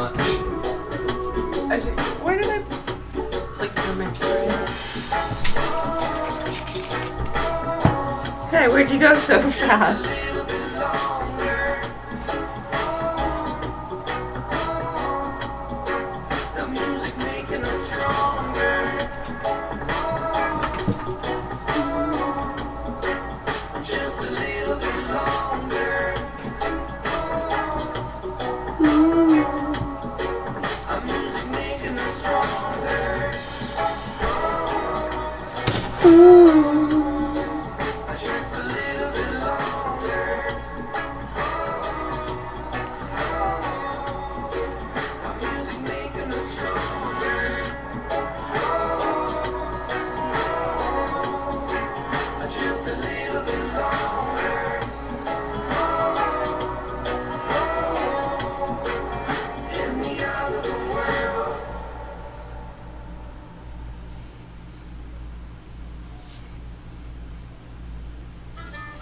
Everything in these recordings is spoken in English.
much. Where did I? It's like for my story. Hey, where'd you go so fast?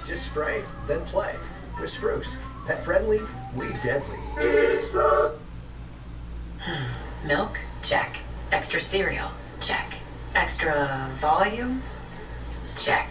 Just spray, then play. With Spruce. Pet friendly, weed deadly. Milk? Check. Extra cereal? Check. Extra volume? Check.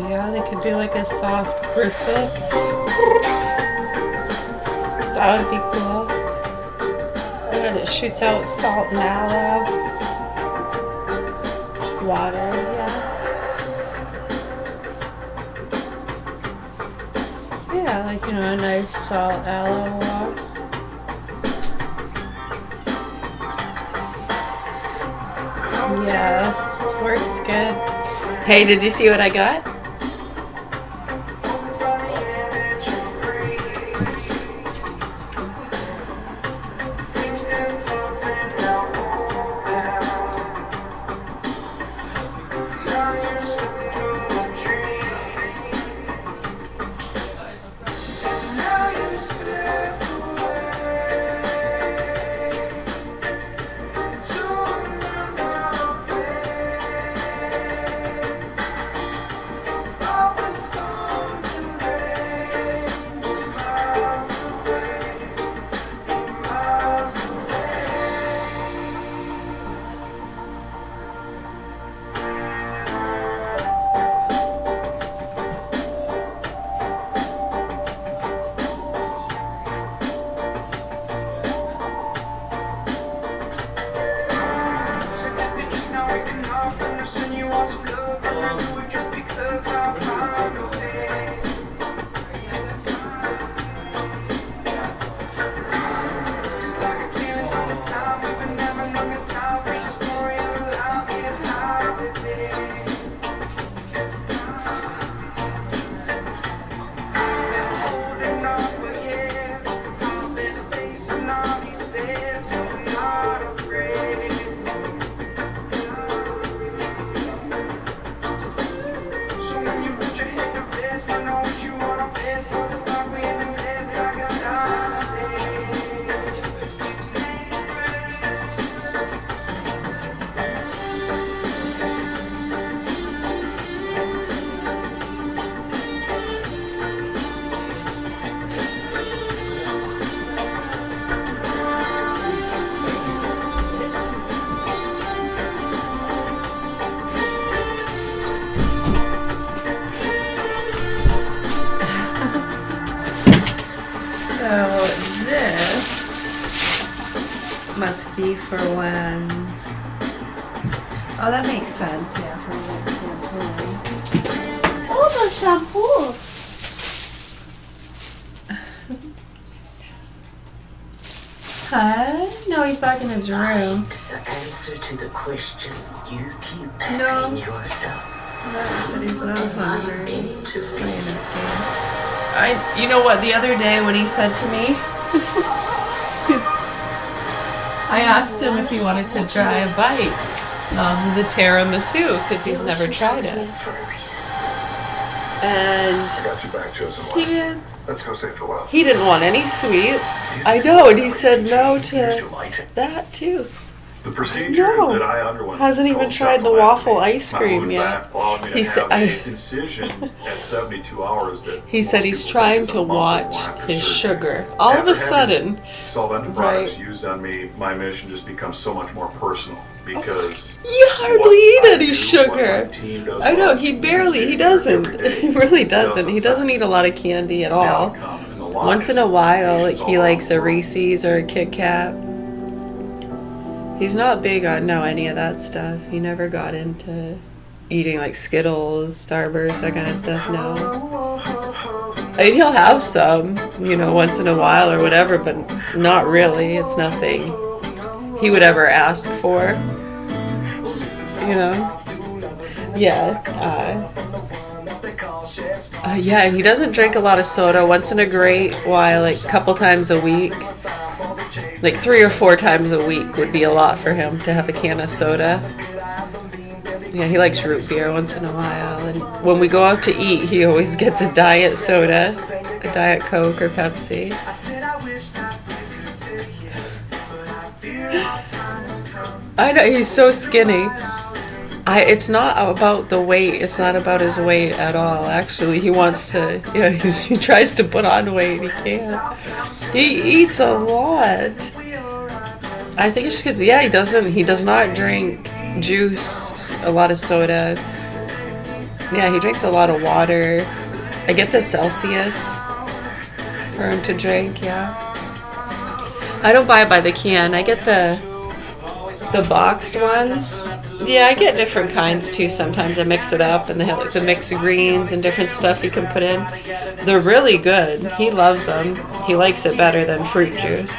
Yeah, they could do like a soft bristle. That would be cool. And it shoots out salt and aloe. Water, yeah. Yeah, like, you know, a nice salt aloe wash. Yeah, works good. Hey, did you see what I got? must be for when. Oh, that makes sense. Yeah, for shampooing. Oh, the shampoo. Huh? No, he's back in his room. The answer to the question you keep asking yourself. No, he said he's not Am I hungry. meant to He's playing be? this game. You know what? The other day when he said to me, I asked him if he wanted to try a bite the tiramisu because he's never tried it, For a reason. and I got you back, Chosen he One. is. Let's go say farewell. He didn't want any sweets. I know, and he said no to that too. The procedure No. that I underwent Hasn't is even called tried the septometry. waffle ice My cream wound yet. vac allowed me to He said- have an incision at 72 hours that He said most he's people trying think is to a month or watch more after his surgery. sugar. All of After a sudden, having solventum products Right. used on me, my mission just becomes so much more personal because you hardly what eat I any do, sugar. what my team does, I know, what he I do barely, he every doesn't. day He really doesn't. does He doesn't affect eat a lot of candy at the all. outcome and the Once in lives a of while, like patients he all likes a around the world. Reese's or a Kit Kat. He's not big on any of that stuff. He never got into eating like Skittles, Starburst, that kind of stuff. No. I mean, he'll have some, once in a while or whatever, but not really. It's nothing he would ever ask for. Yeah. Yeah, and he doesn't drink a lot of soda. Once in a great while, like a couple times a week. Like 3 or 4 times a week would be a lot for him to have a can of soda. Yeah, he likes root beer once in a while. And when we go out to eat, he always gets a diet soda, a Diet Coke or Pepsi. I know, he's so skinny. It's not about the weight. It's not about his weight at all. Actually, he wants to. Yeah, he tries to put on weight. He can't. He eats a lot. I think it's because he doesn't. He does not drink juice, a lot of soda. Yeah, he drinks a lot of water. I get the Celsius for him to drink. Yeah. I don't buy it by the can. I get the boxed ones. Yeah, I get different kinds too. Sometimes I mix it up, and they have like the mixed greens and different stuff you can put in. They're really good. He loves them. He likes it better than fruit juice.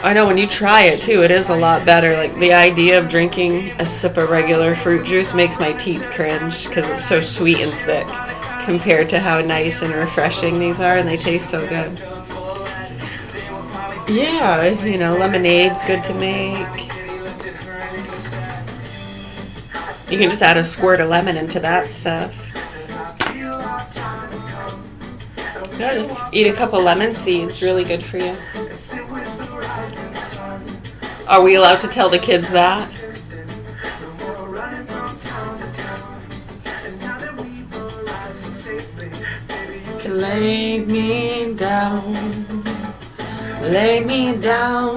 I know when you try it too, it is a lot better. Like the idea of drinking a sip of regular fruit juice makes my teeth cringe because it's so sweet and thick compared to how nice and refreshing these are, and they taste so good. Yeah, lemonade's good to make. You can just add a squirt of lemon into that stuff. Yeah, eat a couple lemon seeds, really good for you. Are we allowed to tell the kids that? Lay me down, lay me down,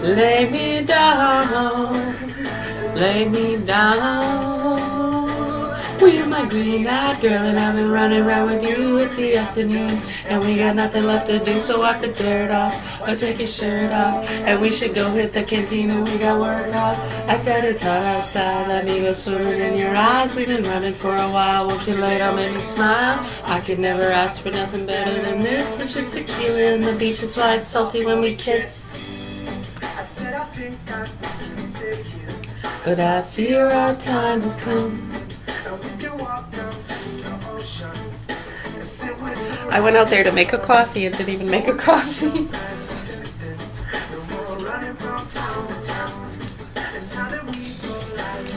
lay me down, lay me down. Well, you're my green-eyed girl, and I've been running around with you. It's the afternoon, and we got nothing left to do, so wipe the dirt off, or take your shirt off, and we should go hit the canteen, and we got work off. I said it's hot outside, let me go swimming in your eyes. We've been running for a while, won't you lay down, make me smile? I could never ask for nothing better than this. It's just tequila on the beach, that's why it's salty when we kiss. But I fear our time has come. I went out there to make a coffee and didn't even make a coffee.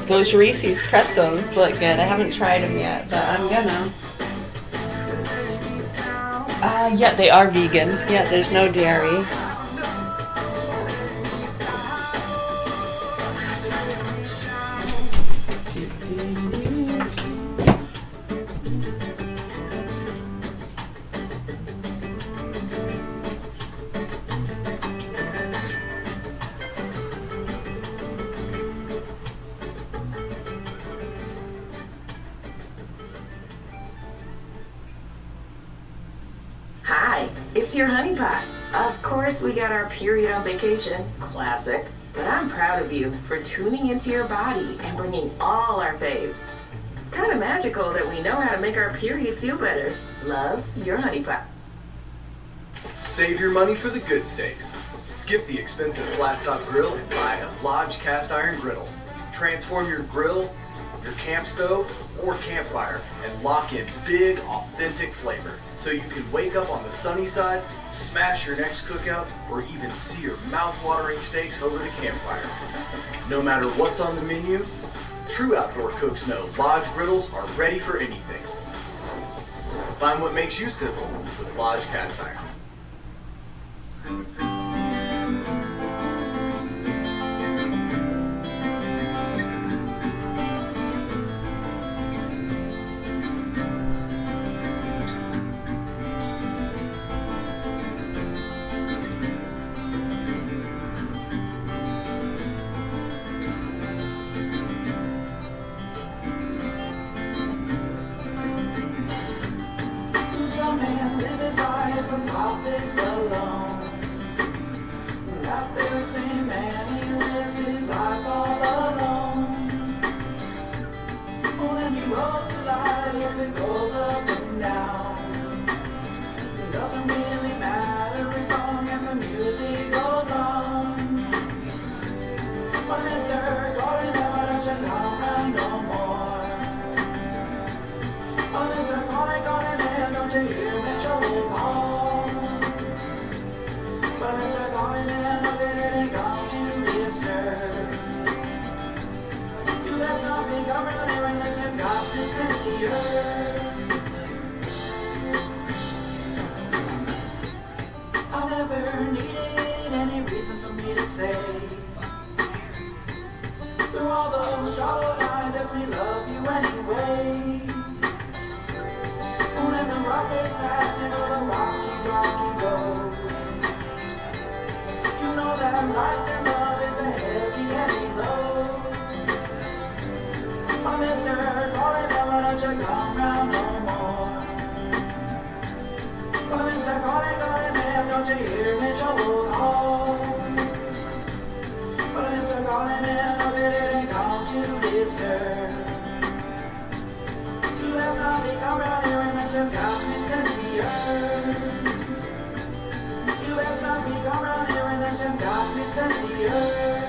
Those Reese's pretzels look good. I haven't tried them yet, but I'm gonna. Yeah, they are vegan. Yeah, there's no dairy. Hi, it's your honey pot. Of course, we got our period on vacation. Classic. But I'm proud of you for tuning into your body and bringing all our faves. Kind of magical that we know how to make our period feel better. Love, your honey pie. Save your money for the good steaks. Skip the expensive flat top grill and buy a Lodge cast iron griddle. Transform your grill, your camp stove, or campfire and lock in big, authentic flavor. So you can wake up on the sunny side, smash your next cookout, or even sear mouth-watering steaks over the campfire. No matter what's on the menu, true outdoor cooks know Lodge griddles are ready for anything. Find what makes you sizzle with Lodge cast iron. Some man live his life for profits alone. That very same man, he lives his life all alone. When you roll to life, yes, it goes up and down. It doesn't really matter as long as the music goes on. But Mr. Golden, never let you come round no more. But Mr. Golden, don't you hear me trouble call? But Mr. Golden, look at it and come to disturb. You best not be government here unless you've got this sense here. I never needed any reason for me to say. Through all those troubled times, just me love you anyway. When the rock is back into the rocky, rocky road. You know that life and love is a heavy, heavy load. My Mr. Golden, never let you come round no more. My Mr. Golden, man, don't you hear me trouble call? But Mr. Golden, man, look at it and come to disturb. You best not be come round here unless you've got me sincere. You best not be come round here unless you've got me sincere.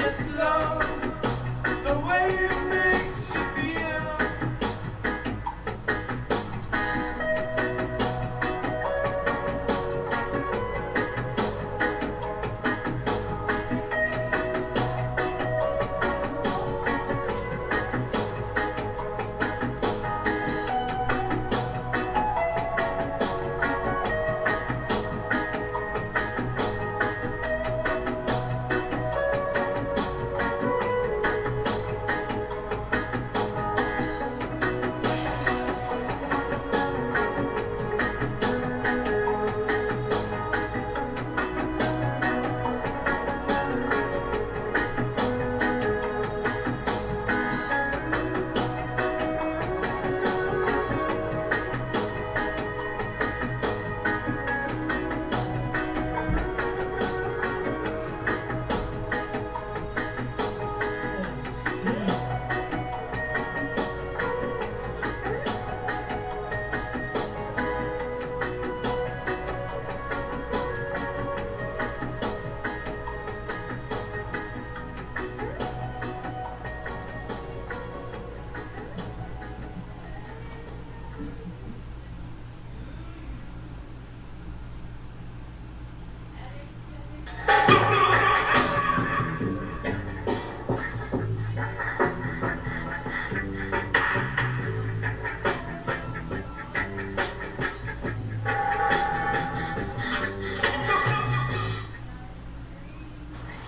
this love, the way it makes you feel.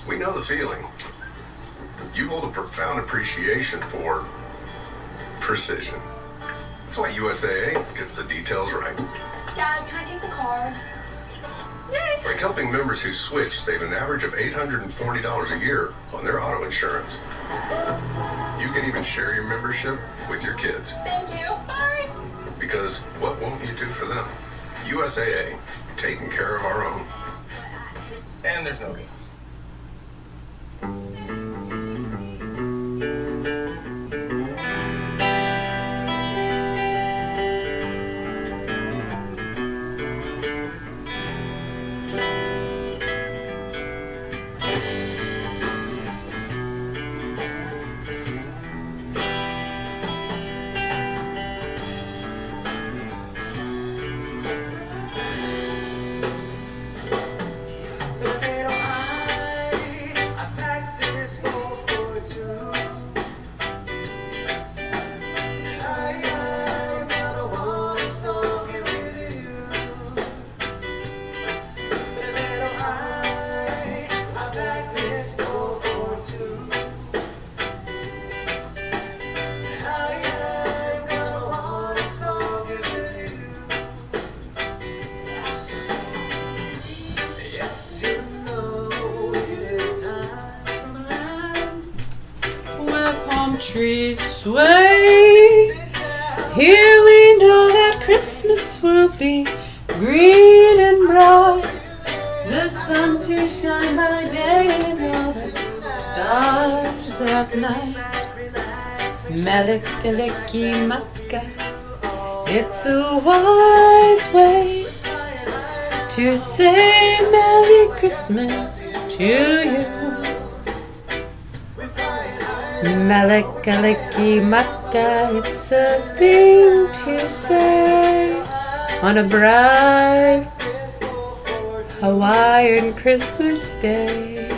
We know the feeling. You hold a profound appreciation for precision. That's why USAA gets the details right. Dad, can I take the card? Yay! Like helping members who switch save an average of $840 a year on their auto insurance. You can even share your membership with your kids. Thank you. Bye. Because what won't you do for them? USAA, taking care of our own. And there's no games. Potato I packed this bowl for two. And I am gonna wanna smoke it with you. Potato I packed this bowl for two. And I am gonna wanna smoke it with you. Yes, you know it is time. Where palm trees sway. Here we know that Christmas will be green and bright. The sun to shine by day and all the stars at night. Melikilikimaka. It's a wise way to say Merry Christmas to you. Malakalikimaka, it's a thing to say on a bright Hawaiian Christmas day.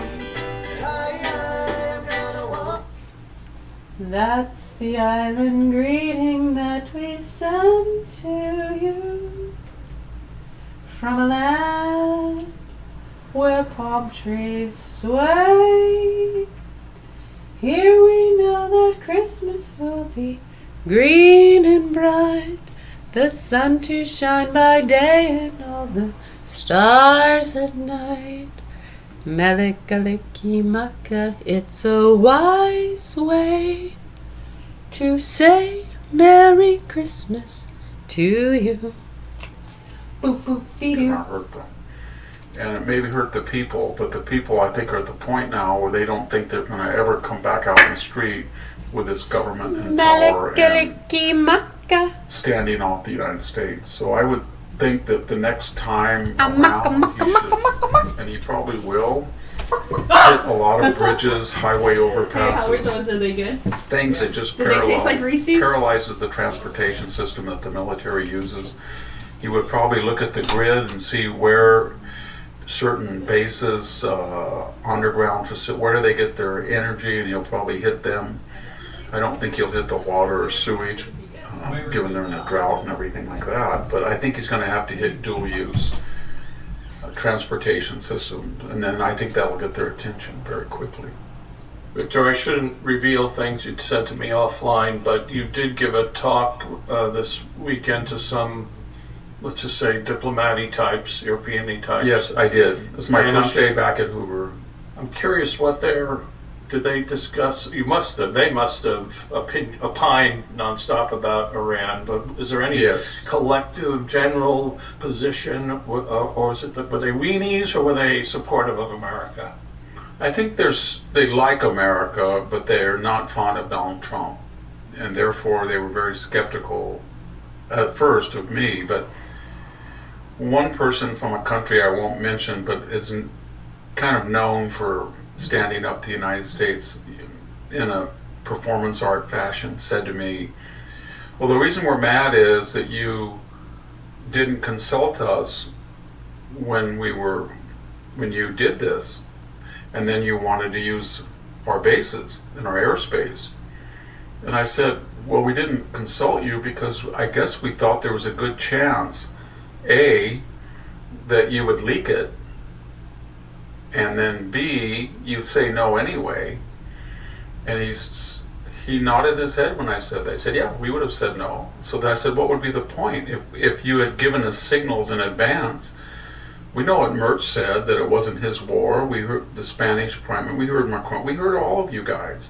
That's the island greeting that we send to you from a land where palm trees sway. Here we know that Christmas will be green and bright, the sun to shine by day and all the stars at night. Melikalikimaka, it's a wise way to say Merry Christmas to you. Boop boop be doo. Not hurt them. And it maybe hurt the people, but the people I think are at the point now where they don't think they're going to ever come back out in the street with this government in power and Melikalikimaka. standing off the United States. So I would think that the next time around, he should, and he probably will, hit a lot of bridges, highway overpasses, Are they good? things that just Do they taste like Reese's? paralyzes the transportation system that the military uses. He would probably look at the grid and see where certain bases, underground facilities, where do they get their energy, and he'll probably hit them. I don't think he'll hit the water or sewage, given they're in a drought and everything like that. But I think he's going to have to hit dual use transportation system, and then I think that'll get their attention very quickly. Victor, I shouldn't reveal things you'd said to me offline, but you did give a talk this weekend to some, let's just say, diplomat-y types, European-y types. Yes, I did. It was my And first day back at Hoover. I'm curious what did they discuss? They must have opined nonstop about Iran, but is there any Yes. collective general position, or is it were they weenies or were they supportive of America? I think they like America, but they're not fond of Donald Trump, and therefore they were very skeptical at first of me. But one person from a country I won't mention, but is kind of known for standing up to the United States in a performance art fashion, said to me, well, the reason we're mad is that you didn't consult us when you did this, and then you wanted to use our bases and our airspace. And I said, well, we didn't consult you because I guess we thought there was a good chance, A, that you would leak it, and then B, you'd say no anyway. And he nodded his head when I said that. He said, yeah, we would have said no. So then I said, what would be the point? If you had given us signals in advance. We know what Mertz said, that it wasn't his war. We heard the Spanish Prime Minister, we heard Macron, we heard all of you guys,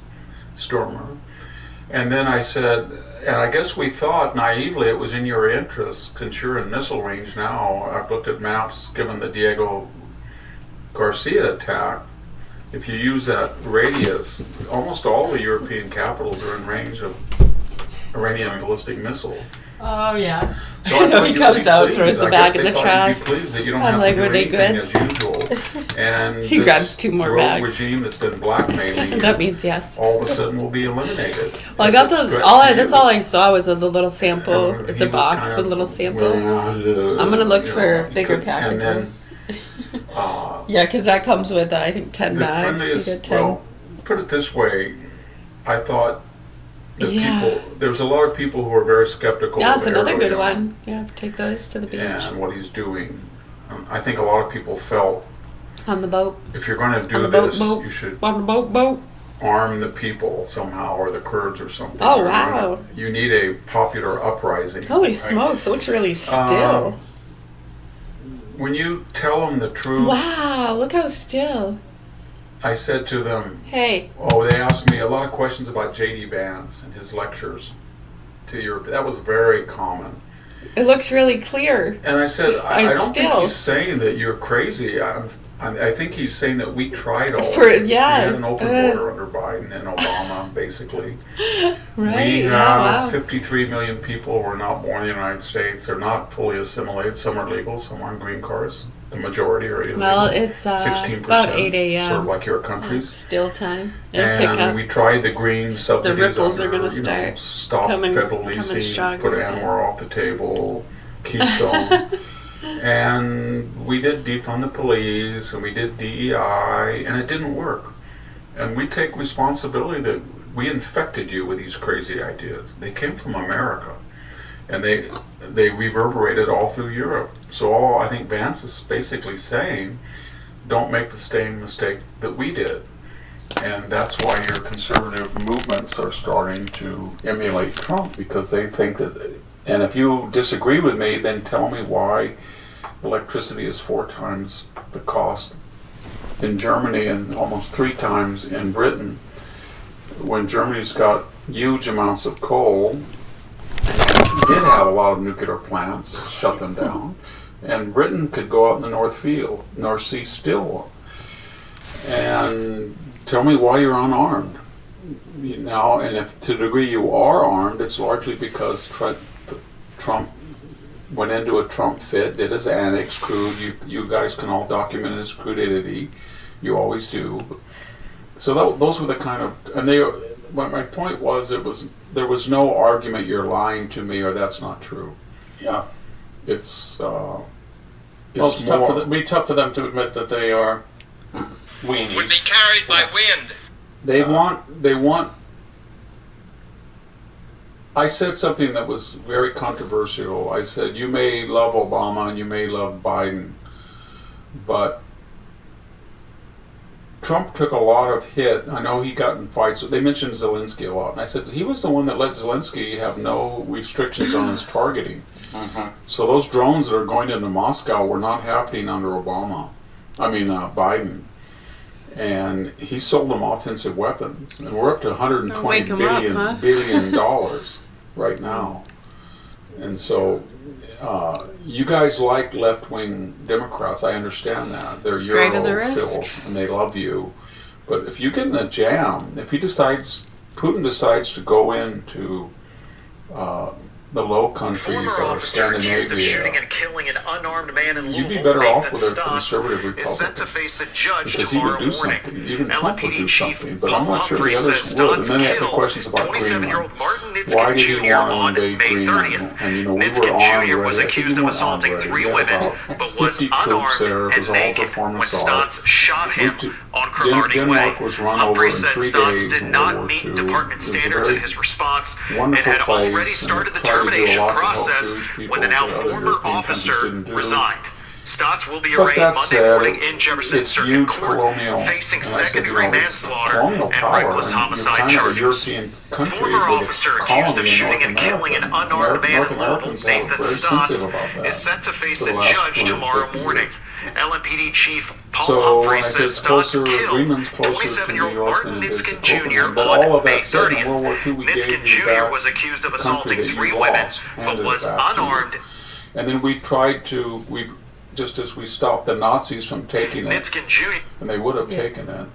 Stormer. And then I said, and I guess we thought naively it was in your interest, since you're in missile range now. I've looked at maps, given the Diego Garcia attack. If you use that radius, almost all the European capitals are in range of Iranian ballistic missile. Oh yeah. So I thought He you comes would be out, pleased. throws the I bag guess in the they thought trash. you'd be pleased that you don't I'm have like, to do were they anything good? as usual. And He this grabs 2 more rogue bags. regime that's been blackmailing That you, means yes. all of a sudden will be eliminated. Well, I got that's all I saw was the little sample. It's He a was box kind with of, a little sample. well, I'm gonna look you for know, bigger and then, packages. Yeah, because that comes with I think 10 the bags. friendliest, You get 10. well, put it this way, I thought that Yeah. there's a lot of people who are very skeptical Yeah, of it's another good Erdogan one. Yeah, take those to the beach. and what he's doing. I think a lot of people felt On the boat. if you're going to On do the boat, this, boat. you should On the boat. arm the people somehow, or the Kurds or something. Oh, Or wow. You need a popular uprising. Holy right? smokes, it looks really still. When you tell them the truth, Wow, look how still. I said to them, Hey. oh, they asked me a lot of questions about J.D. Vance and his lectures to Europe. That was very common. It looks really clear. And I said, I don't think still. he's saying that you're crazy. I think he's saying that we tried all Yeah. this. We had an open border under Biden and Obama, basically. Right. We Yeah, have wow. 53 million people who are not born in the United States. They're not fully assimilated. Some are legal, some are on green cards. The majority are illegal. Well, it's 16%, about 8 a.m. Sort of like your countries. Still time. It'll pick up. And we tried the green subsidies. ripples are under, gonna start stop coming federal leasing, stronger, put yeah. Anwar off the table, Keystone. And we did defund the police, and we did DEI, and it didn't work. And we take responsibility that we infected you with these crazy ideas. They came from America, and they reverberated all through Europe. So I think Vance is basically saying, don't make the same mistake that we did. And that's why your conservative movements are starting to emulate Trump, because they think that, and if you disagree with me, then tell me why electricity is 4 times the cost in Germany and almost 3 times in Britain, when Germany's got huge amounts of coal, did have a lot of nuclear plants, shut them down, and Britain could go out in the North Sea still. And tell me why you're unarmed. And if to the degree you are armed, it's largely because Trump went into a Trump fit, did his annex, crude. You guys can all document his crudity. You always do. So those were the kind of, and my point was, there was no argument, you're lying to me, or that's not true. Yeah. It's it's tough for them to admit that they are weenies. Would be carried by wind. They want. I said something that was very controversial. I said, you may love Obama and you may love Biden, but Trump took a lot of hit. I know he got in fights. They mentioned Zelensky a lot. And I said, he was the one that let Zelensky have no restrictions on his targeting. So those drones that are going into Moscow were not happening under Biden. And he sold them offensive weapons. And we're up to $120 billion right now. And so you guys like left-wing Democrats. I understand that. They're Europhils and they love you. But if you get in a jam, if Putin decides to go into the Low Countries or Scandinavia, shooting and killing an unarmed man in you'd be Louisville, better off Nathan with a Stotts, conservative Republican. is set to face a judge because tomorrow he would do morning. something. Even Trump would LAPD do Chief something, but Paul I'm not sure the Humphrey says others would. Stotts And then they have the killed questions about 27-year-old Greenland. Martin Why Nitzkin did he Jr. want to on invade May Greenland? 30th. And we Nitzkin were Jr. was already, accused of assaulting 3 women, but was 50 troops unarmed there. It was and all naked performance when Stotts art. shot him on Cromartie Way. Denmark was run over Humphrey in said 3 Stotts days did in not World War meet II. department It was a standards in very his response and wonderful had place, already and started the tried to do a termination lot to help process Jewish people when a that now other former European countries officer didn't do. resigned. Stotts will be But arraigned that Monday said, morning in Jefferson it's Circuit huge Court, colonial, facing and I said, second-degree it's manslaughter colonial and power, reckless and homicide you're kind charges. of a European country Former with a officer accused colony of in shooting North and killing an America. unarmed man North in Louisville, Americans are Nathan very Stotts, sensitive about that is set to face for a the last judge tomorrow 250 morning. years. LAPD Chief Paul So Humphrey I said says Stotts closer, killed Greenland's closer to New 27-year-old York Martin than it is to Nitzkin Jr. Copenhagen. But all on of May that said, in 30th. World War II, we Nitzkin gave you Jr. back was accused of the country assaulting that you 3 women, lost, but handed it was back to you. unarmed. And then we tried to, just as we stopped the Nazis from taking it, Nitzkin Jr. and they would have taken it,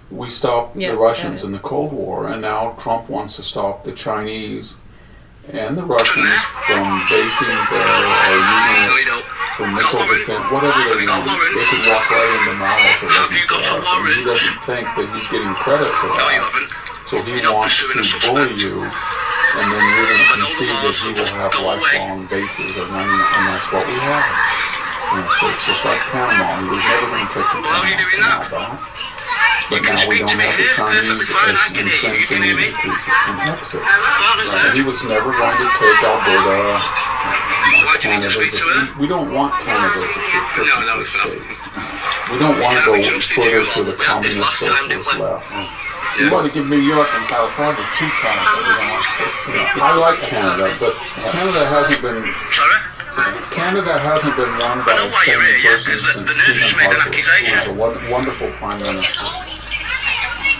we stopped Yeah, the Russians in the Cold War, and now Trump wants to stop the Chinese and the Russians from basing their using it for missile defense, whatever they want. They can walk right into Mao if it wasn't for us. And he doesn't think that he's getting credit for that. So he wants to bully you, and then you're going to concede that he will have lifelong bases, and that's what we have. And so it's just like Panama. He was never going to take the Panama back. But now we don't have the Chinese entrenched in Mexico. And he was never going to take Alberta, Canada. We don't want Canada to be a state. We don't want to go further to the communist socialist left. You want to give New York and California 2 Canada. I like Canada, but Canada hasn't been run by the same person since Stephen Harper, who was a wonderful prime minister.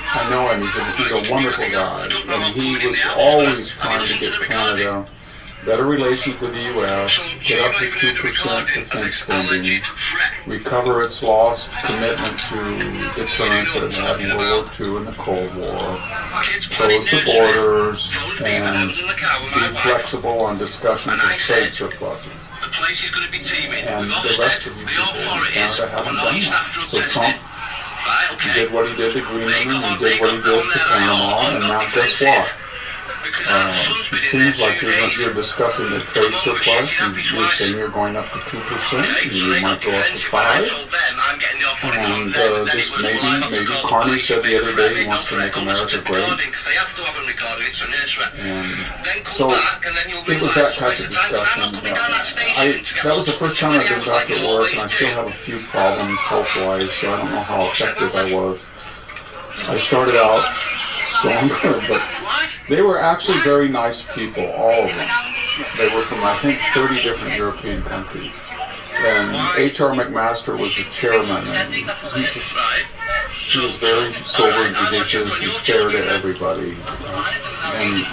I know him, he's a wonderful guy, and he was always trying to get Canada better relations with the U.S., get up to 2% defense spending, recover its lost commitment to deterrence that it had in World War II and the Cold War, close the borders, and be flexible on discussions of trade surpluses. And the rest of you people in Canada haven't done that. So Trump did what he did to Greenland, and he did what he did to Panama, and now guess what? It seems like you're discussing the trade surplus, and you're saying you're going up to 2%, and you might go up to 5%. And just maybe Carney said the other day he wants to make America great. And so it was that type of discussion. That was the first time I've been back to work, and I still have a few problems health-wise, so I don't know how effective I was. I started out stronger, but they were actually very nice people, all of them. They were from, I think, 30 different European countries. And H.R. McMaster was the chairman, and he was very sober and judicious and fair to everybody. And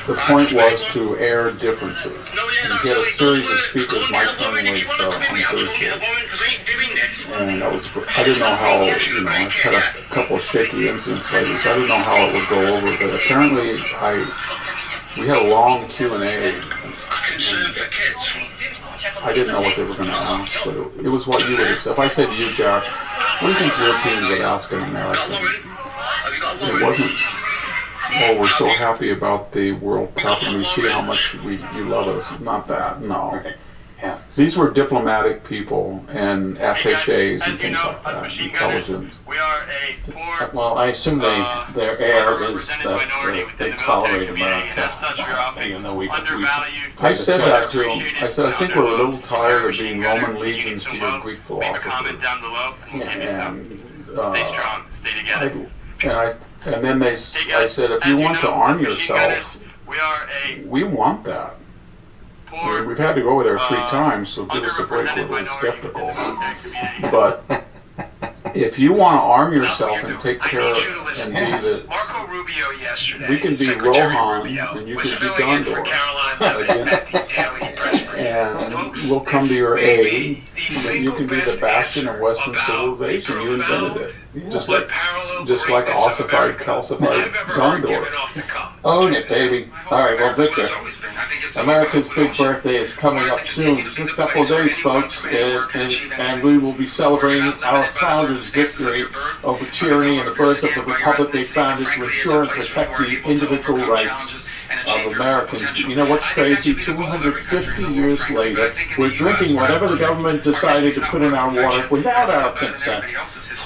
the point was to air differences. And he had a series of speakers. My turn was on Thursday. And that was, I didn't know how, I had a couple of shaky incidents lately, so I didn't know how it would go over. But apparently, we had a long Q&A. I didn't know what they were going to ask, but it was what you would accept. If I said to you, Jack, What do you think Europeans would ask an American? It wasn't, oh, we're so happy about the World Cup and we see how much you love us. Not that, no. Yeah. These were diplomatic people and attaches and things like that, intelligence. We are a poor, Well, I assume their air is underrepresented minority that within they the tolerate military community, and America, as such, we are often even though we undervalued. I said that to him. Appreciated, I said, I think we're a little tired of machine being gunner. Roman You need legions some to your love, Greek leave a comment philosophy. down below, and we'll give you some. And, Stay strong, stay together. and then I said, if you want to arm yourself, we are a we want that. poor, We've had to go over there 3 times, so give us a break. We're a little skeptical. But if you want to arm yourself and take care of and be the, Marco Rubio yesterday. we can be Secretary Rohan Rubio and you was can be filling in for Gondor. Caroline at the Daily Press Briefing. And Folks, we'll come to this your may be aid, the and you single can be the best bastion answer of Western about civilization. the You invented profound it. Just but like, parallel just like greatness of ossified, America calcified I've ever heard given Gondor. off the cuff. Own it, baby. All right, well, Victor, America's big birthday is coming up soon. Just a couple of days, folks, and we will be celebrating our founders' victory over tyranny and the birth of the republic they founded to ensure and protect the individual rights of Americans. You know what's crazy? 250 years later, we're drinking whatever the government decided to put in our water without our consent.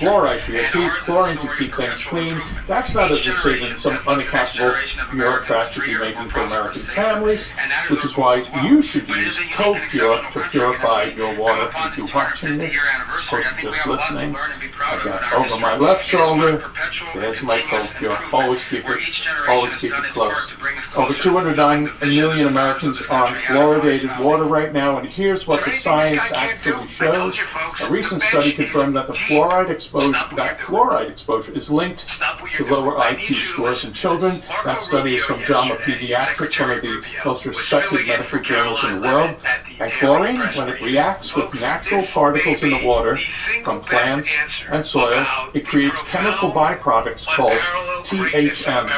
Fluoride for your teeth, chlorine to keep things clean. That's not a decision some unaccountable bureaucrat should be making for American families, which is why you should use Cove Pure to purify your water. If you're watching this, of course you're just listening, I've got over my left shoulder, there's my Cove Pure. Always keep it close. Over 209 million Americans are on fluoridated water right now, and here's what the science actually shows. A recent study confirmed that fluoride exposure is linked to lower IQ scores in children. That study is from JAMA Pediatrics, one of the most respected medical journals in the world. And chlorine, when it reacts with natural particles in the water from plants and soil, it creates chemical byproducts called THMs,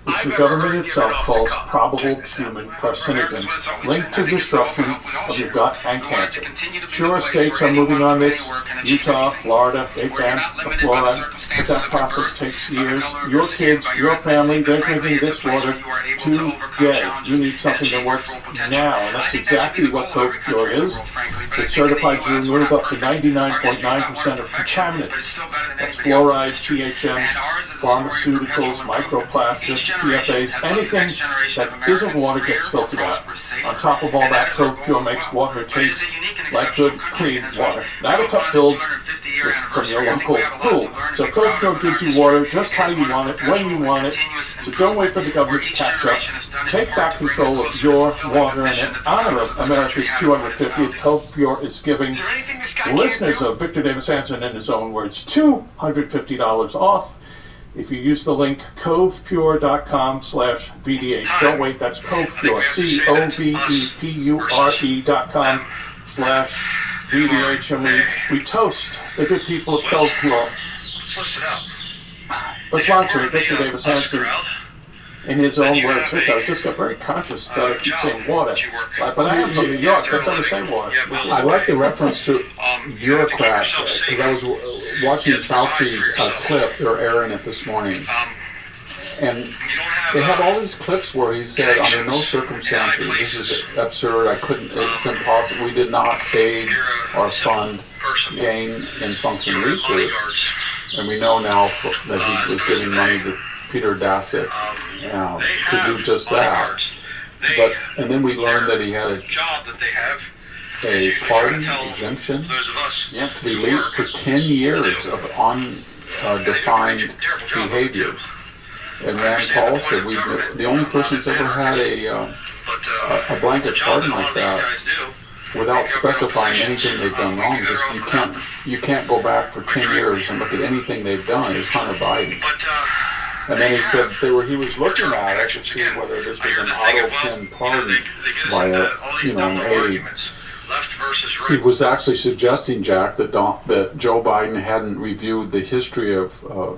which the government itself calls probable human carcinogens, linked to destruction of your gut and cancer. Sure, states are moving on this. Utah, Florida, they banned the fluoride, but that process takes years. Your kids, your family, they're drinking this water today. You need something that works now, and that's exactly what Cove Pure is. It's certified to remove up to 99.9% of contaminants. That's fluoride, THMs, pharmaceuticals, microplastics, PFAs, anything that isn't water gets filtered out. On top of all that, Cove Pure makes water taste like good, clean water. Not a cup filled from your local pool. So Cove Pure gives you water just how you want it, when you want it. So don't wait for the government to catch up. Take back control of your water, and in honor of America's 250th, Cove Pure is giving listeners of Victor Davis Hanson, in his own words, $250 off if you use the link covepure.com/VDH. Don't wait, that's Covepure, COVEPURE.com/VDH, and we toast the good people of Cove Pure. The sponsor, Victor Davis Hanson, in his own words. Victor, I just got very conscious that I keep saying water. But I am from New York, that's how we say water. I like the reference to bureaucrats, because I was watching Fauci's clip. They were airing it this morning. And they had all these clips where he said, under no circumstances, this is absurd, it's impossible, we did not pay or fund gain in function research. And we know now that he was giving money to Peter Dassett to do just that. And then we learned that he had a pardon exemption to be lead for 10 years of undefined behaviors. And Rand Paul said the only person that's ever had a blanket pardon like that without specifying anything they've done wrong. You can't go back for 10 years and look at anything they've done is Hunter Biden. And then he said he was looking at it to see whether this was an auto-pin pardon by an aide. He was actually suggesting, Jack, that Joe Biden hadn't reviewed the history of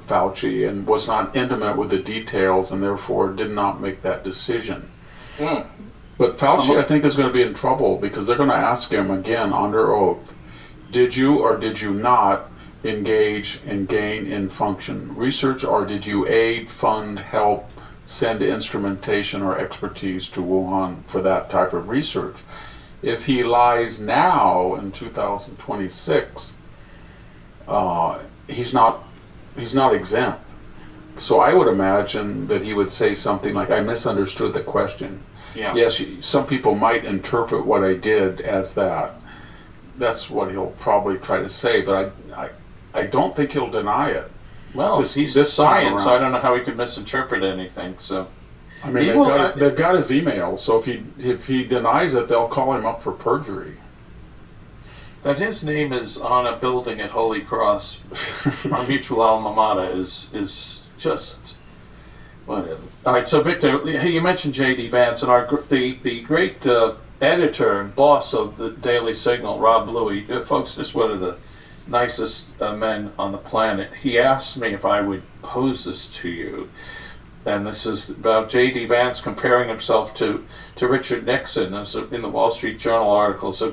Fauci and was not intimate with the details and therefore did not make that decision. But Fauci, I think, is going to be in trouble because they're going to ask him again under oath, did you or did you not engage and gain in function research, or did you aid, fund, help, send instrumentation or expertise to Wuhan for that type of research? If he lies now in 2026, he's not exempt. So I would imagine that he would say something like, I misunderstood the question. Yeah. Yes, some people might interpret what I did as that. That's what he'll probably try to say, but I don't think he'll deny it. Well, he's the science. I don't know how he could misinterpret anything. So, I mean, they've got his email. So if he denies it, they'll call him up for perjury. That his name is on a building at Holy Cross, our mutual alma mater, is just whatever. All right. So Victor, hey, you mentioned J.D. Vance and the great editor and boss of the Daily Signal, Rob Bluey. Folks, just one of the nicest men on the planet. He asked me if I would pose this to you, and this is about J.D. Vance comparing himself to Richard Nixon. As in the Wall Street Journal article, so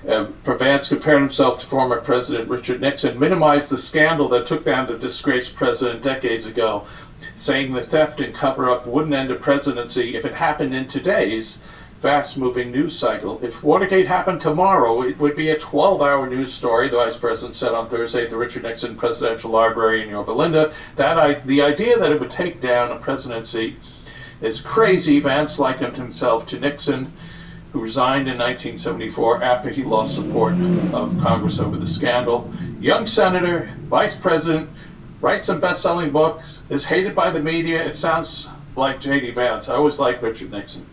Vance compared himself to former President Richard Nixon, minimized the scandal that took down the disgraced president decades ago, saying the theft and cover-up wouldn't end a presidency if it happened in today's fast-moving news cycle. If Watergate happened tomorrow, it would be a 12-hour news story, the vice president said on Thursday at the Richard Nixon Presidential Library in Yorba Linda. The idea that it would take down a presidency is crazy. Vance likened himself to Nixon, who resigned in 1974 after he lost support of Congress over the scandal. Young senator, vice president, writes some best-selling books, is hated by the media. It sounds like J.D. Vance. I always liked Richard Nixon.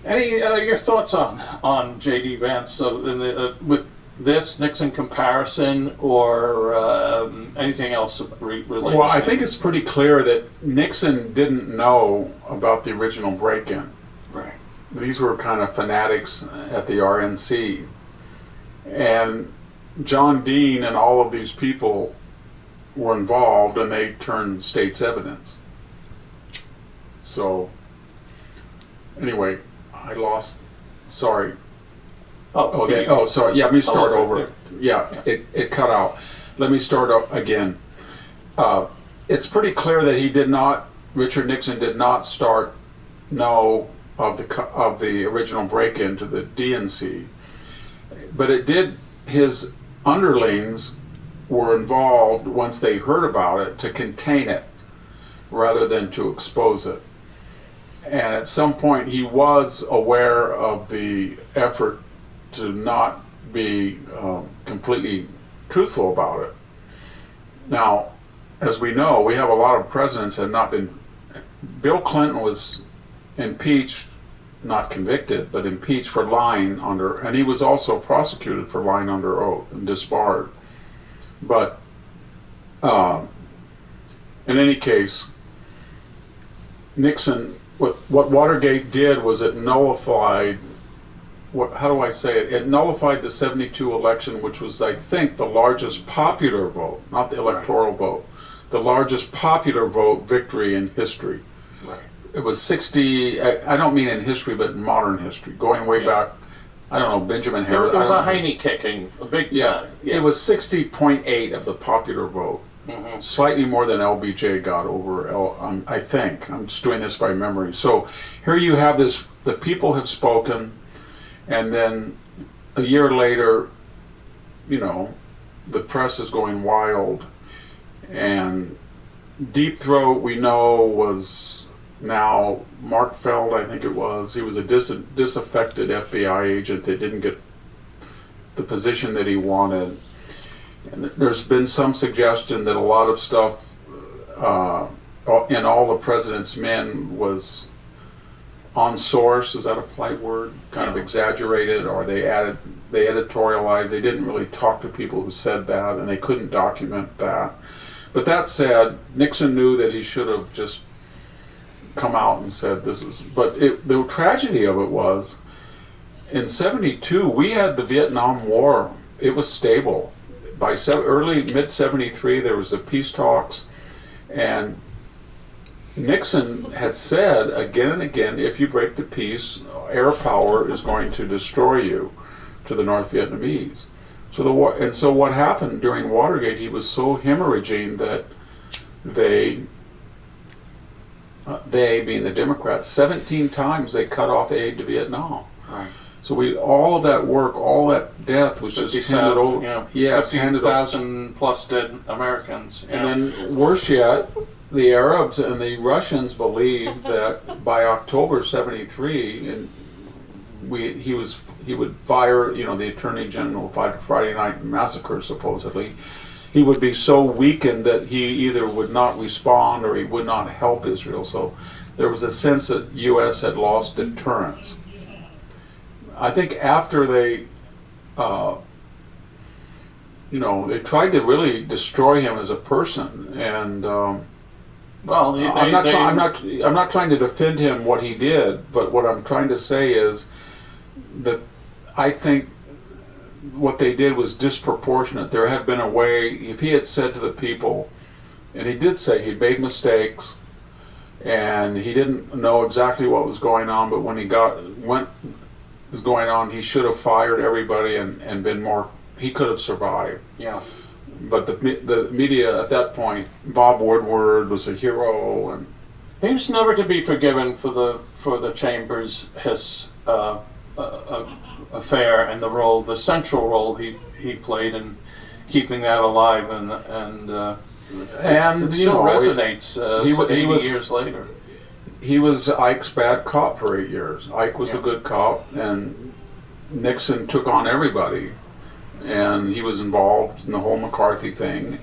Any your thoughts on J.D. Vance? So with this Nixon comparison, or anything else related? Well, I think it's pretty clear that Nixon didn't know about the original break-in. Right. These were kind of fanatics at the RNC, and John Dean and all of these people were involved, and they turned state's evidence. So, anyway. I lost. Sorry. Okay. Oh, sorry. Yeah, let me start over. Yeah, it cut out. Let me start again. It's pretty clear that Richard Nixon did not know of the original break-in to the DNC, but it did. His underlings were involved once they heard about it to contain it, rather than to expose it. And at some point, he was aware of the effort to not be completely truthful about it. Now, as we know, we have a lot of presidents that have not been. Bill Clinton was impeached, not convicted, but impeached for lying under, and he was also prosecuted for lying under oath and disbarred. But in any case, Nixon. What Watergate did was it nullified, how do I say it? It nullified the 72 election, which was, I think, the largest popular vote, not the electoral vote, the largest popular vote victory in history. Right. It was 60, I don't mean in history, but in modern history, going way back, I don't know, Benjamin Harris. It was a Heine kicking, a big time. Yeah. It was 60.8 of the popular vote. Mm-hmm. Slightly more than LBJ got over, I think. I'm just doing this by memory. So here you have this, the people have spoken, and then a year later, the press is going wild, and Deep Throat, we know, was now Mark Feld, I think it was. He was a disaffected FBI agent that didn't get the position that he wanted. And there's been some suggestion that a lot of stuff in All the President's Men was on source. Is that a polite word? Kind of exaggerated, or they editorialized. They didn't really talk to people who said that, and they couldn't document that. But that said, Nixon knew that he should have just come out and said this is. But the tragedy of it was, in '72, we had the Vietnam War. It was stable. By early mid-'73, there was the peace talks, and Nixon had said again and again, if you break the peace, air power is going to destroy you, to the North Vietnamese. So what happened during Watergate? He was so hemorrhaging that they being the Democrats, 17 times they cut off aid to Vietnam. Right. So all of that work, all that death was just handed over. Yeah, handed over. 50,000 plus dead Americans. Yeah. And then worse yet, the Arabs and the Russians believed that by October '73, and he would fire, the Attorney General by the Friday Night Massacre supposedly. He would be so weakened that he either would not respond or he would not help Israel. So there was a sense that U.S. had lost deterrence. I think after they, they tried to really destroy him as a person, and I'm not trying to defend him what he did, but what I'm trying to say is that I think what they did was disproportionate. There had been a way, if he had said to the people, and he did say he made mistakes, and he didn't know exactly what was going on, but when he was going on, he should have fired everybody and been more. He could have survived. Yeah. But the media at that point, Bob Woodward was a hero, and he was never to be forgiven for the Chambers Hiss affair and the central role he played in keeping that alive, and it still resonates 80 years later. He was Ike's bad cop for 8 years. Ike was a good cop, and Nixon took on everybody, and he was involved in the whole McCarthy thing,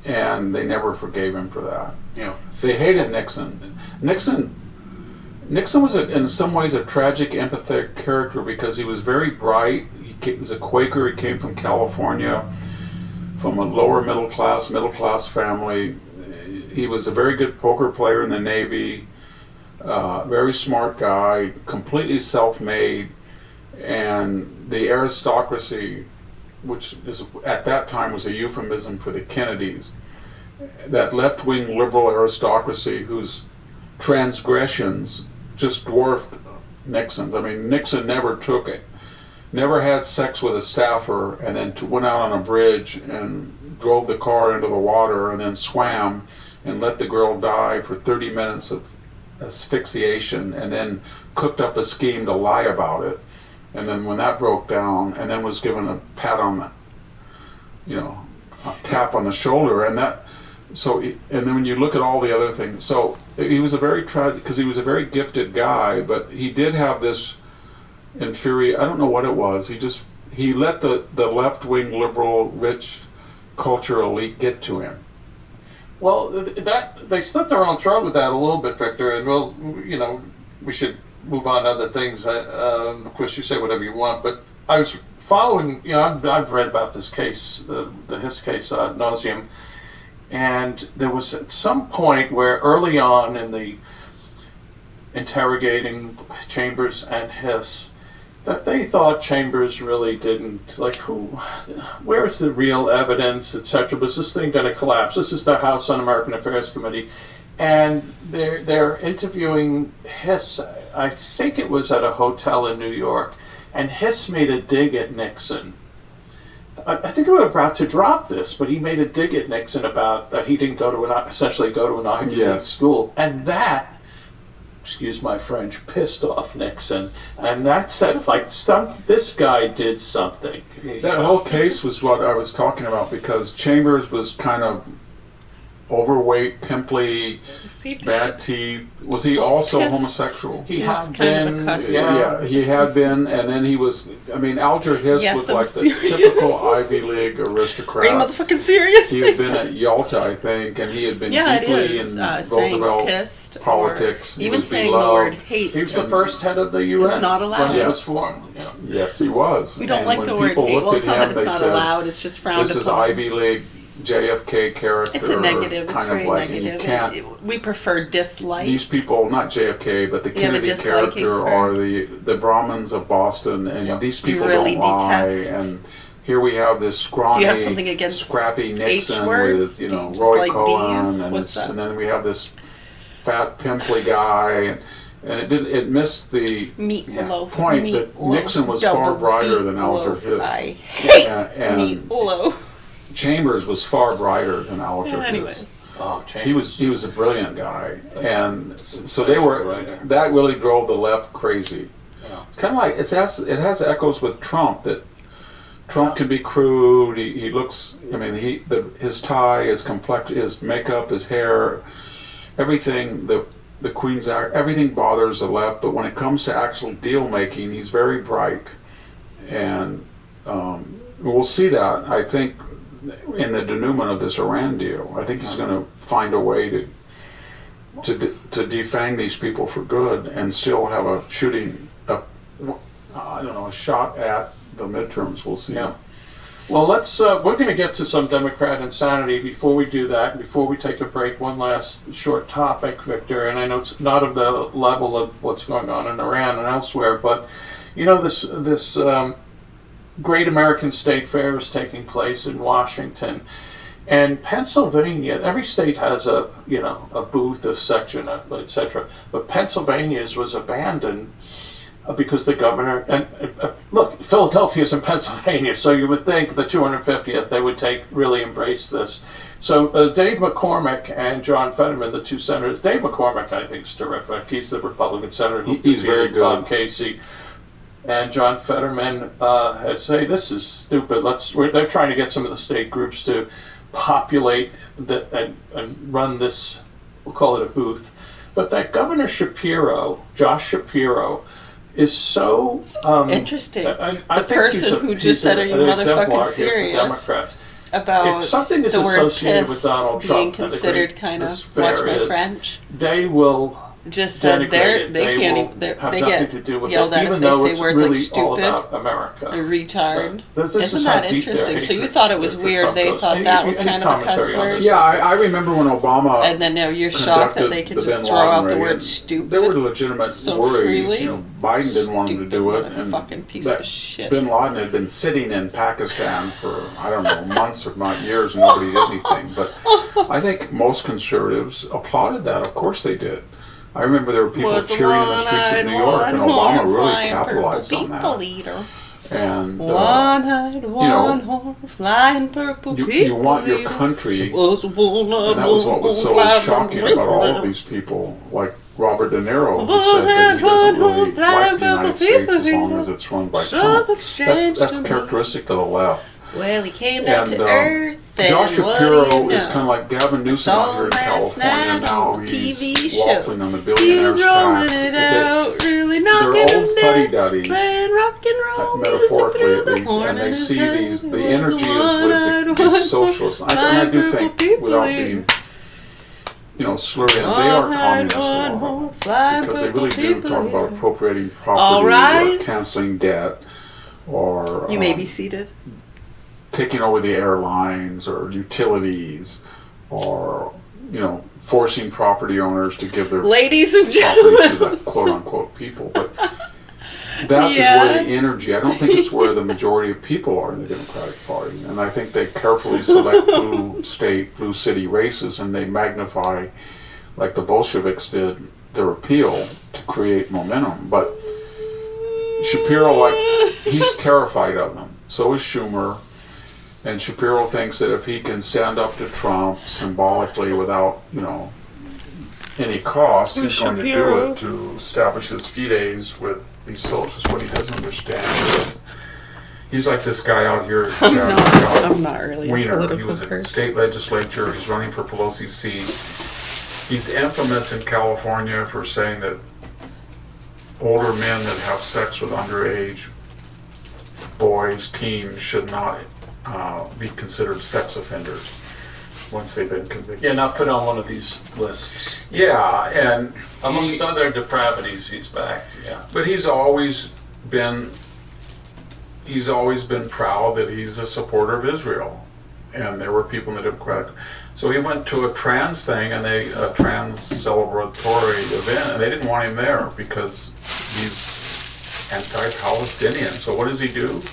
and they never forgave him for that. Yeah, they hated Nixon. Nixon was in some ways a tragic, empathetic character because he was very bright. He was a Quaker. He came from California, from a lower middle class family. He was a very good poker player in the Navy, very smart guy, completely self-made, and the aristocracy, which is at that time was a euphemism for the Kennedys, that left-wing liberal aristocracy whose transgressions just dwarfed Nixon's. I mean, Nixon never had sex with a staffer and then went out on a bridge and drove the car into the water and then swam and let the girl die for 30 minutes of asphyxiation and then cooked up a scheme to lie about it. And then when that broke down, and then was given a pat on a tap on the shoulder, and then when you look at all the other things, so he was a very tragic, because he was a very gifted guy, but he did have this I don't know what it was. He let the left-wing liberal rich culture elite get to him. Well, they slit their own throat with that a little bit, Victor, and we should move on to other things. Of course, you say whatever you want, but I was following, I've read about this case, the Hiss case ad nauseum, and there was at some point where early on in the interrogating Chambers and Hiss, that they thought Chambers really didn't, where's the real evidence, etc. Was this thing going to collapse? This is the House Un-American Affairs Committee, and they're interviewing Hiss. I think it was at a hotel in New York, and Hiss made a dig at Nixon. I think we were about to drop this, but he made a dig at Nixon about that he didn't essentially go to an Ivy League school, and that, excuse my French, pissed off Nixon, and that said, this guy did something. That whole case was what I was talking about, because Chambers was kind of overweight, pimply, bad teeth. Was he also homosexual? He had been. He had been, and then he was. I mean, Alger Hiss was like the typical Ivy League aristocrat. Are you motherfucking serious? He had been at Yalta, I think, and he had been deeply in Roosevelt politics. Even saying the word hate. He was the first head of the UN. It's not allowed. When it was formed. Yeah. Yes, he was. We don't like the word hate. Well, it's not that it's not allowed. It's just frowned upon. This is Ivy League. JFK character. It's a negative. It's very negative. We prefer dislike. These people, not JFK, but the Kennedy character, are the Brahmins of Boston, and these people really don't lie. And here we have this scrawny, scrappy Nixon with Roy Cohen, and then we have this fat, pimply guy, And it missed the Meatloaf. point that Meatloaf, Nixon was far double brighter than Alger meatloaf. I Hiss. hate And meatloaf. Chambers was far brighter than Alger Hiss. Anyways. Oh, He was a brilliant guy, and so they were. That really drove the left crazy. Kind of like it has echoes with Trump, that Trump can be crude. He looks. I mean, his tie, his complexion, his makeup, his hair, everything. The Queen's Act, everything bothers the left. But when it comes to actual deal making, he's very bright, and we'll see that. I think in the denouement of this Iran deal, I think he's going to find a way to defang these people for good and still have a shot at the midterms. We'll see. Yeah. Well, we're going to get to some Democrat insanity. Before we do that, before we take a break, one last short topic, Victor, and I know it's not of the level of what's going on in Iran and elsewhere, but this Great American State Fair is taking place in Washington, and Pennsylvania. Every state has a booth, a section, etc. But Pennsylvania's was abandoned because the governor and look, Philadelphia's in Pennsylvania, so you would think the 250th they would really embrace this. So Dave McCormick and John Fetterman, the two senators. Dave McCormick, I think, is terrific. He's the Republican senator who he's very good. Bob Casey. And John Fetterman has said, this is stupid. They're trying to get some of the state groups to populate and run this, we'll call it a booth. But that Governor Josh Shapiro, is so interesting. I the person who just said, "Are you motherfucking serious?" About something is the word associated pissed with Donald being Trump considered kind of, watch my French. They will just said they can't even, they get yelled at if they say words like stupid or retard. Isn't that interesting? So you thought it was weird, they thought that was kind of a cuss word? Yeah, I remember when Obama and then now you're shocked that they can just throw out the word stupid. There were legitimate worries. Freely? Biden didn't want him to do it, and fucking piece of shit. Bin Laden had been sitting in Pakistan for months if not years, and nobody did anything. But I think most conservatives applauded that. Of course they did. I remember there were people cheering in the streets of New York, and Obama really capitalized on that. Leader. And one horn flying purple people. You want your country, and that was what was so shocking about all of these people, like Robert De Niro, who said that he doesn't really like the United States as long as it's run by Trump. That's characteristic of the left. Well, he came down to earth. Josh Shapiro is kind of like Gavin Newsom out here in California now. He's waffling on the billionaire's tax. They're old fuddy-duddies, metaphorically at least, and they see the energy is with these socialists. And I do think, without being slurred in, they are communists because they really do talk about appropriating property, or canceling debt, or you may be seated. Taking over the airlines or utilities, or forcing property owners to give their ladies and gentlemen to the quote unquote people. But that is where the energy. I don't think it's where the majority of people are in the Democratic Party, and I think they carefully select blue city races, and they magnify, like the Bolsheviks did, their appeal to create momentum. But Shapiro, he's terrified of them. So is Schumer. And Shapiro thinks that if he can stand up to Trump symbolically without, any cost, he's going to do it to establish his fides with these socialists. What he doesn't understand is he's like this guy out here. I'm not really Wiener. a political He was in person. state legislature. He's running for Pelosi's seat. He's infamous in California for saying that older men that have sex with underage boys, teens, should not be considered sex offenders once they've been convicted. Yeah, not put on one of these lists. Yeah, and amongst other depravities, he's back. Yeah, but he's always been proud that he's a supporter of Israel, and there were people in the Democratic. So he went to a trans thing, and a trans celebratory event, and they didn't want him there because he's anti-Palestinian. So what does he do?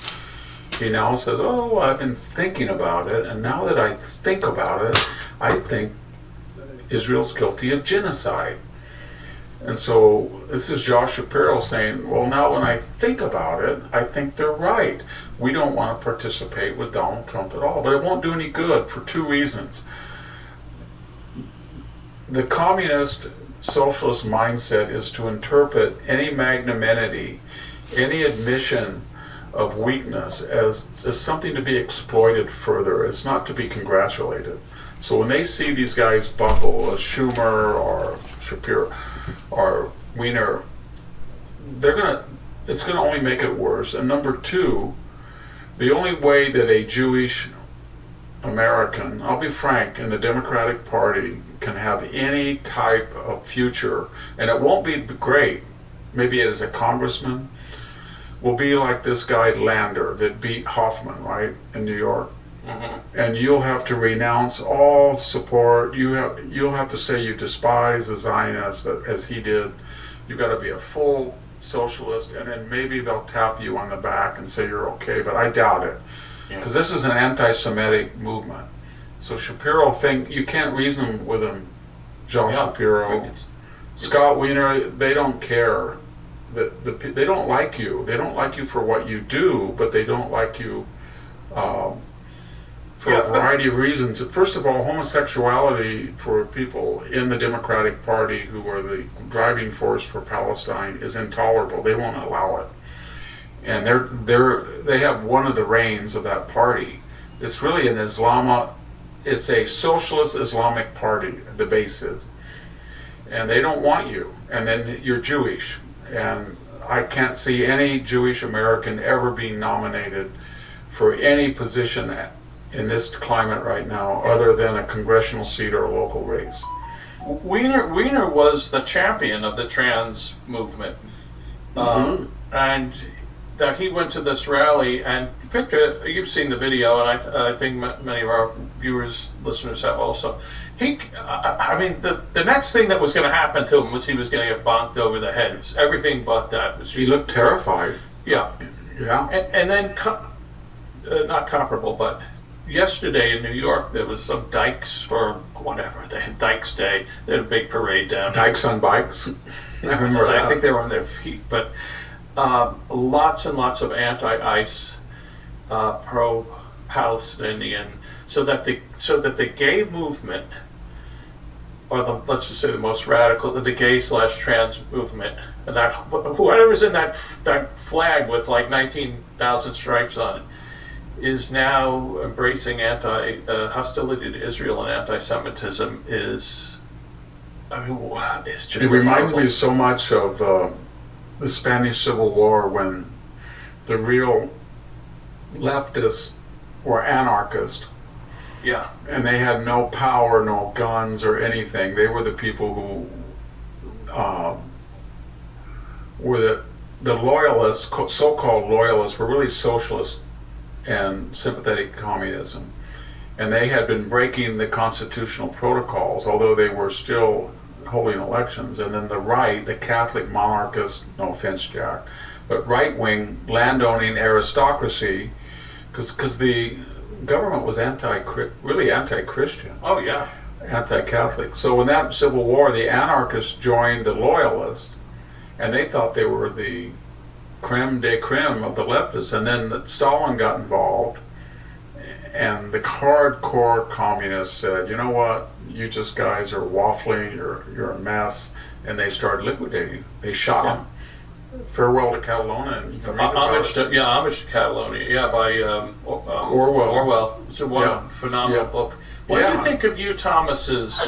He now says, "Oh, I've been thinking about it, and now that I think about it, I think Israel's guilty of genocide." And so this is Josh Shapiro saying, well, now when I think about it, I think they're right. We don't want to participate with Donald Trump at all. But it won't do any good for two reasons. The communist socialist mindset is to interpret any magnanimity, any admission of weakness as something to be exploited further. It's not to be congratulated. So when they see these guys buckle, as Schumer or Shapiro or Weiner, it's gonna only make it worse. And number two, the only way that a Jewish American, I'll be frank, in the Democratic Party can have any type of future, and it won't be great, maybe as a congressman, will be like this guy Lander that beat Hoffman, right, in New York. And you'll have to renounce all support. You'll have to say you despise the Zionists as he did. You've got to be a full socialist, and then maybe they'll tap you on the back and say you're okay, but I doubt it. Because this is an anti-Semitic movement. So Shapiro, you can't reason with him, Josh Shapiro. Scott Weiner, they don't care. They don't like you. They don't like you for what you do, but they don't like you for a variety of reasons. First of all, homosexuality for people in the Democratic Party who are the driving force for Palestine is intolerable. They won't allow it. And they have one of the reins of that party. It's really it's a socialist Islamic party, the base is. And they don't want you. And then you're Jewish. And I can't see any Jewish American ever being nominated for any position in this climate right now other than a congressional seat or a local race. Weiner was the champion of the trans movement. And that he went to this rally, and Victor, you've seen the video, and I think many of our viewers, listeners have also. The next thing that was going to happen to him was he was going to get bonked over the head. It was everything but that. It was just, he looked terrified. Yeah. And then, not comparable, but yesterday in New York, there was some dykes for whatever, they had Dykes Day. They had a big parade down there. Dykes on bikes? I remember that. I think they were on their feet, but lots and lots of anti-ICE, pro-Palestinian, so that the gay movement, or let's just say the most radical, the gay/trans movement, and that whatever's in that flag with like 19,000 stripes on it, is now embracing hostility to Israel and anti-Semitism. It's just. It reminds me so much of the Spanish Civil War, when the real leftists were anarchists. Yeah. And they had no power, no guns or anything. They were the people who were the loyalists, so-called loyalists, were really socialists and sympathetic to communism. And they had been breaking the constitutional protocols, although they were still holding elections. And then the right, the Catholic monarchists, no offense, Jack, but right-wing landowning aristocracy, because the government was really anti-Christian. Oh yeah. Anti-Catholic. So in that Civil War, the anarchists joined the loyalists, and they thought they were the creme de creme of the leftists. And then Stalin got involved, and the hardcore communists said, you know what, you just guys are waffling, you're a mess, and they started liquidating. They shot them. Farewell to Catalonia. And you can read homage to Catalonia, by Orwell. It's a phenomenal book. What do you think of Hugh Thomas's?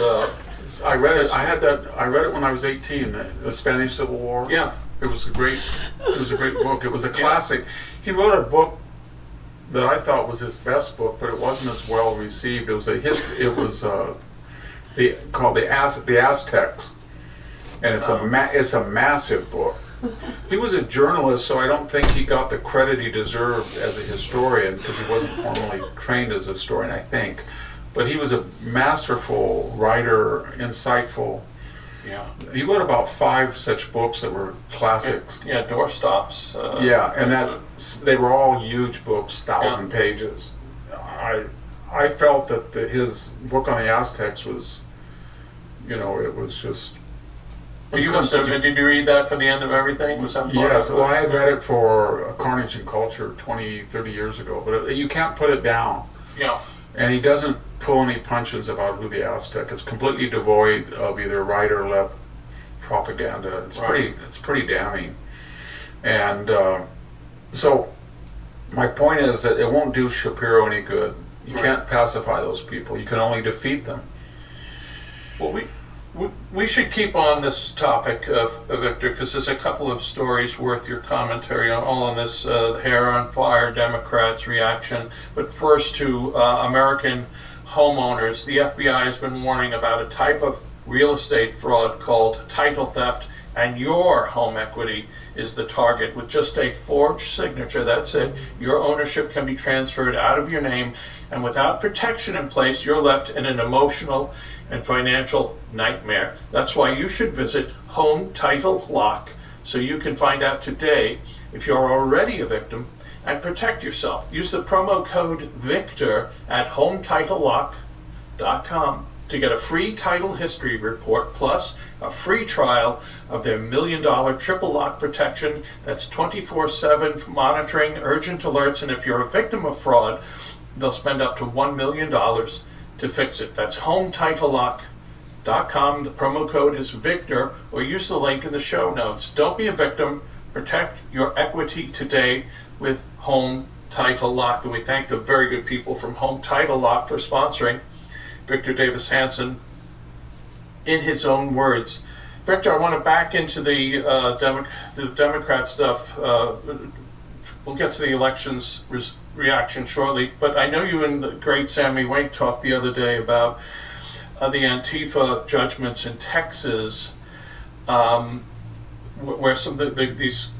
I read it. I read it when I was 18. The Spanish Civil War. Yeah, it was a great book. It was a classic. He wrote a book that I thought was his best book, but it wasn't as well received. It was called the Aztecs, and it's a massive book. He was a journalist, so I don't think he got the credit he deserved as a historian, because he wasn't formally trained as a historian, I think. But he was a masterful writer, insightful. Yeah. He wrote about 5 such books that were classics. Yeah, doorstops. And they were all huge books, 1,000 pages. I felt that his book on the Aztecs was, it was just You must have, did you read that for the end of everything? Was that part Yes, of well, I had read it for Carnage and Culture 20, 30 years ago, but you can't put it down. Yeah. And he doesn't pull any punches about who the Aztec. It's completely devoid of either right or left propaganda. It's pretty damning. And so my point is that it won't do Shapiro any good. You can't pacify those people. You can only defeat them. Well, we should keep on this topic, Victor, because there's a couple of stories worth your commentary on, all on this hair on fire Democrats' reaction. But first to American homeowners, the FBI has been warning about a type of real estate fraud called title theft, and your home equity is the target. With just a forged signature, that's it, your ownership can be transferred out of your name, and without protection in place, you're left in an emotional and financial nightmare. That's why you should visit Home Title Lock, so you can find out today if you're already a victim and protect yourself. Use the promo code VICTOR at HometitleLock.com to get a free title history report plus a free trial of their $1 million triple lock protection. That's 24/7 monitoring, urgent alerts, and if you're a victim of fraud, they'll spend up to $1 million to fix it. That's HometitleLock.com. The promo code is VICTOR, or use the link in the show notes. Don't be a victim. Protect your equity today with Home Title Lock. And we thank the very good people from Home Title Lock for sponsoring Victor Davis Hanson in his own words. Victor, I want to back into the Democrat stuff. We'll get to the elections reaction shortly, but I know you and the great Sammy Wink talked the other day about the Antifa judgments in Texas, where some of these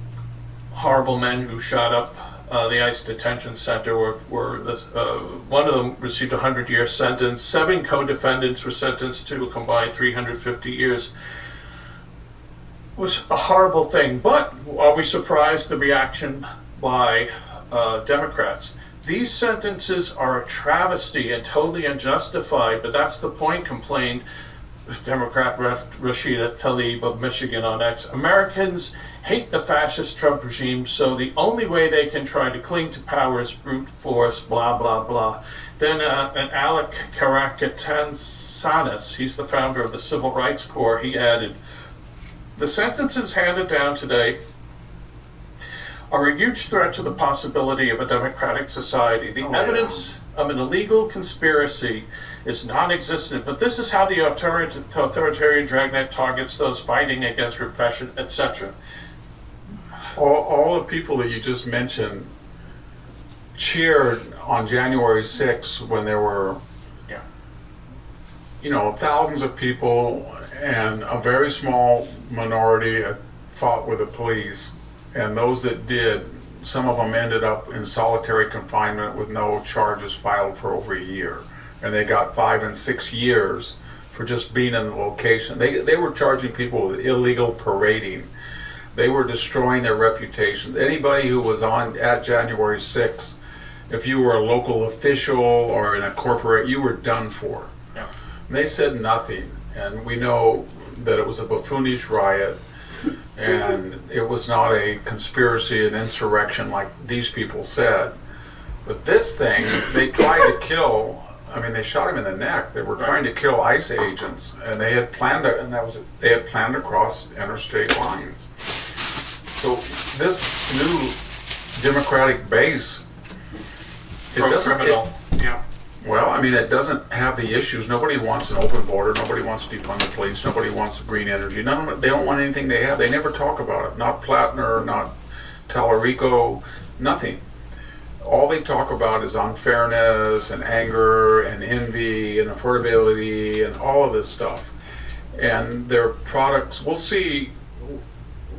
horrible men who shot up the ICE detention center one of them received a 100-year sentence. 7 co-defendants were sentenced to a combined 350 years. It was a horrible thing, but are we surprised the reaction by Democrats? These sentences are a travesty and totally unjustified, but that's the point, complained Democrat Rep. Rashida Tlaib of Michigan on X. Americans hate the fascist Trump regime, so the only way they can try to cling to power is brute force, blah, blah, blah. Then an Alec Karakatansas, he's the founder of the Civil Rights Corps, he added, the sentences handed down today are a huge threat to the possibility of a democratic society. The evidence of an illegal conspiracy is non-existent, but this is how the authoritarian dragnet targets those fighting against repression, etc. All the people that you just mentioned cheered on January 6th when there were, thousands of people, and a very small minority fought with the police. And those that did, some of them ended up in solitary confinement with no charges filed for over a year. And they got 5 and 6 years for just being in the location. They were charging people with illegal parading. They were destroying their reputation. Anybody who was at January 6th, if you were a local official or in a corporate, you were done for. Yeah. And they said nothing. And we know that it was a buffoonish riot. And it was not a conspiracy and insurrection like these people said. But this thing, they tried to kill, they shot him in the neck. They were trying to kill ICE agents, and they had planned it, and they had planned to cross interstate lines. So this new Democratic base, it doesn't it doesn't have the issues. Nobody wants an open border. Nobody wants to defund the police. Nobody wants green energy. They don't want anything they have. They never talk about it. Not Plattner, not Tallarico, nothing. All they talk about is unfairness and anger and envy and affordability and all of this stuff. And their products, we'll see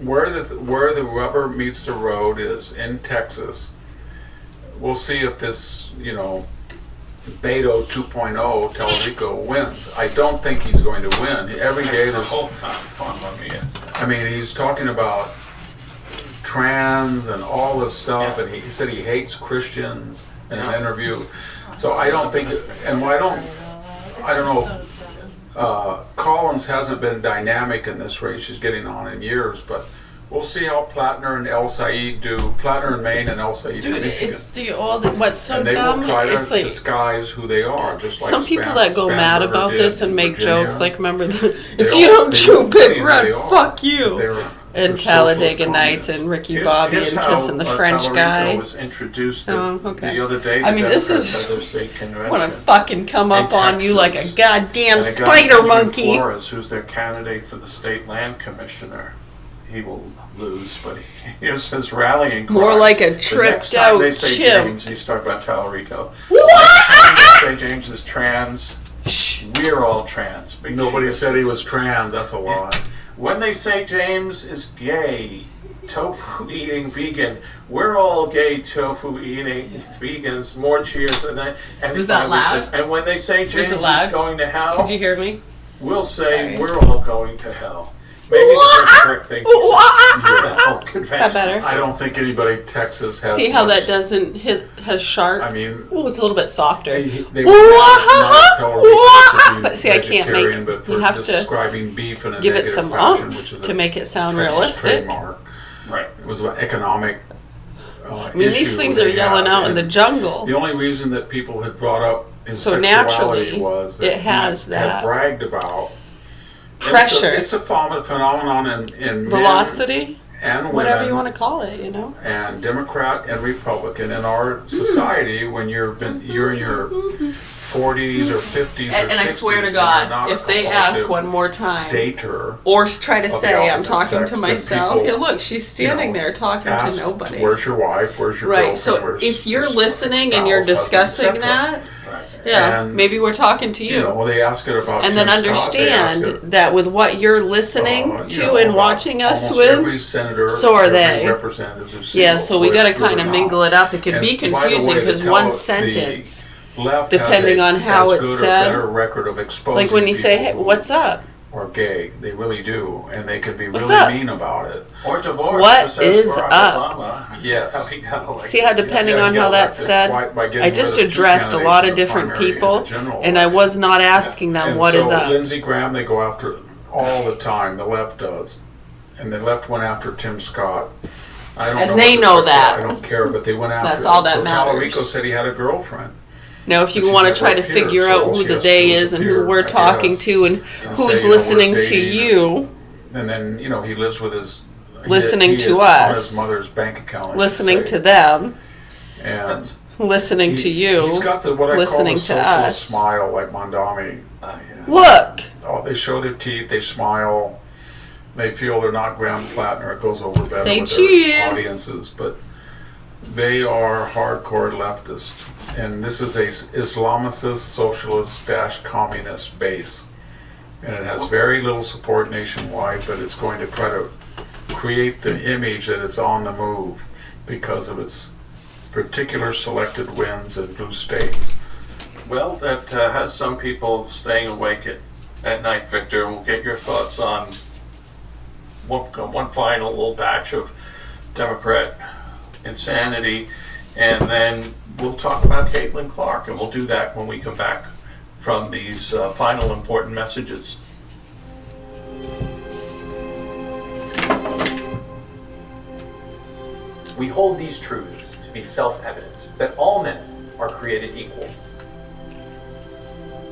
where the rubber meets the road is in Texas. We'll see if this, Beto 2.0 Tallarico wins. I don't think he's going to win. Every day there's he's talking about trans and all this stuff, and he said he hates Christians in an interview. So I don't think, I don't know. Collins hasn't been dynamic in this race. She's getting on in years, but we'll see how Plattner and El Said do. Plattner in Maine and El Said in Dude, Michigan. it's the old. What's so and they dumb? will try to It's like disguise who they are, just like some people that go Spanberger mad about did this and in make Virginia. jokes. Like, remember, They if all- you don't they chew won't tell Big you who Red, they are, fuck but you. they're And socialist Talladega Nights communists. and Ricky Here's- Bobby here's and how, kissing the French Tallarico guy. was introduced Oh, okay. the other day. I the mean, this Democrats is- had their state convention. Want to fucking come up in on you like a Texas. goddamn And a guy, spider Benjamin monkey. Flores, who's their candidate for the state land commissioner, he will lose, but here's his rallying cry. More like a The tripped next time out they say chimp. James, he's talking about Tallarico. Next time they say James is trans, we're all trans. Big Nobody cheers. said he was trans. That's a lie. When they say James is gay, tofu eating vegan, we're all gay tofu eating vegans. More cheers, and then and Was that finally loud? says, and when they say Was James it loud? is going to hell, Did you hear me? we'll say Sorry. we're all going to hell. Maybe the correct thing to say. Is that better? I don't think anybody in Texas has. See how much- that doesn't hit has sharp? I mean, oh, it's a little bit softer. They would not tell her to be But see, I can't vegetarian, make. but for You have to describing beef in a give it negative some fashion, oomph which is to a make it sound Texas realistic. trademark. Right. It was about economic. I mean, these things are yelling out in the jungle. The only reason that people had brought up his So sexuality naturally, was that it has he that had bragged about pressure. It's a phenomenon in men Velocity, and women, whatever you want to call it, you know. and Democrat and Republican in our society. When you're in your 40s or 50s or 60s, And I swear to you're God, not a if they compulsive ask one more time, dater, or try to of the say I'm opposite talking sex, to then myself, people, yeah, look, she's standing there talking ask, to nobody. Where's your wife? Where's your Right. girlfriend? So Where's if you're your listening and you're spouse, husband, discussing etc.? that, yeah, And, maybe we're talking to you. Well, they ask it about And Tim then Scott, they ask understand it, that with what you're listening to and about watching us almost every with, senator, so are every they. representative who's Yeah, single, so we whether got to it's good kind or of not. mingle it up. It can And be by the confusing way, because the one the sentence, left depending has on how as it's good or said, better record of exposing like when you say, "Hey, people what's up?" or gay, they really do, and they can be What's really up? mean about it. Or divorce. What just as is Barack up? Obama. Yes. We gotta, like, See how depending Yeah, on you how get that's elected said? by getting I just rid of two addressed a candidates lot in of the different primary and people, the general and I was not asking them And what so is up. Lindsey Graham, they go after all the time. The left does, and the left went after Tim Scott. I don't And know. they what the know sexual- that. I don't care, but they went after. That's it. all that so matters. Tallarico said he had a girlfriend. Now, if But you she's want to never try to appeared, figure so out all who she the has to they do is and who appear, we're I talking guess, to and and who's say, we're listening to dating, you, and then he lives with his. Listening he to is us. on his mother's bank account. I should listening say. to them, And listening to you, He's got the what I listening call the to socialist us. smile, like Mondami. Look! Oh, they show their teeth, they smile, they feel they're not Graham Plattner. It goes over better Say with cheese. their audiences, but they are hardcore leftists, and this is a Islamicist, socialist / communist base, and it has very little support nationwide. But it's going to try to create the image that it's on the move because of its particular selected wins in blue states. Well, that has some people staying awake at night, Victor, and we'll get your thoughts on one final little batch of Democrat insanity, and then we'll talk about Caitlin Clark, and we'll do that when we come back from these final important messages. We hold these truths to be self-evident, that all men are created equal,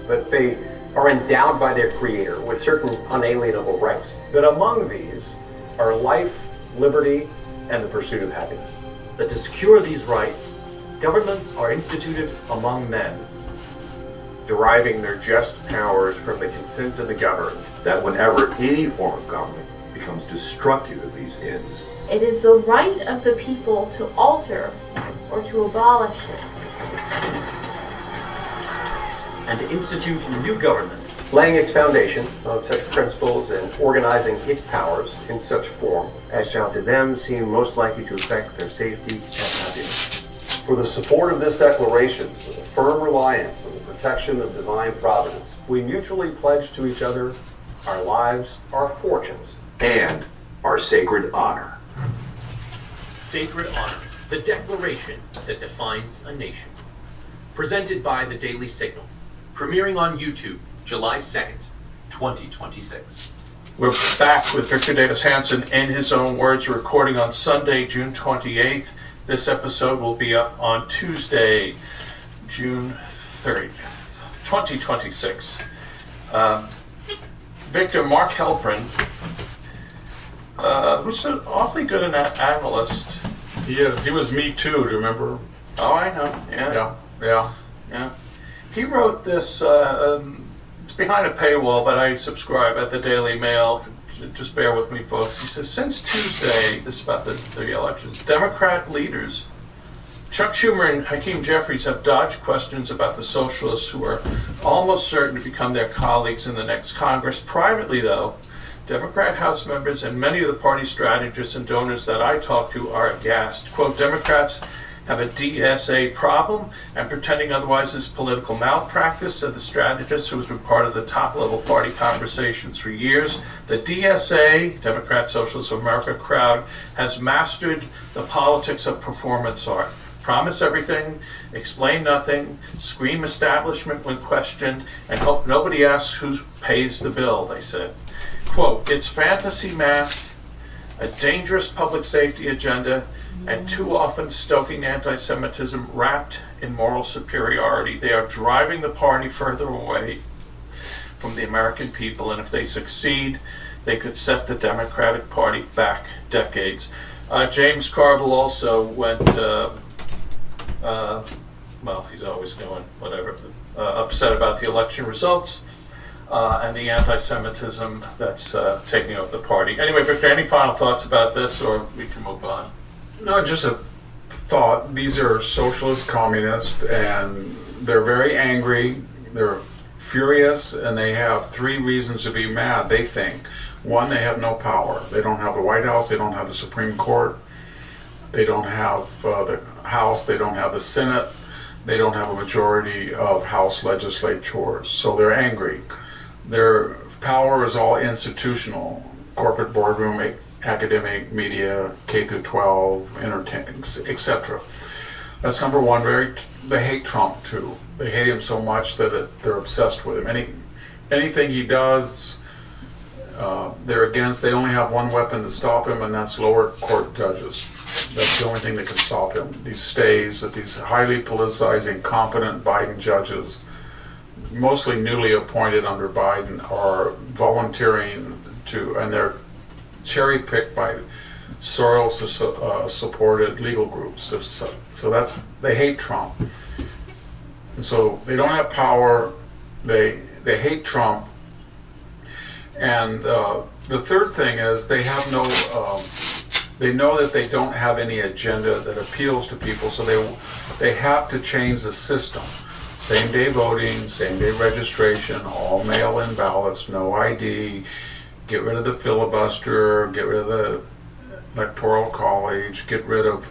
that they are endowed by their Creator with certain unalienable rights, that among these are life, liberty, and the pursuit of happiness, that to secure these rights, governments are instituted among men, deriving their just powers from the consent of the governed, that whenever any form of government becomes destructive of these ends, it is the right of the people to alter or to abolish it. and to institute new government, laying its foundation on such principles and organizing its powers in such form as shall to them seem most likely to affect their safety and happiness. For the support of this declaration, with a firm reliance on the protection of divine providence, we mutually pledge to each other our lives, our fortunes, and our sacred honor. Sacred Honor, the declaration that defines a nation. Presented by the Daily Signal. Premiering on YouTube, July 2nd. 2026. We're back with Victor Davis Hanson in his own words, recording on Sunday, June 28th. This episode will be up on Tuesday, June 30th, 2026. Victor, Mark Helprin, who's an awfully good analyst. He is. He was Me Too, do you remember? Oh, I know. Yeah. He wrote this, it's behind a paywall, but I subscribe at the Daily Mail. Just bear with me, folks. He says, since Tuesday, this is about the elections, Democrat leaders, Chuck Schumer and Hakeem Jeffries, have dodged questions about the socialists who are almost certain to become their colleagues in the next Congress. Privately, though, Democrat House members and many of the party strategists and donors that I talk to are aghast. Quote, Democrats have a DSA problem, and pretending otherwise is political malpractice, said the strategist who has been part of the top-level party conversations for years. The DSA, Democrat Socialists of America crowd, has mastered the politics of performance art. Promise everything, explain nothing, scream establishment when questioned, and hope nobody asks who pays the bill, they said. Quote, it's fantasy math, a dangerous public safety agenda, and too often stoking anti-Semitism wrapped in moral superiority. They are driving the party further away from the American people, and if they succeed, they could set the Democratic Party back decades. James Carville also went, well, he's always going, whatever, upset about the election results and the anti-Semitism that's taking over the party. Anyway, Victor, any final thoughts about this, or we can move on? No, just a thought. These are socialist communists, and they're very angry. They're furious, and they have three reasons to be mad, they think. One, they have no power. They don't have the White House. They don't have the Supreme Court. They don't have the House. They don't have the Senate. They don't have a majority of House legislators. So they're angry. Their power is all institutional. Corporate boardroom, academic, media, K through 12, entertainment, etc. That's number one. They hate Trump too. They hate him so much that they're obsessed with him. Anything he does, they're against. They only have one weapon to stop him, and that's lower court judges. That's the only thing that can stop him. These stays that these highly politicized, incompetent Biden judges, mostly newly appointed under Biden, are volunteering to, and they're cherry-picked by Soros-supported legal groups. So that's, they hate Trump. And so they don't have power, they hate Trump. And the third thing is they have no, they know that they don't have any agenda that appeals to people, so they have to change the system. Same-day voting, same-day registration, all mail-in ballots, no ID, get rid of the filibuster, get rid of the electoral college, get rid of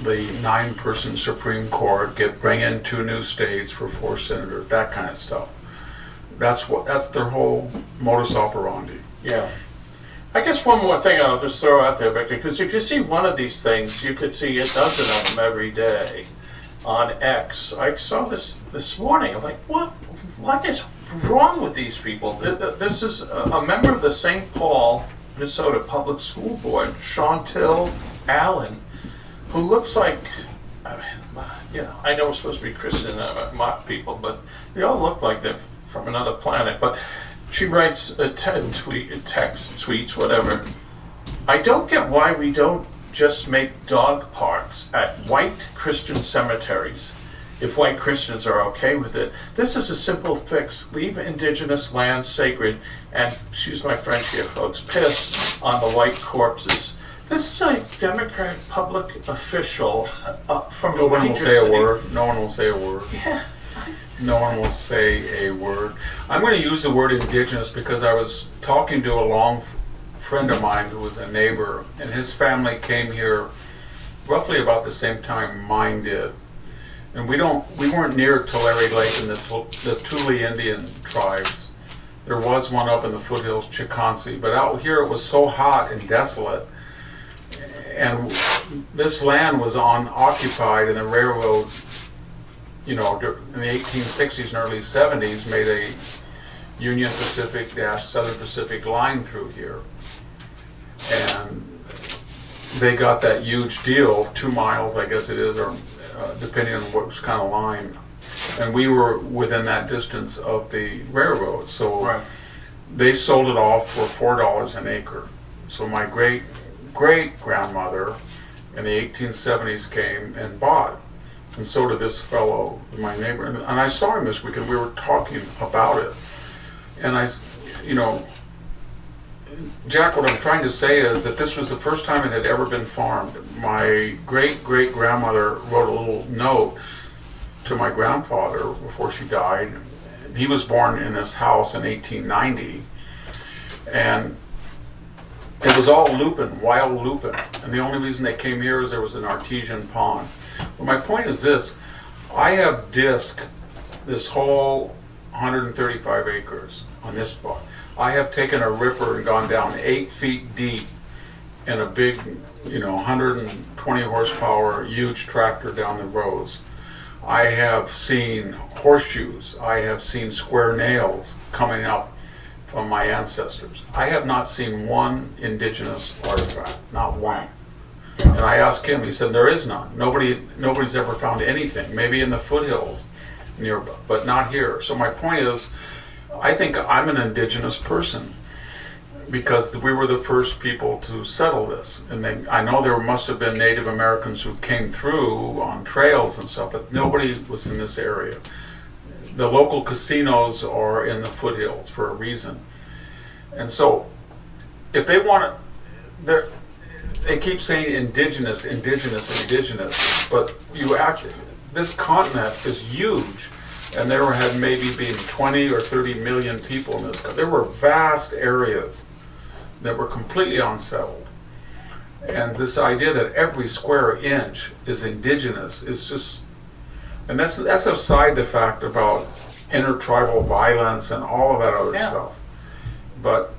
the 9-person Supreme Court, bring in 2 new states for 4 senators, that kind of stuff. That's their whole modus operandi. Yeah. I guess one more thing I'll just throw out there, Victor, because if you see one of these things, you could see a dozen of them every day on X. I saw this morning. I'm like, what is wrong with these people? This is a member of the St. Paul, Minnesota Public School Board, Chantel Allen, who looks like, I know we're supposed to be Christian mock people, but they all look like they're from another planet. But she writes a text, tweets, whatever. I don't get why we don't just make dog parks at white Christian cemeteries if white Christians are okay with it. This is a simple fix. Leave indigenous lands sacred and, excuse my French here, folks, piss on the white corpses. This is a Democrat public official from No one will say city. a word. No one will say a word. Yeah. No one will say a word. I'm going to use the word indigenous because I was talking to a long friend of mine who was a neighbor, and his family came here roughly about the same time mine did. And we weren't near Tulare Lake and the Thule Indian tribes. There was one up in the foothills, Chiconsee, but out here it was so hot and desolate. And this land was unoccupied, and the railroad, in the 1860s and early 70s made Union Pacific-Southern Pacific line through here. And they got that huge deal, 2 miles, I guess it is, or depending on what kind of line. And we were within that distance of the railroad, so they sold it off for $4 an acre. So my great-great-grandmother in the 1870s came and bought, and so did this fellow, my neighbor. And I saw him this weekend. We were talking about it, and Jack, what I'm trying to say is that this was the first time it had ever been farmed. My great-great-grandmother wrote a little note to my grandfather before she died. He was born in this house in 1890, and it was all lupin, wild lupin. And the only reason they came here is there was an artesian pond. But my point is this: I have disked this whole 135 acres on this spot. I have taken a ripper and gone down 8 feet deep in a big, 120 horsepower, huge tractor down the roads. I have seen horseshoes. I have seen square nails coming up from my ancestors. I have not seen one indigenous artifact, not one. And I asked him, he said, there is none. Nobody's ever found anything, maybe in the foothills near, but not here. So my point is, I think I'm an indigenous person because we were the first people to settle this. And I know there must have been Native Americans who came through on trails and stuff, but nobody was in this area. The local casinos are in the foothills for a reason. And so if they want to, they keep saying indigenous, but this continent is huge. And there had maybe been 20 or 30 million people in this country. There were vast areas that were completely unsettled. And this idea that every square inch is indigenous is just, and that's aside the fact about intertribal violence and all of that other stuff. But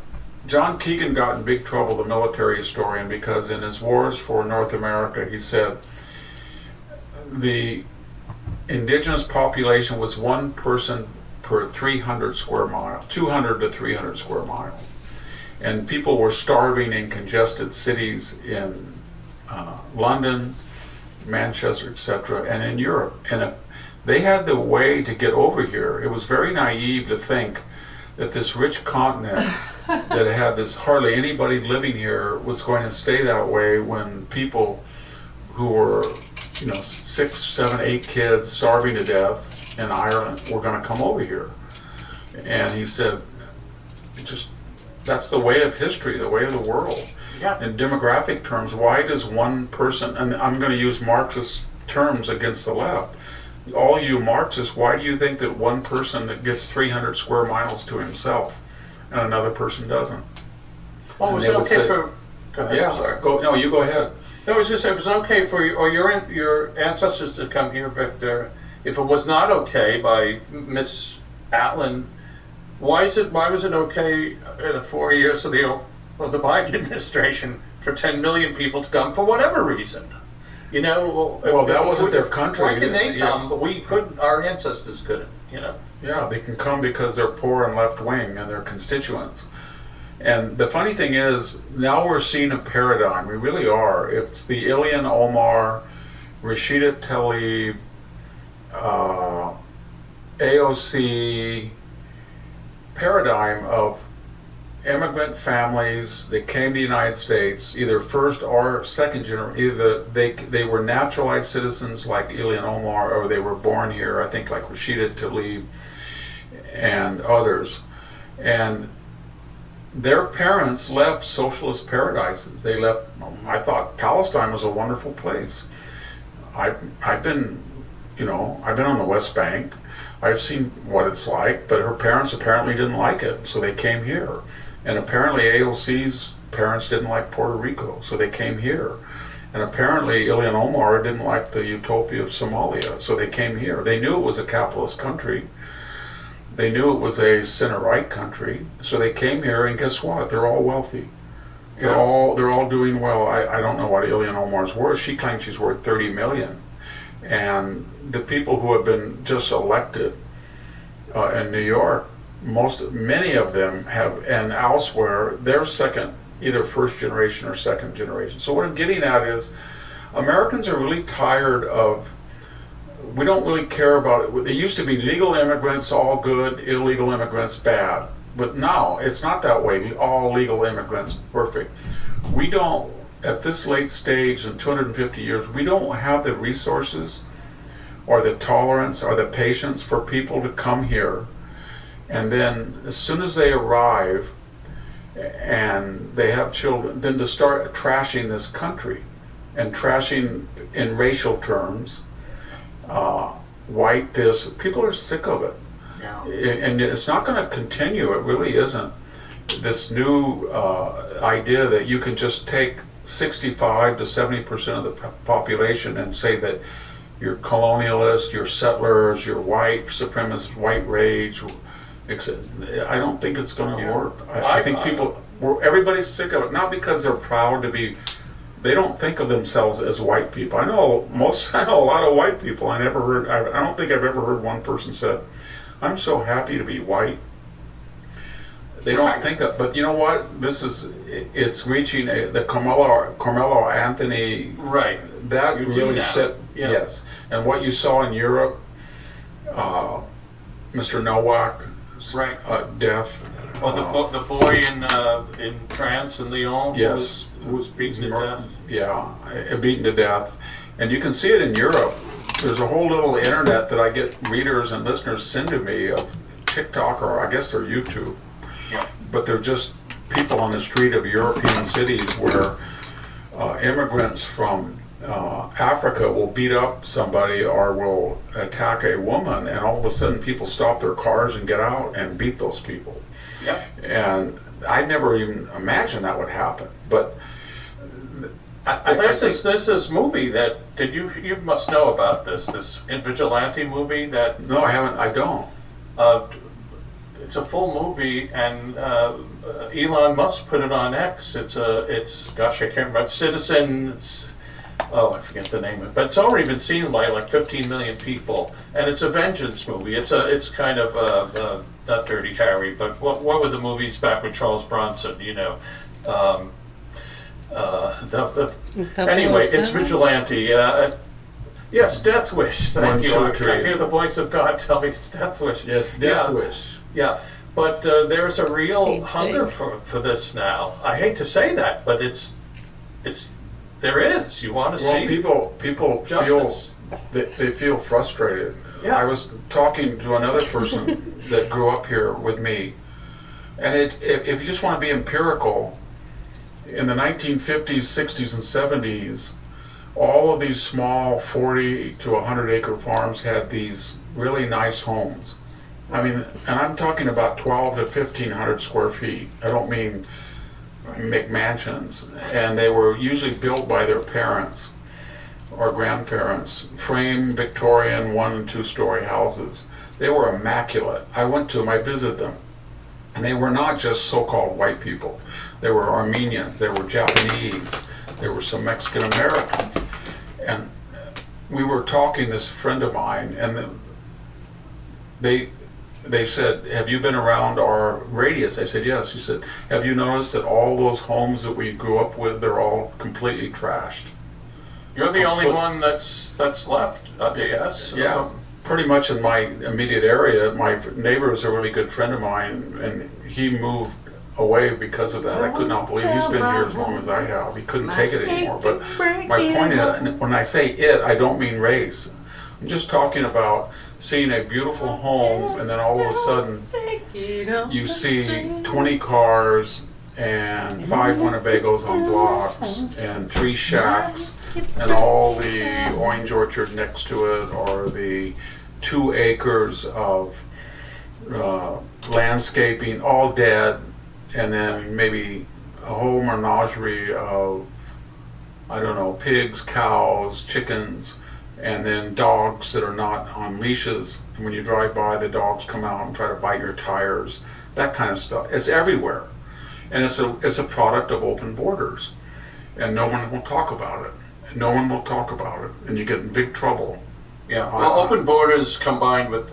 John Keegan got in big trouble, the military historian, because in his wars for North America, he said the indigenous population was 1 person per 300 square miles, 200 to 300 square miles. And people were starving in congested cities in London, Manchester, etc., and in Europe. And if they had the way to get over here, it was very naive to think that this rich continent that had this hardly anybody living here was going to stay that way when people who were 6, 7, 8 kids starving to death in Ireland were going to come over here. And he said, that's the way of history, the way of the world. In demographic terms, why does one person, and I'm going to use Marxist terms against the left, all you Marxists, why do you think that one person that gets 300 square miles to himself and another person doesn't? Well, was it okay for... Go ahead. Yeah, sorry. No, you go ahead. No, I was just saying, if it's okay for you, or your ancestors to come here, Victor, if it was not okay by Miss Atlin, why was it okay in the 4 years of the Biden administration for 10 million people to come for whatever reason? That wasn't their country. Why can they come, but we couldn't? Our ancestors couldn't. Yeah, they can come because they're poor and left wing and their constituents. And the funny thing is, now we're seeing a paradigm. We really are. It's the Ilhan Omar, Rashida Tlaib, AOC paradigm of immigrant families that came to the United States, either first or second generation. Either they were naturalized citizens like Ilhan Omar, or they were born here, I think like Rashida Tlaib and others. And their parents left socialist paradises. They left, I thought Palestine was a wonderful place. I've been on the West Bank. I've seen what it's like, but her parents apparently didn't like it, so they came here. And apparently AOC's parents didn't like Puerto Rico, so they came here. And apparently Ilhan Omar didn't like the utopia of Somalia, so they came here. They knew it was a capitalist country. They knew it was a center-right country, so they came here, and guess what? They're all wealthy. They're all doing well. I don't know what Ilhan Omar's worth. She claims she's worth 30 million. And the people who have been just elected in New York, many of them have, and elsewhere, they're either first generation or second generation. So what I'm getting at is, Americans are really tired of, we don't really care about it. They used to be legal immigrants, all good, illegal immigrants, bad. But now, it's not that way. All legal immigrants, perfect. We don't, at this late stage in 250 years, we don't have the resources or the tolerance or the patience for people to come here. And then as soon as they arrive and they have children, then to start trashing this country and trashing in racial terms, white this, people are sick of it. No. And it's not going to continue, it really isn't. This new idea that you can just take 65 to 70% of the population and say that you're colonialist, you're settlers, you're white supremacist, white rage. I don't think it's going to work. I think everybody's sick of it, not because they're proud to be, they don't think of themselves as white people. I know a lot of white people. I don't think I've ever heard one person said, I'm so happy to be white. They don't think of, but you know what? It's reaching the Carmelo Anthony. Right. That really set, yeah. Yes. And what you saw in Europe, Mr. Nowak, right. Deaf. The boy in France in Lyon, yes, who was beaten to death. Yeah, beaten to death. And you can see it in Europe. There's a whole little internet that I get readers and listeners send to me of TikTok, or I guess they're YouTube. Yeah. But they're just people on the street of European cities where immigrants from Africa will beat up somebody or will attack a woman, and all of a sudden people stop their cars and get out and beat those people. Yep. And I never even imagined that would happen. But there's this movie that you must know about this vigilante movie that. No, I haven't. I don't. It's a full movie, and Elon Musk put it on X. It's gosh, I can't remember. Citizens. Oh, I forget the name of it, but it's already been seen by like 15 million people, and it's a vengeance movie. It's kind of not Dirty Harry, but what were the movies back with Charles Bronson? You know, anyway, it's vigilante. Yes, Death Wish. Thank you. I hear the voice of God tell me it's Death Wish. Yes, Death Wish. Yeah, but there's a real hunger for this now. I hate to say that, but it's there is. You want to see people justice. They feel frustrated. Yeah. I was talking to another person that grew up here with me, and if you just want to be empirical, in the 1950s, 60s, and 70s, all of these small 40 to 100 acre farms had these really nice homes. I mean, and I'm talking about 12 to 1,500 square feet. I don't mean McMansions. And they were usually built by their parents or grandparents, frame Victorian 1- and 2-story houses. They were immaculate. I went to them, I visited them, and they were not just so-called white people. They were Armenians, they were Japanese, there were some Mexican Americans. And we were talking, this friend of mine, and they said, have you been around our radius? I said, yes. He said, have you noticed that all those homes that we grew up with, they're all completely trashed? You're the only one that's left, yes? Yeah, pretty much in my immediate area. My neighbor is a really good friend of mine, and he moved away because of that. I could not believe he's been here as long as I have. He couldn't take it anymore. But my point is, when I say it, I don't mean race. I'm just talking about seeing a beautiful home, and then all of a sudden you see 20 cars and 5 Winnebagos on blocks and 3 shacks and all the orange orchard next to it, or the 2 acres of landscaping, all dead, and then maybe a whole menagerie of, I don't know, pigs, cows, chickens, and then dogs that are not on leashes. And when you drive by, the dogs come out and try to bite your tires, that kind of stuff. It's everywhere. And it's a product of open borders. And no one will talk about it. No one will talk about it. And you get in big trouble. Yeah, well, open borders combined with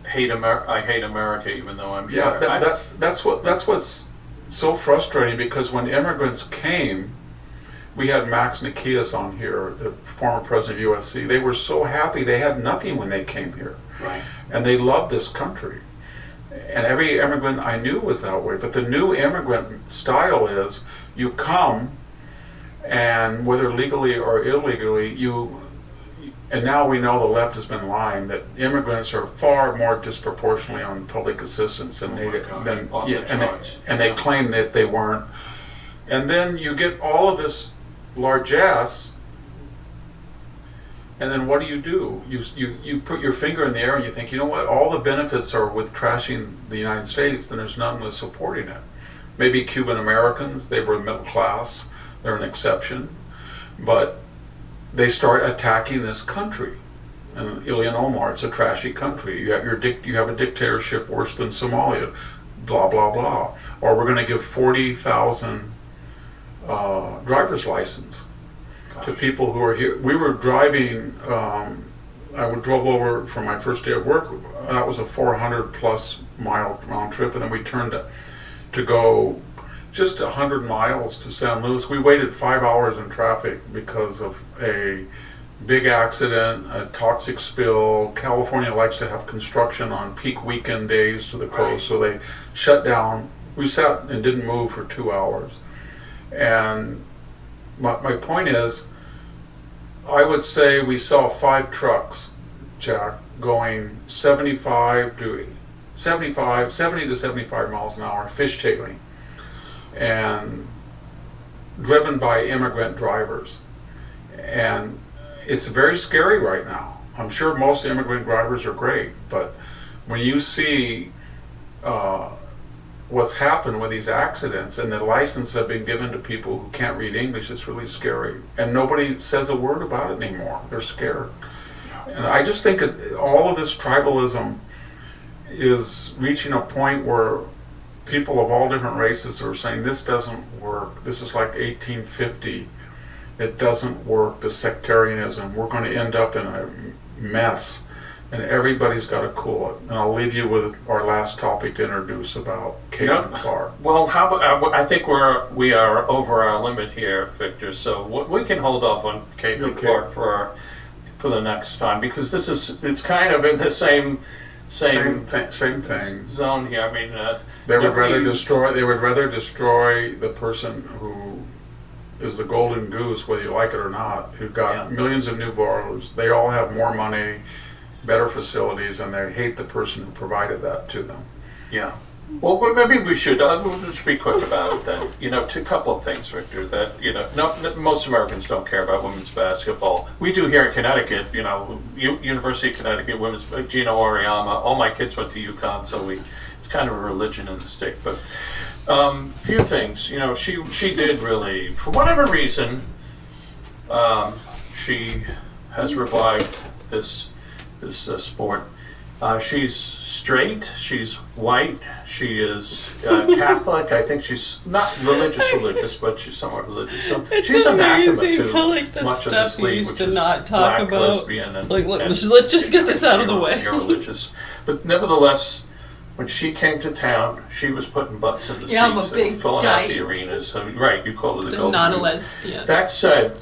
I hate America even though I'm here. Yeah, that's what's so frustrating, because when immigrants came, we had Max Nikias on here, the former president of USC. They were so happy. They had nothing when they came here. Right. And they loved this country. And every immigrant I knew was that way. But the new immigrant style is you come, and whether legally or illegally, and now we know the left has been lying, that immigrants are far more disproportionately on public assistance than they claim that they weren't. And then you get all of this largesse, and then what do? You put your finger in the air and you think, you know what, all the benefits are with trashing the United States, then there's none with supporting it. Maybe Cuban Americans, they were middle class, they're an exception, but they start attacking this country. And Ilhan Omar, it's a trashy country. You have a dictatorship worse than Somalia, blah, blah, blah. Or we're going to give 40,000 driver's license to people who are here. We were driving, I drove over for my first day of work. That was a 400 plus mile round trip, and then we turned to go just 100 miles to San Luis. We waited 5 hours in traffic because of a big accident, a toxic spill. California likes to have construction on peak weekend days to the coast, so they shut down. We sat and didn't move for 2 hours. And my point is, I would say we saw 5 trucks, Jack, going 70 to 75 miles an hour, fishtailing, and driven by immigrant drivers. And it's very scary right now. I'm sure most immigrant drivers are great, but when you see what's happened with these accidents, and the license have been given to people who can't read English, it's really scary. And nobody says a word about it anymore. They're scared. And I just think that all of this tribalism is reaching a point where people of all different races are saying, this doesn't work. This is like 1850. It doesn't work. The sectarianism. We're going to end up in a mess. And everybody's got to cool it. And I'll leave you with our last topic to introduce about Caitlin Clark. Well, I think we are over our limit here, Victor. So we can hold off on Caitlin Clark for the next time, because it's kind of in the same thing zone here. I mean, they would rather destroy the person who is the golden goose, whether you like it or not, who got millions of new borrowers. They all have more money, better facilities, and they hate the person who provided that to them. Yeah. Well, maybe we should. We'll just be quick about it then. To a couple of things, Victor. That most Americans don't care about women's basketball. We do here in Connecticut. University of Connecticut women's. Gino Oriama. All my kids went to UConn, so it's kind of a religion in the state. But few things. She did really, for whatever reason, she has revived this sport. She's straight, she's white, she is Catholic. I think she's not religious, but she's somewhat religious. So it's she's amazing anathema to how the much stuff of this you league, used which to is not talk black, about. lesbian, and Let's just get this out of the way. You're religious, but nevertheless, when she came to town, she was putting butts in the seats and filling out the arenas. So, right, you called her the golden not goose. a lesbian. That said,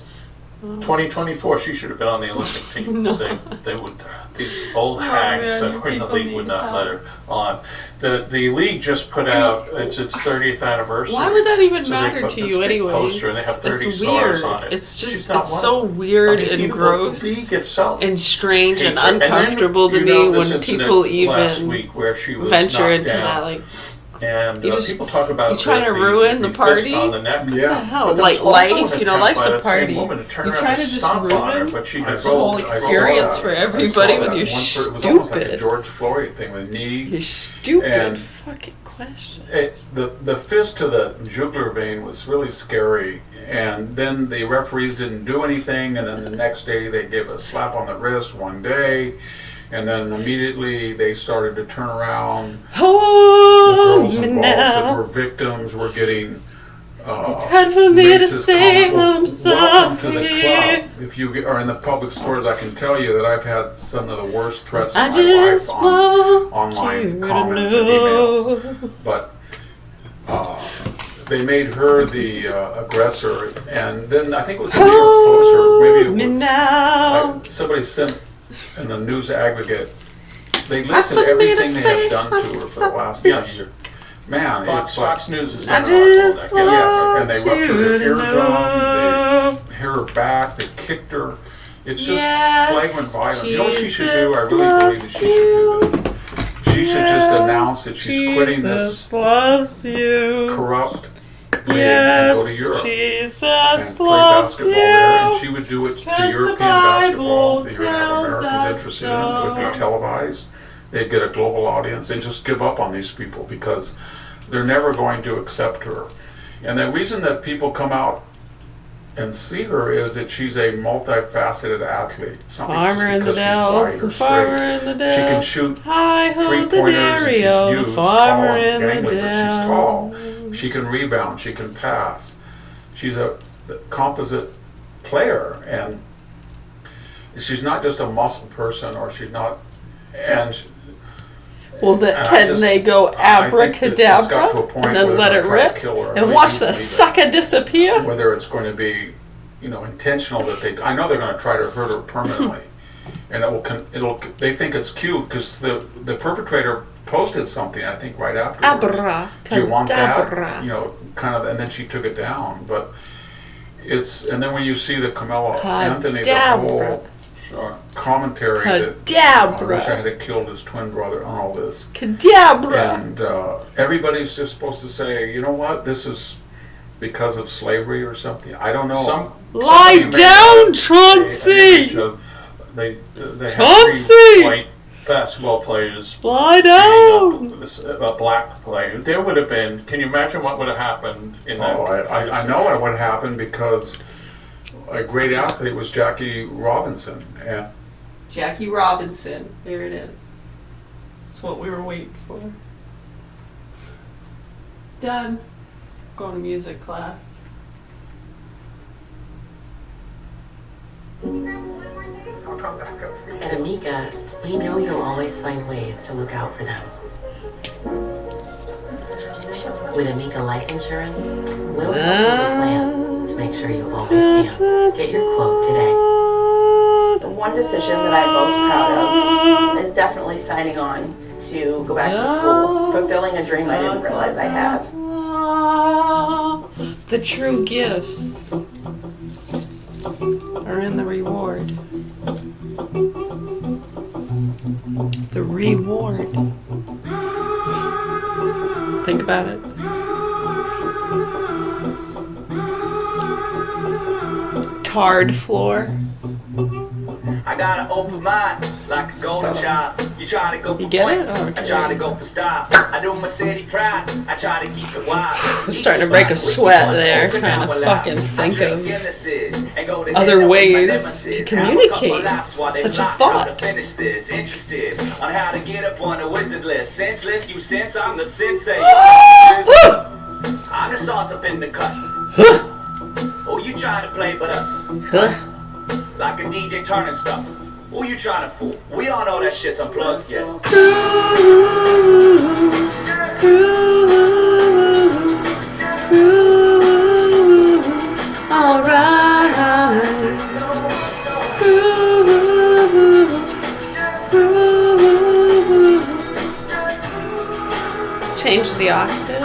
2024, she should have been on the Olympic team. No. They would. These old hags that were in the league would not let her on. The league just put out its 30th anniversary. Why would that even so matter to you anyway? Poster, and they have 30 it's stars weird. on it. It's just so weird and gross the league itself and strange and hates her. uncomfortable And then, to me this when incident people last even week where she was venture knocked into down. that. And people talk about you trying to ruin the party. On the neck. What the hell? But there was Like also life, an attempt life's by a that same party. woman to turn You around trying and to just stomp on her, ruin but she the had whole rolled. experience for everybody with your It was stupid. almost like a George Floyd thing with knee. Your stupid and fucking question. The fist to the jugular vein was really scary, and then the referees didn't do anything, and then the next day they gave a slap on the wrist one day, and then immediately they started to turn around. The girls involved that were victims were getting It's hard for me to racist say comment. I'm Welcome to the sorry. club. If you are in the public squares, I can tell you that I've had some of the worst threats in I my just life want on online you to comments and know. emails. But they made her the aggressor, and then I think it was the New York Post, or maybe it was now. somebody sent in the news aggregate. They I listed couldn't be everything to they say have done to her for the last year. Man, it's like Fox News is I done an article on just that. yes, and they want ruptured her you to eardrum, they hair her back, they kicked her. It's just Yes, flagrant violence. You know what she should do? I really believe that she should do this. She should just announce that she's quitting this Jesus loves you. corrupt league and go to Yes, Europe Jesus and play loves basketball there. And you. she would do it to 'Cause the European basketball. Bible The European tells Americans us interested in it. It would so. be televised. They'd get a global audience and just give up on these people because they're never going to accept her. And the reason that people come out and see her is that she's a multifaceted athlete. It's not Farmer just in the because she's Dell, white or the farmer straight. in the Dell. She can shoot Hi ho, the three-pointers and she's Dario, huge, the tall farmer and in the gangly, but she's Dell. tall. She can rebound, she can pass. She's a composite player, and she's not just a muscle person, or she's not, and Well, then and I can just- they go I think that it's got to a abracadabra point and where then they're let gonna it try to rip kill her. I and really watch do the believe sucker disappear? whether it's going to be, intentional that they. I know they're going to try to hurt her permanently, and it'll. They think it's cute because the perpetrator posted something. I think right after. Do you want that? Abracadabra. Kind of, and then she took it down. But and then when you see the Carmelo Anthony, the Cadabra. whole commentary that Cadabra. I wish I had killed his twin brother on all this. Cadabra. And everybody's just supposed to say, you know what, this is because of slavery or something. I don't know. Lie down, Chauncey! They have Chauncey! 3 white basketball players Lie down! beating up a black player. There would have been. Can you imagine what would have happened in that? I know what happened because a great athlete was Jackie Robinson. And Jackie Robinson. There it is. That's what we were waiting for. Done. Going to music class. At Amica, we know you'll always find ways to look out for them. With Amica Life Insurance, we'll help you with a plan to make sure you always can. Get your quote today. The one decision that I'm most proud of is definitely signing on to go back to school, fulfilling a dream I didn't realize I had. The true gifts are in the reward. The reward. Think about it. Tarred floor. I got an open mind, like a golden child. You try to go for get it? points, Oh, okay. I try to go for style. I do my city pride, I try to keep it wild. I'm starting to break a sweat there, trying to fucking think of other ways to communicate such a thought. Finish this, interested on how to get up on the wizard list. Senseless, you sense I'm the sensei. I'm the salt up in the cut. Oh, you trying to play but us? Like a DJ turning stuff. Who you trying to fool? We all know that shit's unplugged, yeah. Change the octave.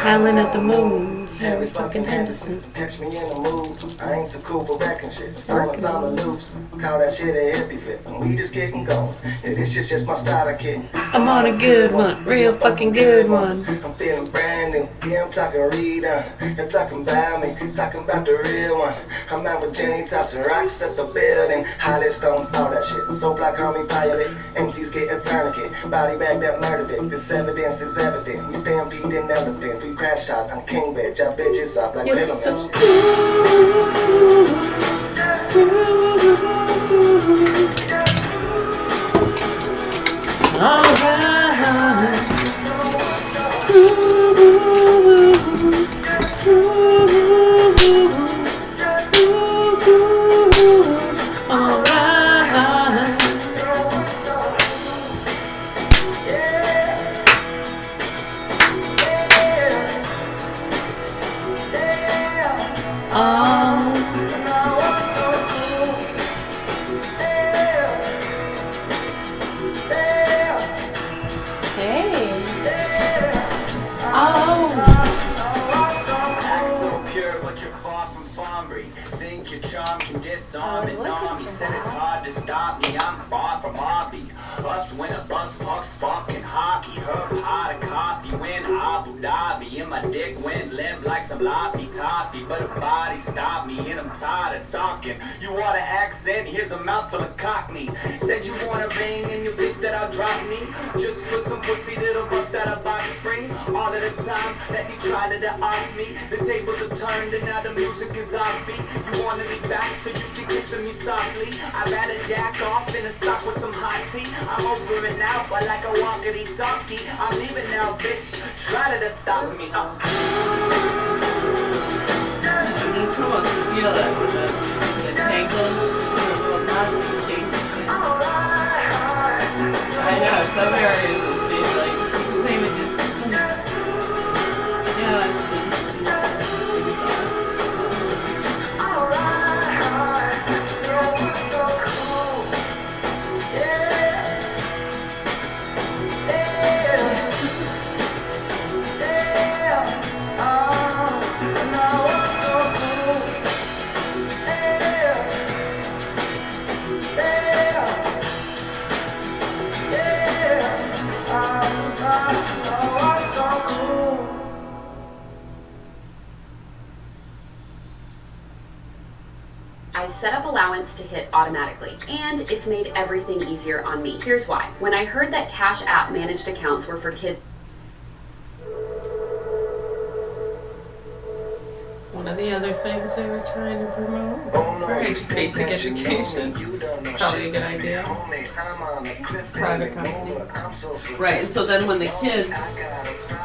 Howling at the moon. Harry fucking Henderson. Catch me in the mood. I ain't too cool for wrecking shit. Stolen on the loose. Call that shit a hippie flip. And we just getting going. Yeah, this shit's just my starter kit. I'm on a good one. Real fucking good one. I'm feeling brand new. Yeah, I'm talking redone. You're talking about me. Talking about the real one. I'm out with Jenny tossing rocks at the building. Hottest on all that shit. So fly, call me pilot. MCs get a tourniquet. Body bag that murder bit. This evidence is evident. We stampeding elephants. We crash out on king bed. Y'all bitches off like You're little so men. Alright. Hey. Act so pure, but you're far from Farmbreed. Think your charm can disarm an army. Said it's hard to stop me, I'm far from Arby. Us win a bus, pucks, fucking hockey. Her pot of coffee, win Abu Dhabi. And my dick went limp like some Laffy Toffee. But her body stopped me, and I'm tired of talking. You want an accent? Here's a mouthful of Cockney. Said you want a ring, and you think that I'll drop me just for some pussy that'll bust out a box spring. All of the times that you tried to off me, the tables have turned, and now the music is offbeat. You wanted me back so you can kiss me softly. I'd rather jack off in a sock with some hot tea. I'm over it now, but like a walkie-talkie. I'm leaving now, bitch. Try to stop me. You can almost feel it with the tangles, the little knots and kinks. I know, some areas it seems like they would just, yeah, it's just I set up allowance to hit automatically, and it's made everything easier on me. Here's why. When I heard that Cash App managed accounts were for kids. one of the other things they were trying to promote. Right, basic education. Probably a good idea. Private company. Right, and so then when the kids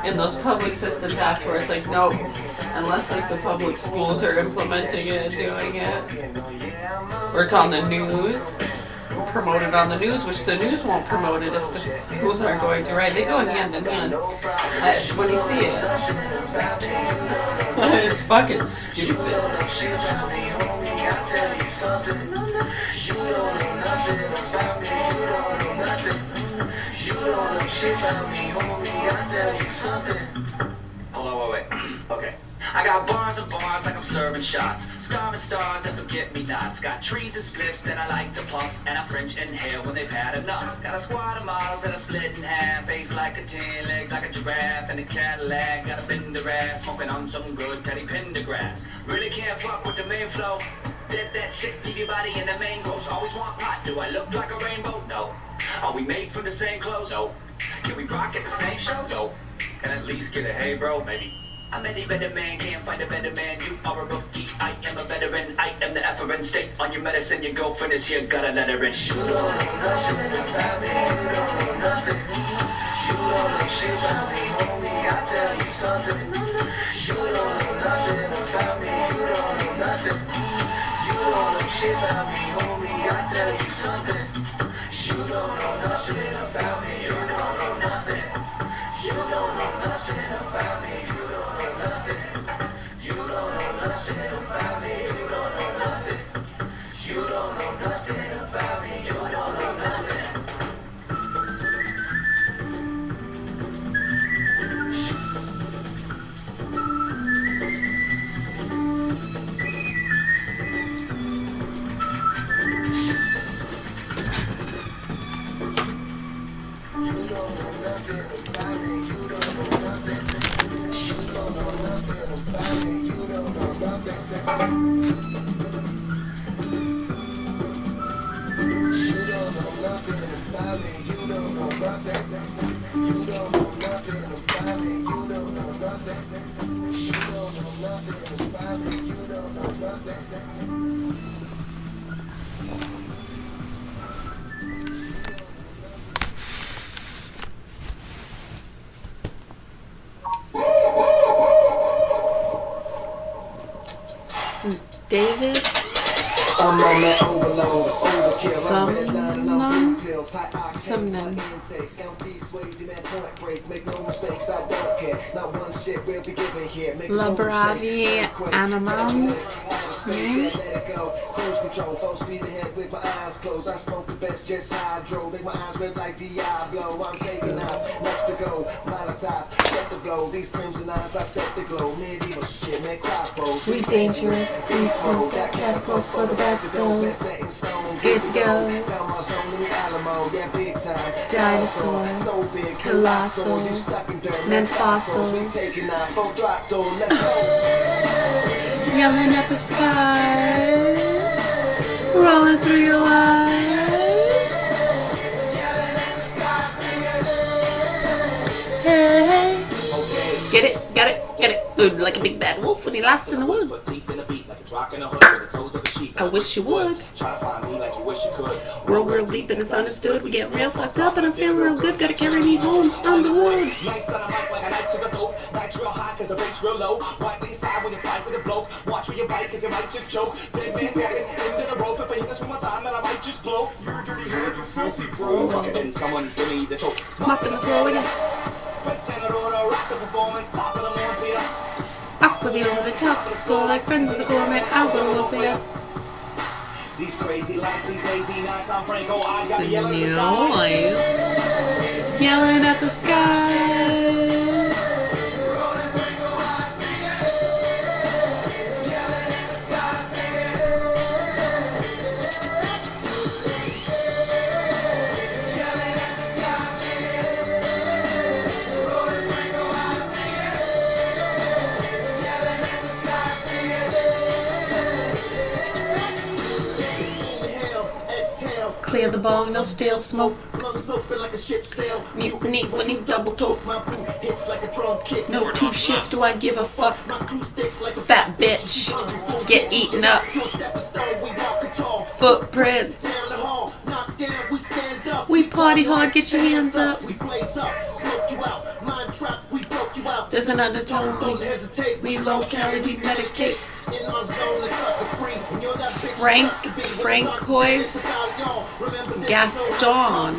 in those public systems ask for it, it's like, nope, unless like the public schools are implementing it and doing it. Or it's on the news, promoted on the news, which the news won't promote it if the schools aren't going to, right? They go hand in hand when you see it. It's fucking stupid. Hello, wait. Okay. I got bars and bars like I'm serving shots. Starving stars and forget-me-nots. Got trees and spliffs that I like to puff, and I French inhale when they've had enough. Got a squad of models that I split in half. Face like a 10, legs like a giraffe, and a Cadillac. Got a bender ass, smoking on some good Teddy Pendergrass. Really can't fuck with the main flow. Dead that shit, leave your body in the mangoes. Always want pot, do I look like a rainbow? No. Are we made from the same clothes? No. Can we rock at the same shows? No. Can I at least get a hey bro? Maybe. I'm any better man, can't find a better man. You are a rookie, I am a veteran. I am the efferent state on your medicine. Your girlfriend is here, gotta let her in. You don't know nothing about me, you don't know nothing. You don't know shit about me, homie, I'll tell you something. You don't know nothing about me, you don't know nothing. You don't know shit about me, homie, I'll tell you something. You don't know nothing about me, you don't know nothing. You don't know nothing about me, you don't know nothing. You don't know nothing about me, you don't know nothing. You don't know nothing about me, you don't know nothing. Davis. Something. La Bravi Animal. Cruise control, full speed ahead with my eyes closed. I smoke the best, just hydro. Make my eyes red like Diablo. I'm taking out, next to go. Molotov, set the blow. These crimson eyes, I set the glow. Medieval shit, man, crossbows. We dangerous, we smoke, got catapults for the bats go. Good to go. Dinosaur, colossal, then fossils. Yelling at the sky, rolling through your eyes. Hey, get it, got it, get it. Good like a big bad wolf when he lost in the woods. I wish you would. Real deep and it's understood. We get real fucked up and I'm feeling real good. Gotta carry me home on the wood. Real low, right when you side when you fight with a bloke. Watch where you bite, cause you might just choke. Same man walking into the rope. If I hit this one more time, then I might just blow. You're a dirty head, you filthy bro. Fucking in someone, give me this hope. Mopping the floor with ya. Up with you over the top. Let's go like friends of the gourmet. I'll go over ya. These crazy lights, these lazy nights. I'm Franco, I gotta yell at the sky. Yelling at the sky. Clear the bong, no stale smoke. Mutiny when you double toke. No two shits do I give a fuck. Fat bitch, get eaten up. Footprints. We party hard, get your hands up. There's an undertone. We low calorie, we medicate. Francois, Gaston,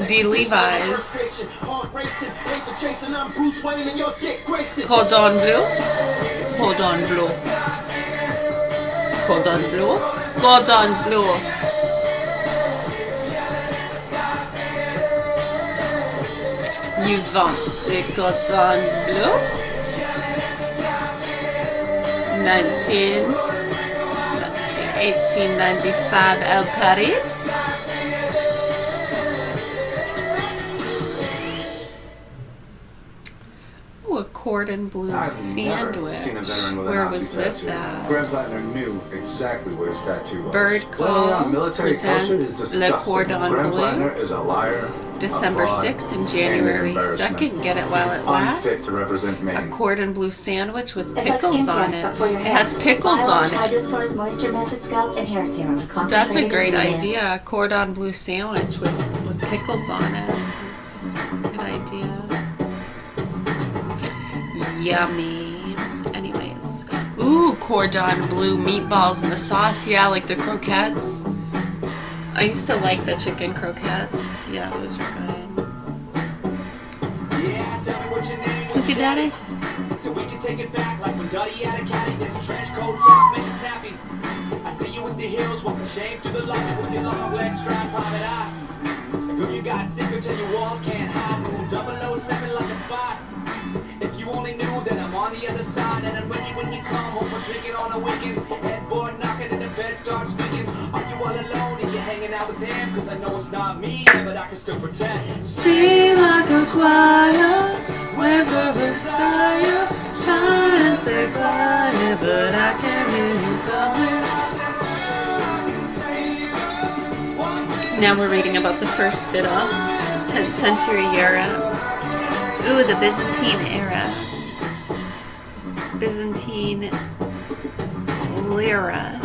D. Levi's, Cordon Bleu, Cordon Bleu, Cordon Bleu, Cordon Bleu. You want the Cordon Bleu? 1895 El Paris. Ooh, a cordon bleu sandwich. Where was this at? Grandfather knew exactly where his tattoo was. Bird Call presents Le Cordon Bleu. Is a liar. December 6th and January 2nd. Get it while it lasts. To represent Maine. A cordon bleu sandwich with pickles on it. It has pickles on it. That's a great idea. A cordon bleu sandwich with pickles on it. It's a good idea. Yummy. Anyways. Ooh, cordon bleu meatballs in the sauce. Yeah, like the croquettes. I used to like the chicken croquettes. Yeah, those were good. Who's your daddy? So we can take it back like when Duddy had a caddy. This trench coat top, make it snappy. I see you with the heels, walking shame through the light with your long legs, strap private eye. Girl, you got secrets and your walls can't hide. Moon 007 like a spy. If you only knew that I'm on the other side, and I'm ready when you come home for drinking on a weekend. Headboard knocking and the bed starts speaking. Are you all alone and you're hanging out with them? Cause I know it's not me, but I can still pretend. Sing like a choir, waves of a tire, trying to say quiet, but I can't hear you coming. Now we're reading about the first fiddle, 10th century Europe. Ooh, the Byzantine era. Byzantine lira.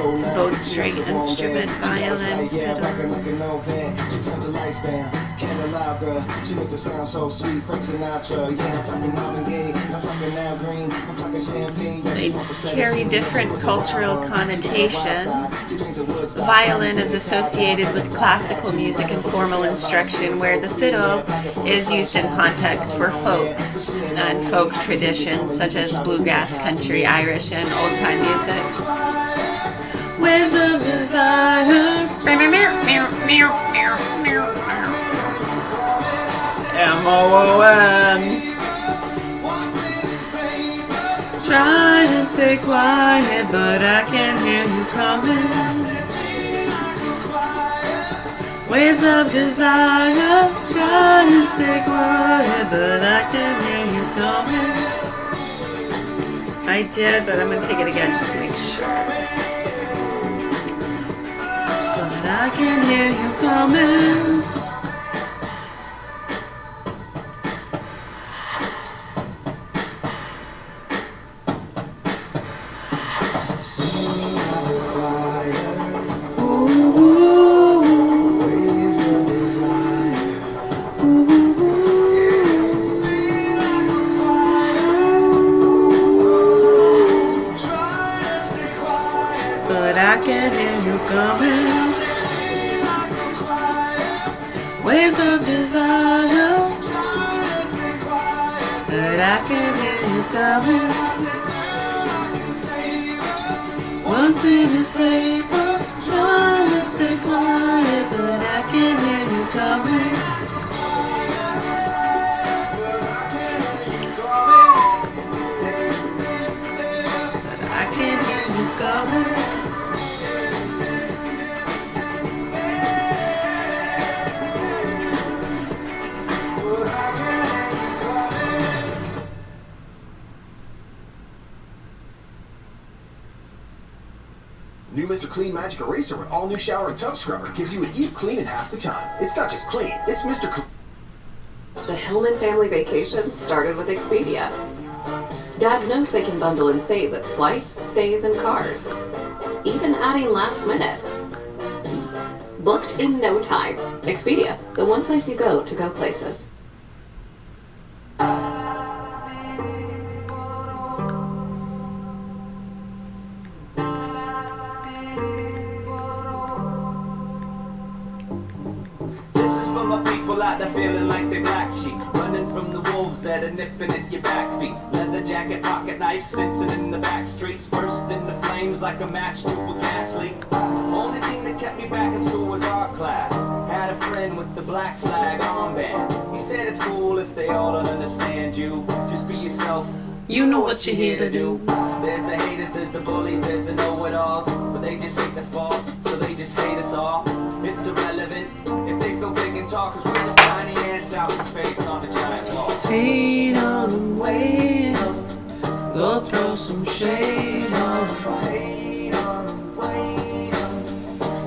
It's a bowed string instrument, violin, fiddle. She turns the lights down, candelabra. She makes it sound so sweet, Frank Sinatra. Yeah, I'm talking Marvin Gaye, I'm talking Al Green, I'm talking champagne. They carry different cultural connotations. Violin is associated with classical music and formal instruction, where the fiddle is used in context for folks and folk traditions such as bluegrass, country, Irish, and old-time music. Waves of desire. M-O-O-N. Try to stay quiet, but I can hear you coming. Waves of desire. Try to stay quiet, but I can hear you coming. I did, but I'm going to take it again just to make sure. But I can hear you coming. But I can hear you coming. Waves of desire. But I can hear you coming. Once in his paper, try to stay quiet, but I can hear you coming. But I can hear you coming. New Mr. Clean Magic Eraser with all new shower and tub scrubber gives you a deep clean in half the time. It's not just clean, it's Mr. Clean. The Hillman family vacation started with Expedia. Dad knows they can bundle and save with flights, stays, and cars. Even adding last minute. Booked in no time. Expedia, the one place you go to go places. This is for my people out there feeling like they black sheep, running from the wolves that are nipping at your back feet. Leather jacket, pocket knives, fencing in the back streets, burst into flames like a match to a gas leak. Only thing that kept me back in school was art class. Had a friend with the black flag armband. He said it's cool if they all don't understand you. Just be yourself. You know what you're here to do. There's the haters, there's the bullies, there's the know-it-alls, but they just hate the faults, so they just hate us all. It's irrelevant if they feel big and tall, cause we're just tiny ants out in space on a giant ball. Hate on them, wait. Go throw some shade on them. Hate on them, wait.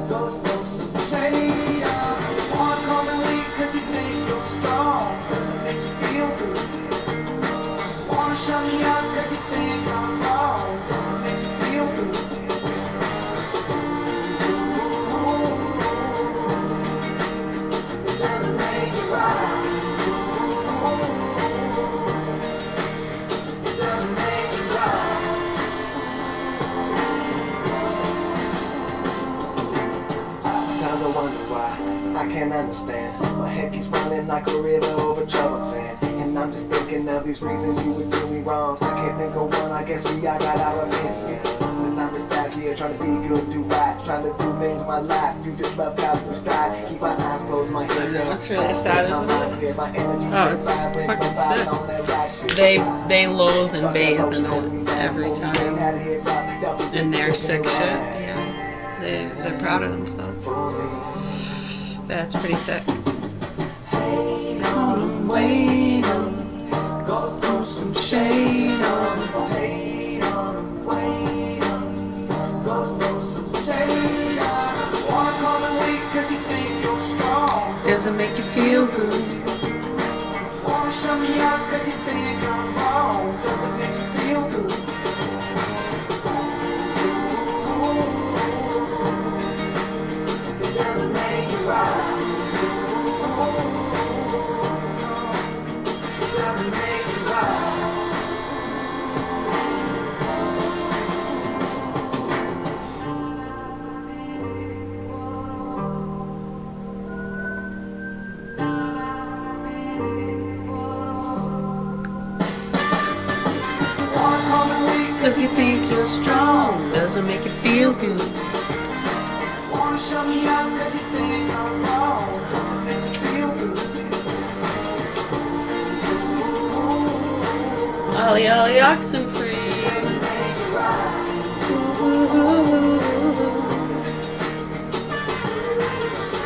Go throw some shade on them. Wanna come and leave cause you think you're strong, does it make you feel good? Wanna shut me up cause you think I'm wrong, does it make you feel good? It doesn't make you right. It doesn't make you right. Sometimes I wonder why, I can't understand. My head keeps running like a river over troubled sand. And I'm just thinking of these reasons you would do me wrong. I can't think of one, I guess we all got our opinions. And I'm just back here trying to be good, do right, trying to do things in my life. You just love God's new stride. Keep my eyes closed, my head down. That's really sad, isn't it? My energy Oh, it's fucking sick. They loathe and bathe in it every time. In their sick shit. Yeah. They're proud of themselves. That's pretty sick. Hate on them, wait on them. Go throw some shade on them. Hate on them, wait on them. Go throw some shade on them. Wanna come and leave cause you think you're strong. Doesn't make you feel good. Wanna shut me up cause you think I'm wrong, doesn't make you feel good. 'cause you think you're strong doesn't make you feel good. Wanna shut me up 'cause you think I'm wrong, doesn't make me feel good. Ollie, ollie, oxen free.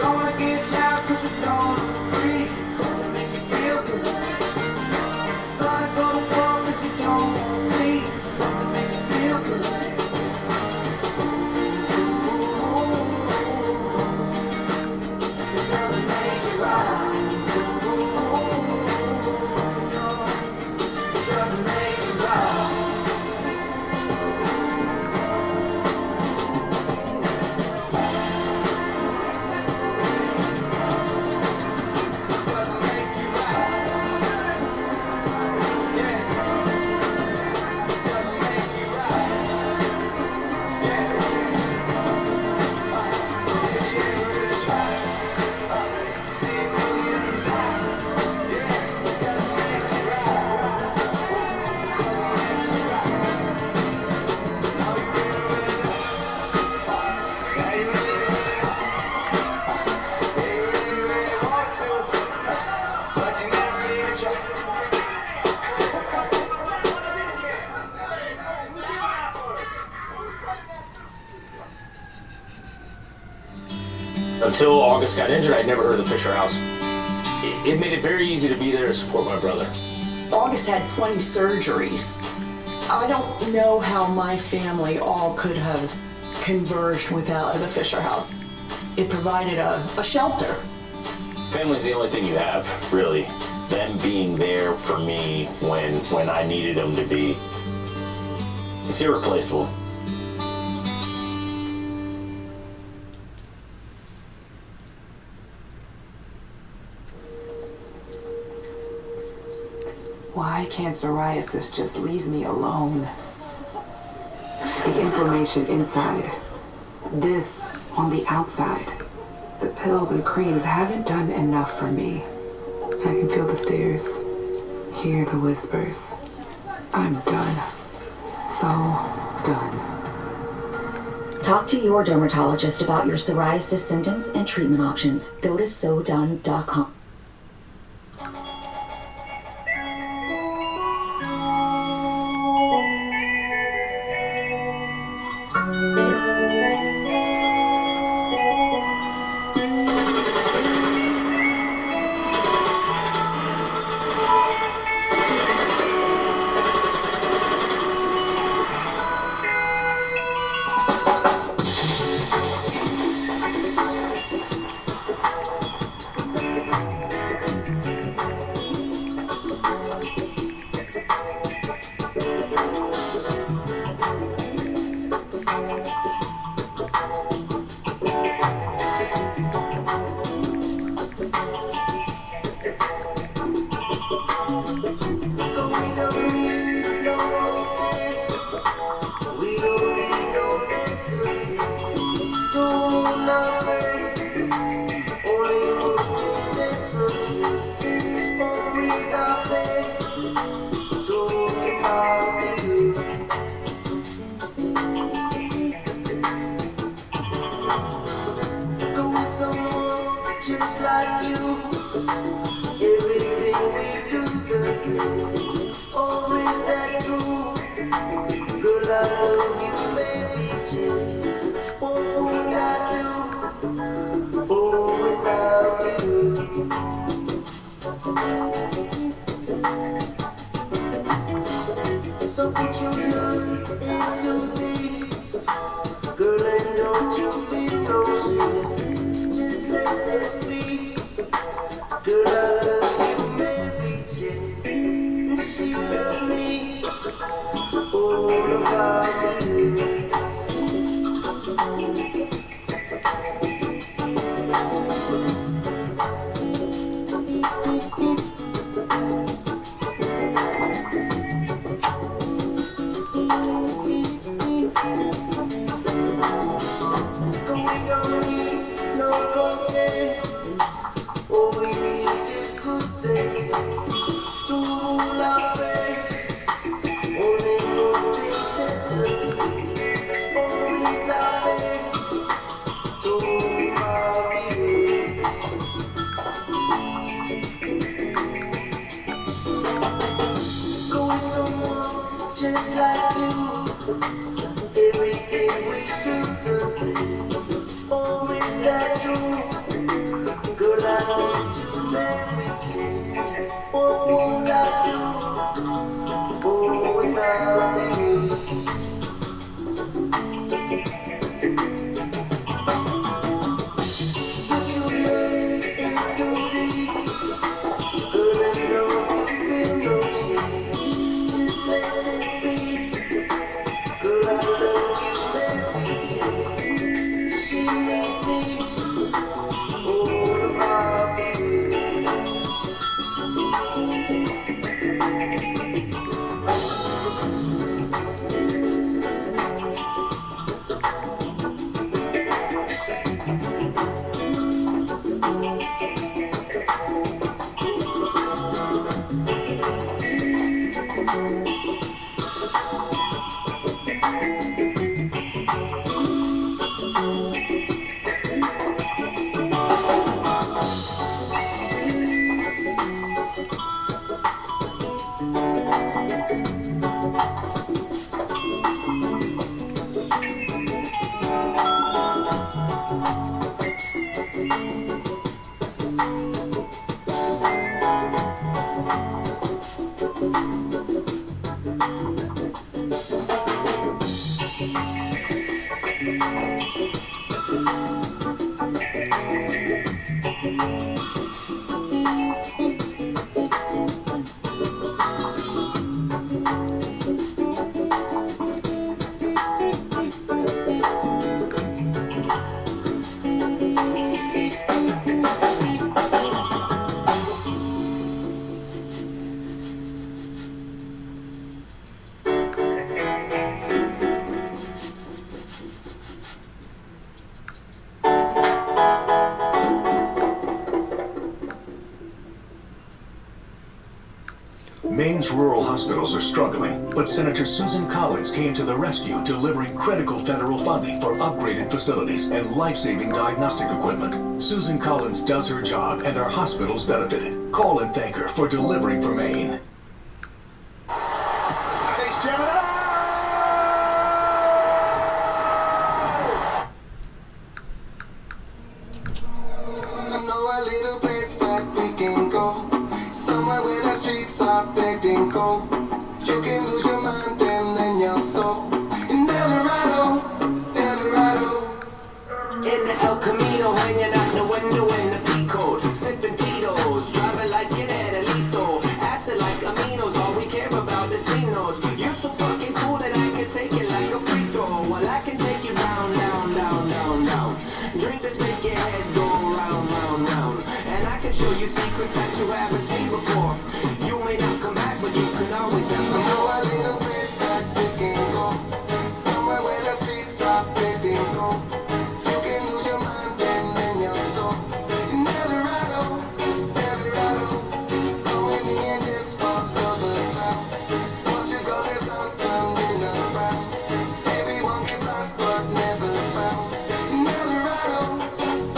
Gonna get down 'cause we don't agree, doesn't make me feel good. Gonna go to war 'cause you don't please, doesn't make me feel good. It doesn't make it right. It doesn't make it right. Until August got injured, I'd never heard of the Fisher House. It made it very easy to be there to support my brother. August had 20 surgeries. I don't know how my family all could have converged without the Fisher House. It provided a shelter. Family's the only thing you have, really. Them being there for me when I needed them to be. It's irreplaceable. Why can't psoriasis just leave me alone? The inflammation inside, this on the outside. The pills and creams haven't done enough for me. I can feel the stares, hear the whispers. I'm done. So done. Talk to your dermatologist about your psoriasis symptoms and treatment options. Go to sodone.com. Just like you, everything we do the same. Or is that true? Girl, I love you, baby Jane. What would I do? Oh, without you. So put your love into this, girl, and don't you be no shame. Just let this be. Girl, I love you, Mary Jane. And she loved me. All about you. We don't need no cocaine. All we need is good sense to rule our ways. Only good things just like you. Everything we do the same. Oh, is that true? Girl, I need you every day. What would I do for without me? Put your love into these. Girl, I know you feel no shame. Just let this be. Girl, I love you every day. She needs me. All about you. Maine's rural hospitals are struggling, but Senator Susan Collins came to the rescue, delivering critical federal funding for upgraded facilities and life-saving diagnostic equipment. Susan Collins does her job, and our hospitals benefited. Call and thank her for delivering for Maine. I know a little place that we can go, somewhere where the streets are paved in gold. You can lose your mind and then your soul. In Eldorado, Eldorado. In the El Camino, hanging out the window in the P-code, sipping Tito's, driving like an Adelito, acid like aminos, all we care about is C notes. You're so fucking cool that I can take it like a free throw. Well, I can take you round, down, down, down, down. Drink this, make your head go round, round, round. And I can show you secrets that you haven't seen before. You may not come back, but you can always have some I know more. a little place that we can go, somewhere where the streets are paved in gold. You can lose your mind and then your soul. In Eldorado, Eldorado. Go with me and just follow the sound. Once you go, there's no turning around. Everyone gets lost but never found. In Eldorado,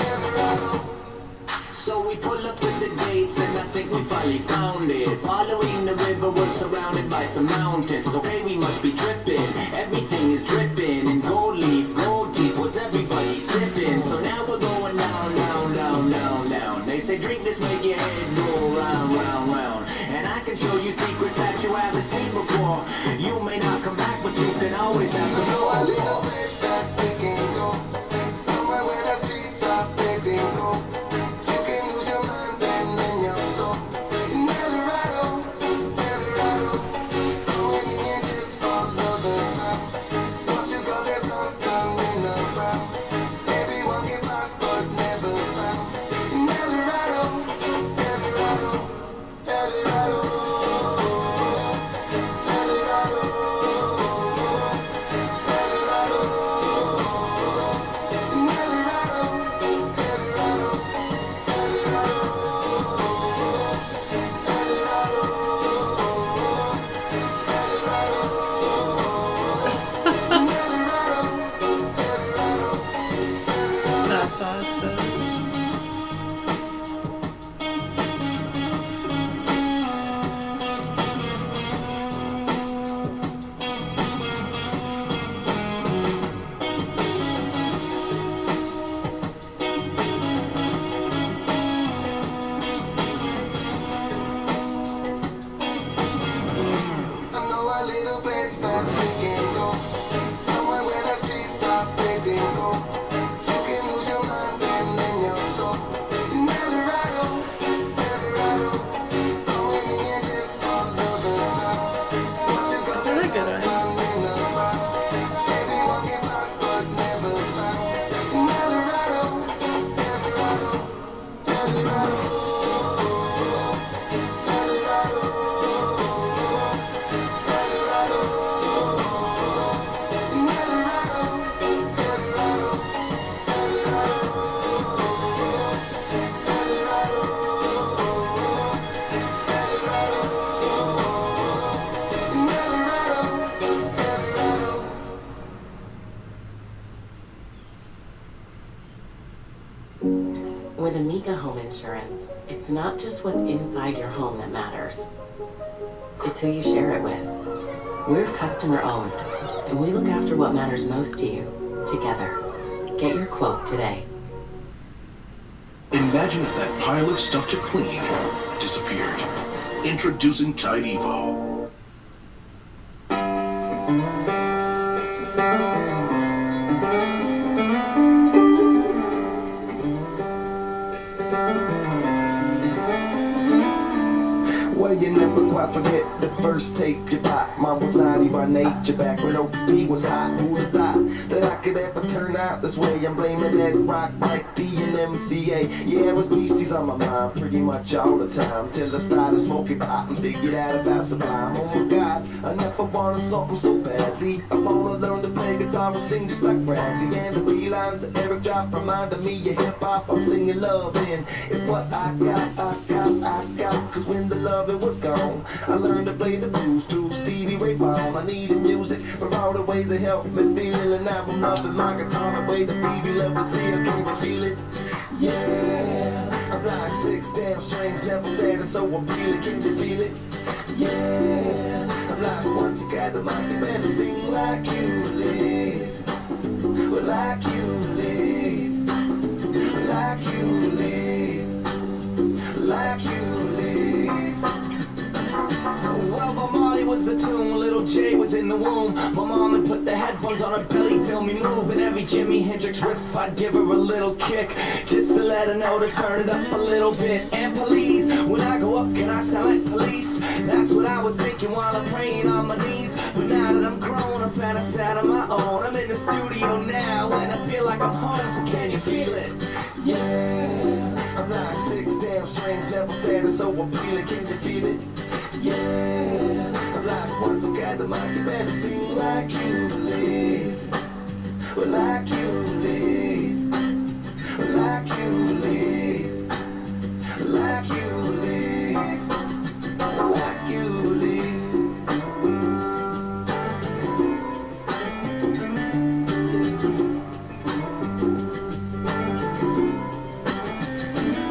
Eldorado. So we pull up to the gates and I think we finally found it. Following the river, we're surrounded by some mountains. Okay, we must be tripping. Everything is dripping in gold leaf, gold teeth. What's everybody sipping? So now we're going down, down, down, down, down. They say drink this, make your head go round, round, round. And I can show you secrets that you haven't seen before. You may not come back, but you can always have some I know a more. little place that we can go, somewhere where the streets are paved in gold. You can lose your mind and then your soul. In Eldorado, Eldorado. Go with me and just follow the sound. Once you go, there's no turning around. Everyone gets lost but never found. In Eldorado, Eldorado, Eldorado, Eldorado. it's not just what's inside your home that matters. It's who you share it with. We're customer owned, and we look after what matters most to you, together. Get your quote today. Imagine if that pile of stuff to clean disappeared. Introducing Tide Evo. Well, you never quite forget the first tape you bought. Mom was naughty by nature back when OP was hot. Who'd have thought that I could ever turn out this way? I'm blaming that rock, Mike D, and MCA. Yeah, it was beasties on my mind pretty much all the time. Till I started smoking pot and figured out about Sublime. Oh my God, I never wanted something so badly. I wanna learn to play guitar and sing just like Bradley. And the B-lines that Eric dropped reminded me of hip-hop. I'm singing love in. It's what I got. Cause when the love it was gone, I learned to play the blues through Stevie Ray Vaughan. I needed music for all the ways that helped me feel. And now I'm loving my guitar the way the baby love to see it. Can you feel it? Yeah, I'm like 6 damn strings, never said it so appealing. Can you feel it? Yeah, I'm like once you got the mic, you better sing like you live. Like you live. Like you live. Like you live. Well, my Molly was a tune, little Jay was in the womb. My mom had put the headphones on her belly, feel me move. And every Jimi Hendrix riff, I'd give her a little kick, just to let her know to turn it up a little bit. And police, when I go up, can I sound like police? That's what I was thinking while I'm praying on my knees. But now that I'm grown, I found a sound of my own. I'm in the studio now, and I feel like I'm home, so can you feel it? Yeah, I'm like 6 damn strings, never said it so appealing. Can you feel it? Yeah, I'm like once you got the mic, you better sing like you live. Like you live. Like you live. Like you live. Like you live.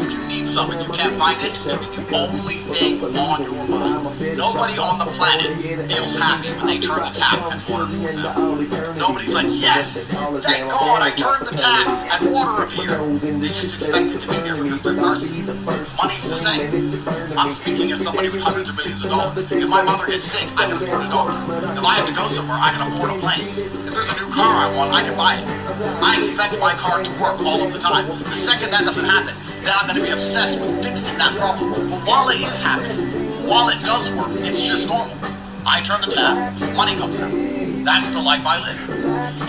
You need something, you can't find it, it's gonna be the only thing on your mind. Nobody on the planet feels happy when they turn the tap and water goes out. Nobody's like, yes, thank God I turned the tap and water appeared. They just expect it to be there because they're thirsty. Money's the same. I'm speaking as somebody with hundreds of millions of dollars. If my mother gets sick, I can afford a doctor. If I have to go somewhere, I can afford a plane. If there's a new car I want, I can buy it. I expect my car to work all of the time. The second that doesn't happen, then I'm going to be obsessed with fixing that problem. But while it is happening, while it does work, it's just normal. I turn the tap, money comes out. That's the life I live.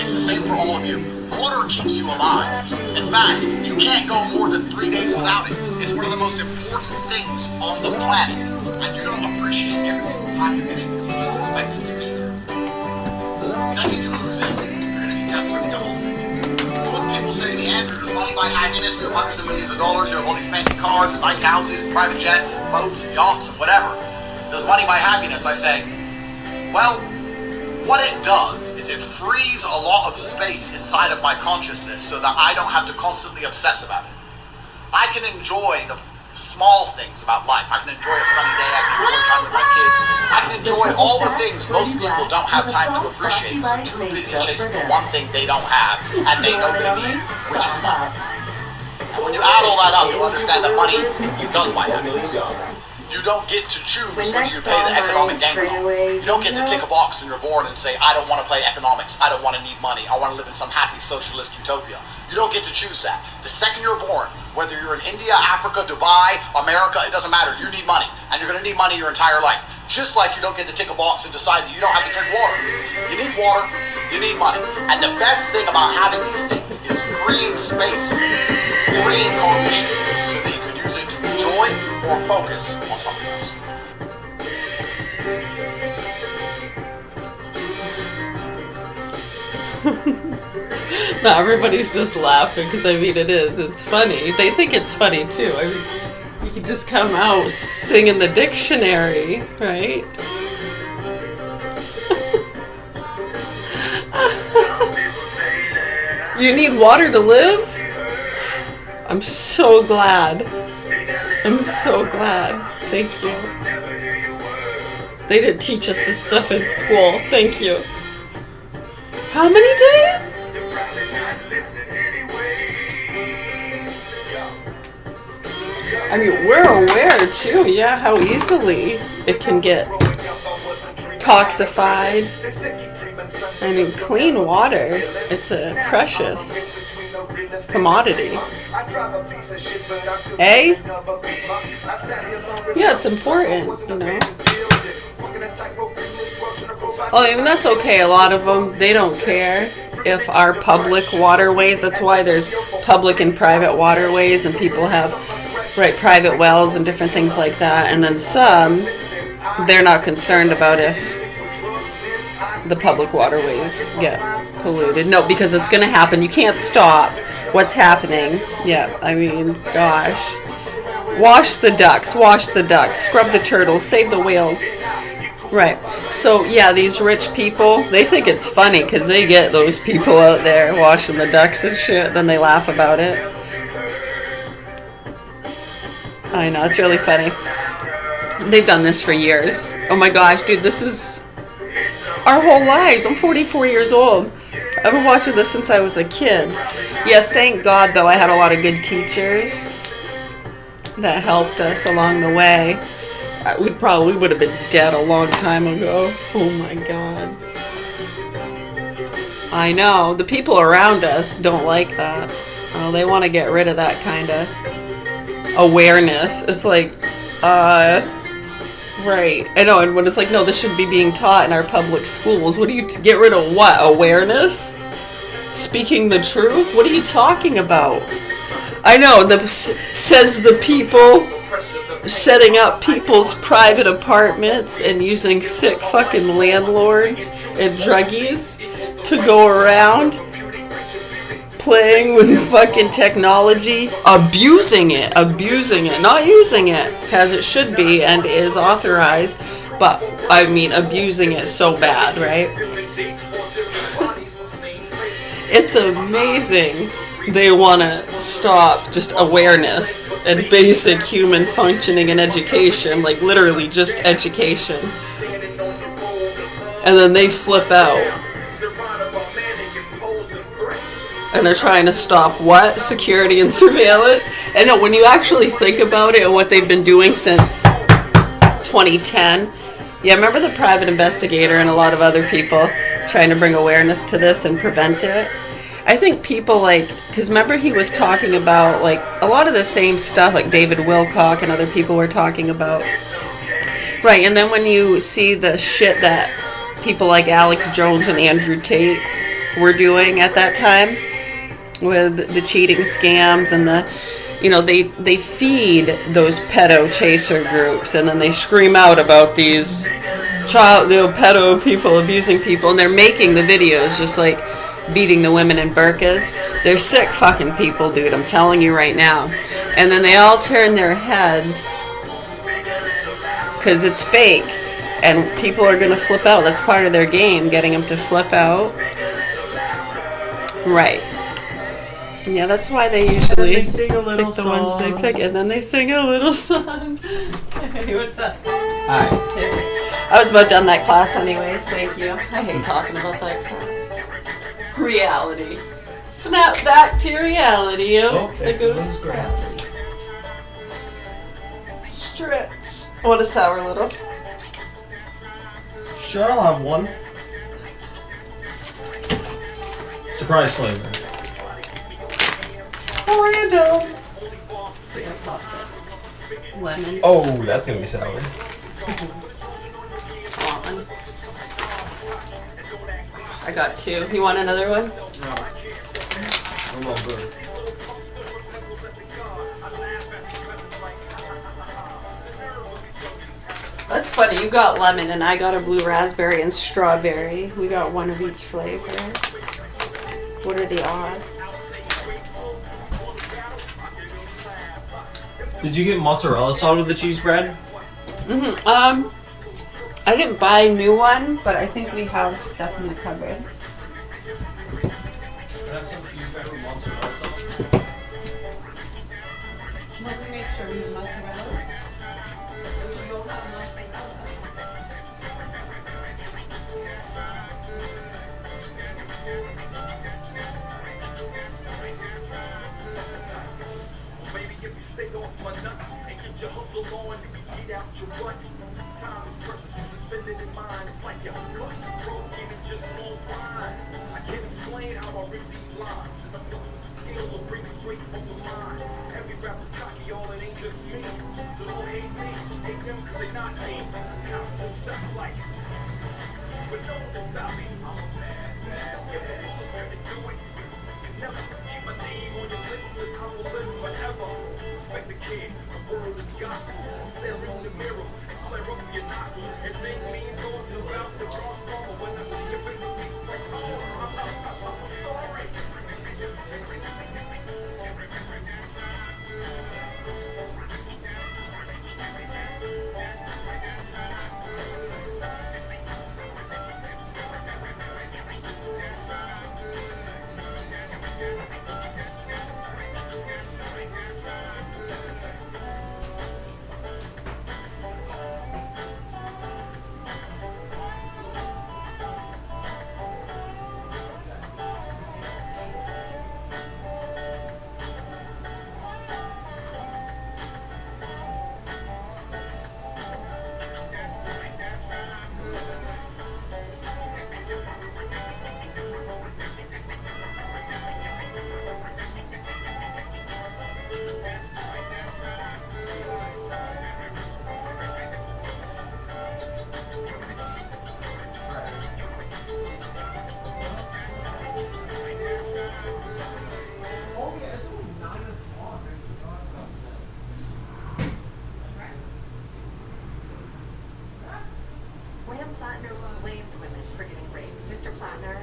It's the same for all of you. Water keeps you alive. In fact, you can't go more than 3 days without it. It's one of the most important things on the planet. And you don't appreciate every single time you're getting it. You just expect it to be there. The second you lose it, you're going to be desperate to get hold of it. When people say to me, Andrew, does money buy happiness? You have hundreds of millions of dollars, you have all these fancy cars and nice houses, and private jets, and boats, and yachts, and whatever. Does money buy happiness? I say, well, what it does is it frees a lot of space inside of my consciousness so that I don't have to constantly obsess about it. I can enjoy the small things about life. I can enjoy a sunny day, I can enjoy time with my kids. I can enjoy all the things most people don't have time to appreciate because they're too busy chasing the one thing they don't have and they know they need, which is money. And when you add all that up, you understand that money does buy happiness. You don't get to choose whether you pay the economic game or not. You don't get to tick a box in your board and say, I don't want to play economics, I don't want to need money, I want to live in some happy socialist utopia. You don't get to choose that. The second you're born, whether you're in India, Africa, Dubai, America, it doesn't matter. You need money, and you're going to need money your entire life. Just like you don't get to tick a box and decide that you don't have to drink water. You need water, you need money. And the best thing about having these things is freeing space, freeing cognition, so that you can use it to enjoy or focus on something else. No, everybody's just laughing because I mean it is. It's funny. They think it's funny too. I mean, you could just come out singing the dictionary, right? You need water to live? I'm so glad. I'm so glad. Thank you. They didn't teach us this stuff in school. Thank you. How many days? I mean, we're aware too, yeah, how easily it can get toxified. I mean, clean water, it's a precious commodity. Eh? Yeah, it's important, you know. Well, I mean, that's okay. A lot of them, they don't care if our public waterways, that's why there's public and private waterways, and people have, right, private wells and different things like that. And then some, they're not concerned about if the public waterways get polluted. No, because it's going to happen. You can't stop what's happening. Yeah, I mean, gosh. Wash the ducks, scrub the turtles, save the whales. Right. So, yeah, these rich people, they think it's funny because they get those people out there washing the ducks and shit. Then they laugh about it. I know, it's really funny. They've done this for years. Oh my gosh, dude, this is our whole lives. I'm 44 years old. I've been watching this since I was a kid. Yeah, thank God, though, I had a lot of good teachers that helped us along the way. We probably would have been dead a long time ago. Oh my God. I know. The people around us don't like that. Oh, they want to get rid of that kind of awareness. It's like, right. I know, and when it's like, no, this should be being taught in our public schools. What do you, get rid of what? Awareness? Speaking the truth? What are you talking about? I know, says the people setting up people's private apartments and using sick fucking landlords and druggies to go around playing with fucking technology, abusing it, not using it as it should be and is authorized, but I mean abusing it so bad, right? It's amazing. They want to stop just awareness and basic human functioning and education, like literally just education. And then they flip out. And they're trying to stop what? Security and surveillance? And no, when you actually think about it and what they've been doing since 2010, yeah, remember the private investigator and a lot of other people trying to bring awareness to this and prevent it? I think people like, because remember he was talking about like a lot of the same stuff like David Wilcock and other people were talking about. Right, and then when you see the shit that people like Alex Jones and Andrew Tate were doing at that time with the cheating scams and the, you know, they feed those pedo chaser groups and then they scream out about these pedo people abusing people, and they're making the videos just like beating the women in burqas. They're sick fucking people, dude, I'm telling you right now. And then they all turn their heads because it's fake and people are gonna flip out. That's part of their game, getting them to flip out. Right. Yeah, that's why they usually pick the ones they pick, and then they sing a little song. Hey, what's up? Hi. I was about done that class anyways, thank you. I hate talking about that class. Reality. Snap back to reality, yo. Oh, there goes gravity. Stretch. Want a sour little? Sure, I'll have one. Surprise flavor. Orlando. Lemon. Oh, that's gonna be sour. I got two. You want another one? No. I'm all good. That's funny. You got lemon and I got a blue raspberry and strawberry. We got one of each flavor. What are the odds? Did you get mozzarella sauce with the cheese bread? Mm-hmm. I didn't buy a new one, but I think we have stuff in the cupboard. Can I have some cheese bread with mozzarella sauce? Let me make sure we have mozzarella. so long, you can get out your butt. Time is precious, you suspend it in mind. It's like your cut is broken, it just won't rhyme. I can't explain how I rip these lines. And I'm blessed with the skill to bring it straight from the mind. Every rapper's cocky, all it ain't just me. So don't hate me, hate them cause they not me. Constant shots like, but no one can stop me. I'm a bad yeah, who's gonna do it? Never keep my name on your lips and I will live forever. Respect the kid, my word is gospel. I'll stare in the mirror and flare up your nostrils and think mean thoughts about the cross mama. When I see your face, the pieces like I'm sorry. Graham Plattner blamed women for getting raped. Mr. Plattner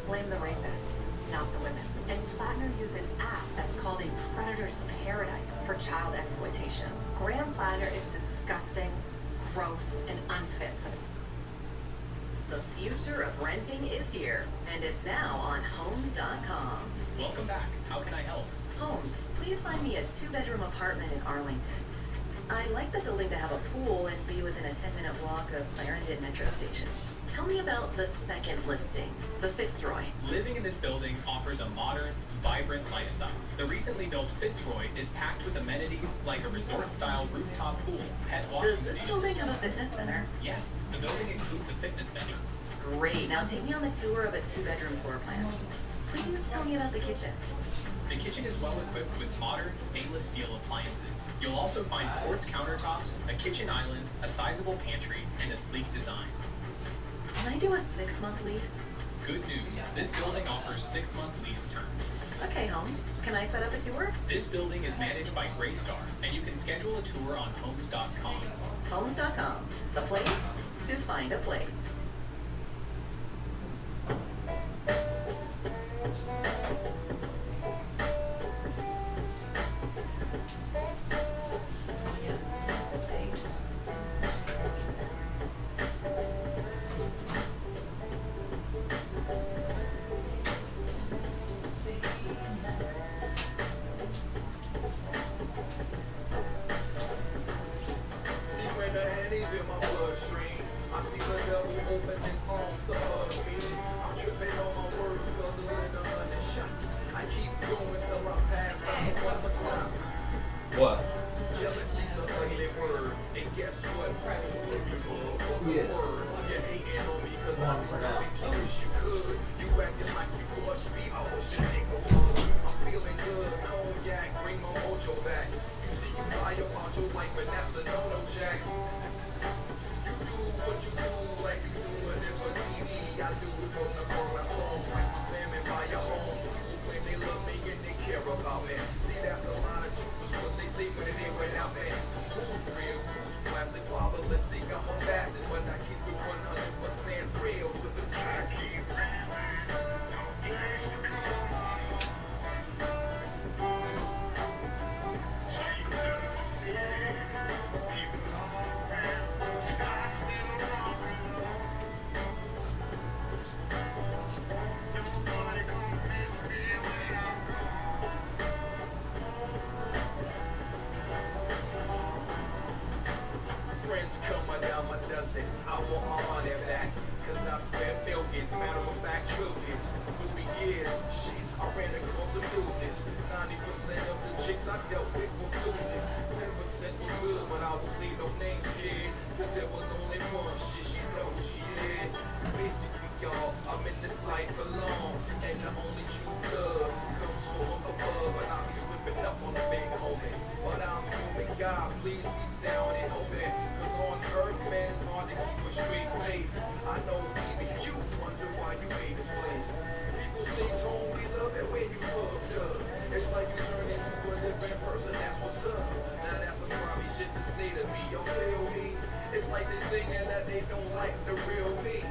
blamed the rapists, not the women. And Plattner used an app that's called a predator's paradise for child exploitation. Graham Plattner is disgusting, gross, and unfit for this. The future of renting is here, and it's now on Homes.com. Welcome back. How can I help? Homes, please find me a 2-bedroom apartment in Arlington. I'd like the building to have a pool and be within a 10-minute walk of Clarendon Metro Station. Tell me about the second listing, the Fitzroy. Living in this building offers a modern, vibrant lifestyle. The recently built Fitzroy is packed with amenities like a resort-style rooftop pool, pet walking Does this station. building have a fitness center? Yes, the building includes a fitness center. Great. Now take me on the tour of a 2-bedroom floor plan. Please tell me about the kitchen. The kitchen is well equipped with modern stainless steel appliances. You'll also find quartz countertops, a kitchen island, a sizable pantry, and a sleek design. Can I do a 6-month lease? Good news, this building offers 6-month lease terms. Okay, Holmes. Can I set up a tour? This building is managed by Graystar, and you can schedule a tour on Homes.com. Homes.com, the place to find a place. What? Jealousy's an ugly word, and guess what? That's a ugly motherfucking Yes. word. You're hating on me cause Come on, I'm for now. rich, you wish you could. You acting like you want to be, I wish a nigga would. I'm feeling good, cognac, bring my mojo back. You see you lie about your life, but that's a no-no, Jack. You do what you do like you do it for TV. I do it from the car I saw, like my family by your home. People claim they love me and they care about me. See, that's a lot of truth is what they say when it ain't right out there. Who's real? Who's plastic? Father, let's see, I'm a facet, but I keep it 100% real to the classic. friends come a dime a dozen. I want my money back, cause I spent millions, matter of fact trillions. Through the years, shit, I ran across some losers. 90% of the chicks I dealt with were flosses. 10% were good, but I will say no names, kid. Cause there was only one shit she knows she is. Basically, y'all, I'm in this life alone. And the only true love comes from above. And I'll be slipping up on the big homie. But I'm human, God, please reach down and open. Cause on earth, man, it's hard to keep a straight face. I know even you wonder why you hate this place. People say, Tone, we love it when you fucked up. It's like you turn into a different person, that's what's up. Now that's some grimy shit to say to me, y'all feel me? It's like they singing that they don't like the real me.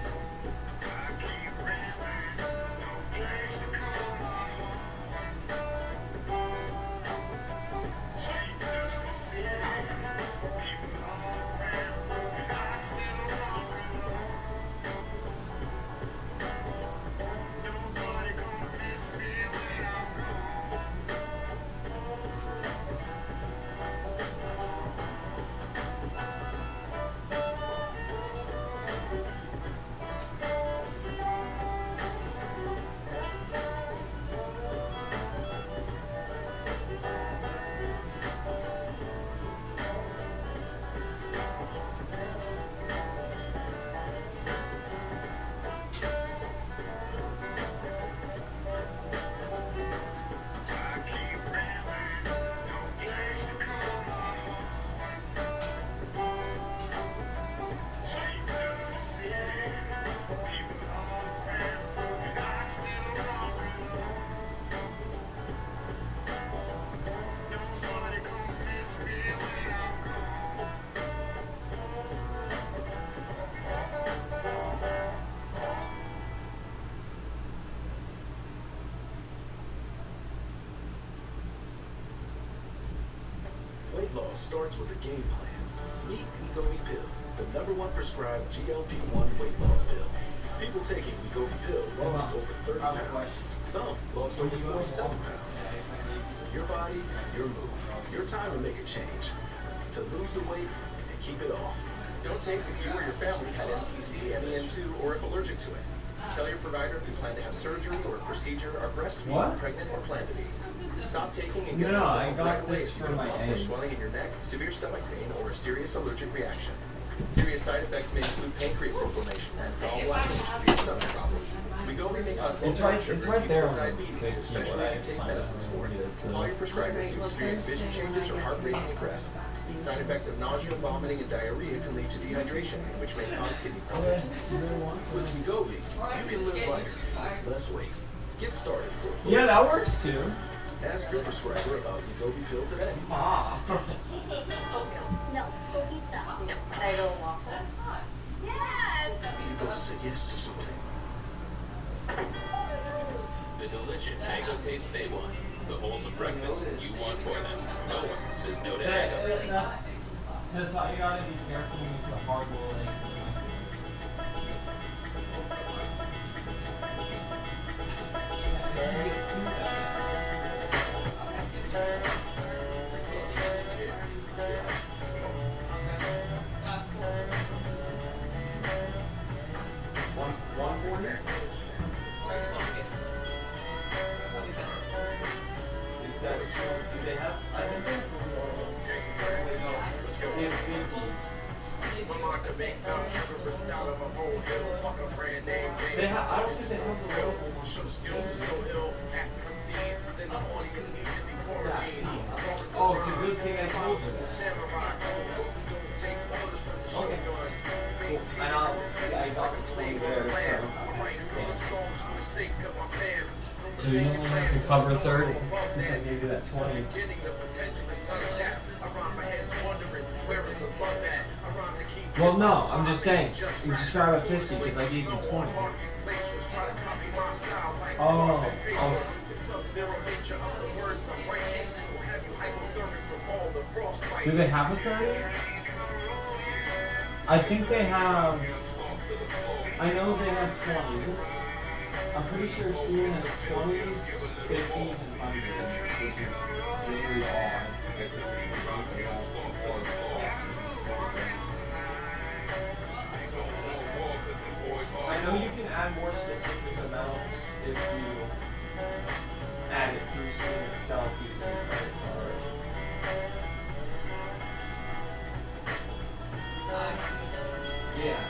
Weight loss starts with a game plan. Meet Wegovy Pill, the #1 prescribed GLP-1 weight loss pill. People taking Wegovy Pill lost over 30 pounds. Some lost over 47 pounds. Your body, your move. Your time to make a change. To lose the weight and keep it off. Don't take if you or your family had MTC, MEN2, or if allergic to it. Tell your provider if you plan to have surgery or a procedure, are breastfeeding, pregnant, or plan to be. Stop taking and get involved right away if you get a lump or swelling in your neck, severe stomach pain, or a serious allergic reaction. Serious side effects may include pancreas inflammation and gallbladder or severe stomach problems. Wegovy may cause low blood sugar, there. diabetes, especially if you take medicines for it. Call your prescriber if you experience vision changes or heart racing and rest. Side effects of nausea, vomiting, and diarrhea can lead to dehydration, which may cause kidney problems. With Wegovy, you can live lighter with less weight. Get started for a Yeah, that works too. Ask your prescriber about Wegovy Pill today. No, go pizza. No, I don't waffles. Yes! You both said yes to something. The delicious Eggo taste they want. The wholesome breakfast you want for them. No one says no to Eggo. That's why you gotta be careful when you put hard boiled eggs in the One for next. Do they have? I think that's Let's go. They have 50s. They have, I don't think they have the local Show skills is so ill, after unseen, then the audience immediately quarantine. Oh, it's a good thing I told you that. Samurai, take orders from the shogun. And I got the slave there, so. Songs for the sake of my fam. So you only have to cover 30. Since I gave you that 20. Well, no, I'm just saying. You describe a 50 because I gave you 20. Oh, do they have a 30? I think they have. I know they have 20s. I'm pretty sure Steven has 20s, 50s, and 100s, which is really odd. specific amounts if you add it through Steam itself using your credit card. Yeah.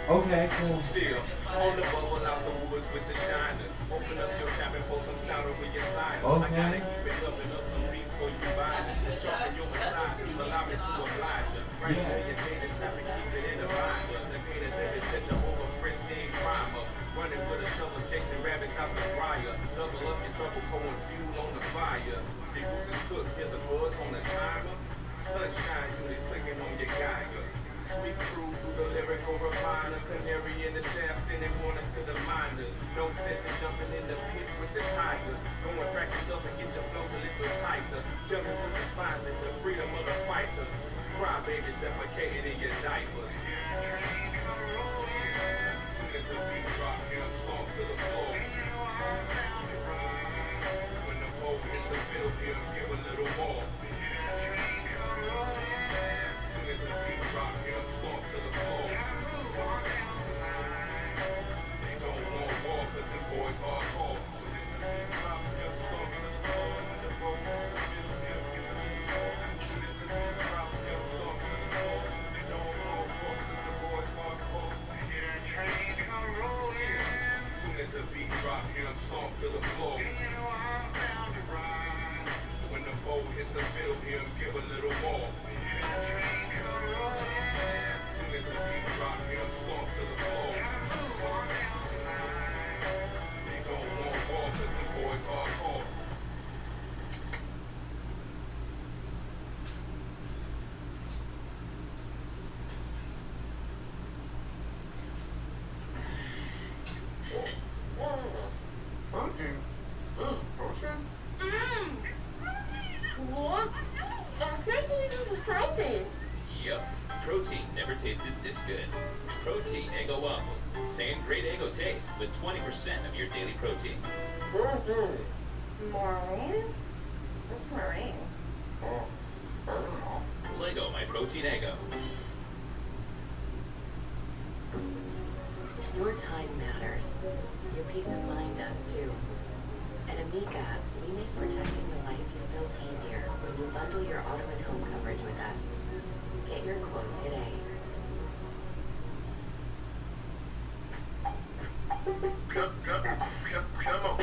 Okay, cool. Still, on the bubble out the woods with the shiners. Open up your tap and pour some stout over your sign. I gotta keep it up and up some beef before you buy it. Sharpen your massage, allow me to oblige you. Right away, your dangerous trap and keep it in the binder. The painted niggas that you over pristine primer. Running with a shovel, chasing rabbits out the briar. Double up your trouble, pouring fuel on the fire. The goose is cooked, hear the buzz on the timer. Sunshine units clicking on your Geiger. Sweet crew through the lyrical refiner. Canary in the shaft, sending warnings to the minders. No sense in jumping in the pit with the tigers. Go and practice up and get your flows a little tighter. Tell me what you find in the freedom of the fighter. Cry babies defecating in your diapers. Soon as the beat drop, here slump to the floor. When the bow hits the field, here give a little more. Soon as the beat drop, here slump to the floor. They don't want war, cause the boys hardcore. Soon as the beat drop, here slump to the floor. When the bow hits the field, here give a little more. Soon as the beat drop, here slump to the floor. They don't want war, cause the boys hardcore. Train come rolling. Soon as the beat drop, here slump to the floor. When the bow hits the field, here give a little more. Soon as the beat drop, here slump to the floor. They don't want war, cause the boys hardcore. What? I can't believe this is protein. Yup, protein never tasted this good. Protein Eggo waffles. Same great Eggo taste with 20% of your daily protein. Maureen? What's Maureen? Lego my protein Eggo. Your time matters. Your peace of mind does too. At Amica, we make protecting the life you built easier when you bundle your auto and home coverage with us. Get your quote today. Come on.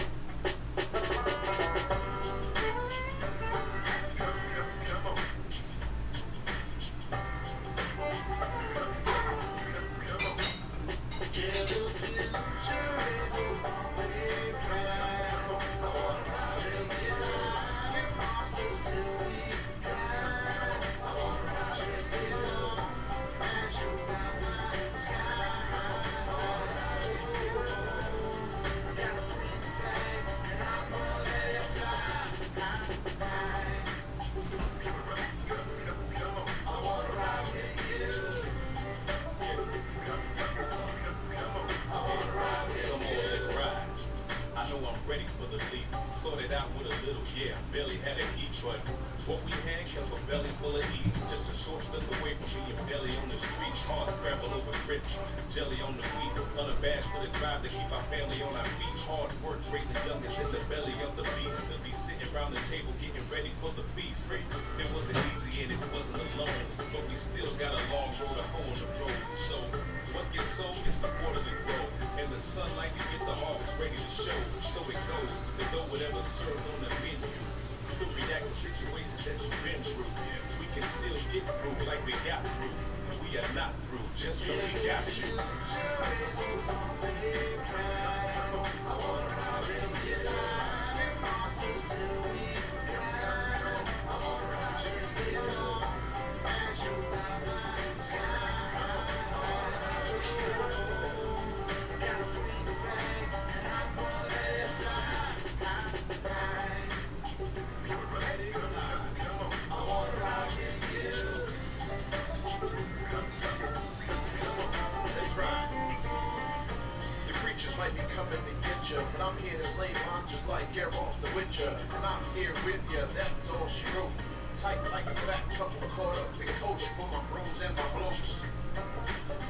Started out with a little, barely had a heat, but what we had kept a belly full of ease. Just a short slip away from being belly on the streets. Hard scramble over grits, jelly on the wheat. Unabashed with a drive to keep our family on our feet. Hard work raising youngins in the belly of the beast. To be sitting around the table getting ready for the feast. It wasn't easy and it wasn't alone, but we still got a long road to hoe on the road. So what gets sold is the water to grow, and the sunlight to get the harvest ready to show. So it goes, to go whatever served on the menu. To react to situations that you've been through. We can still get through like we got through. We are not through, just so we got you. I wanna ride and get high and monsters till we got. I wanna ride just as long as you by my side. I wanna ride with you. Got a free flag and I'm gonna let it fly. I wanna ride with you. Let's ride. The creatures might be coming to get you, but I'm here to slay monsters like Geralt the Witcher. And I'm here with you, that's all she wrote. Tight like a fat couple caught up in coach for my bros and my blokes.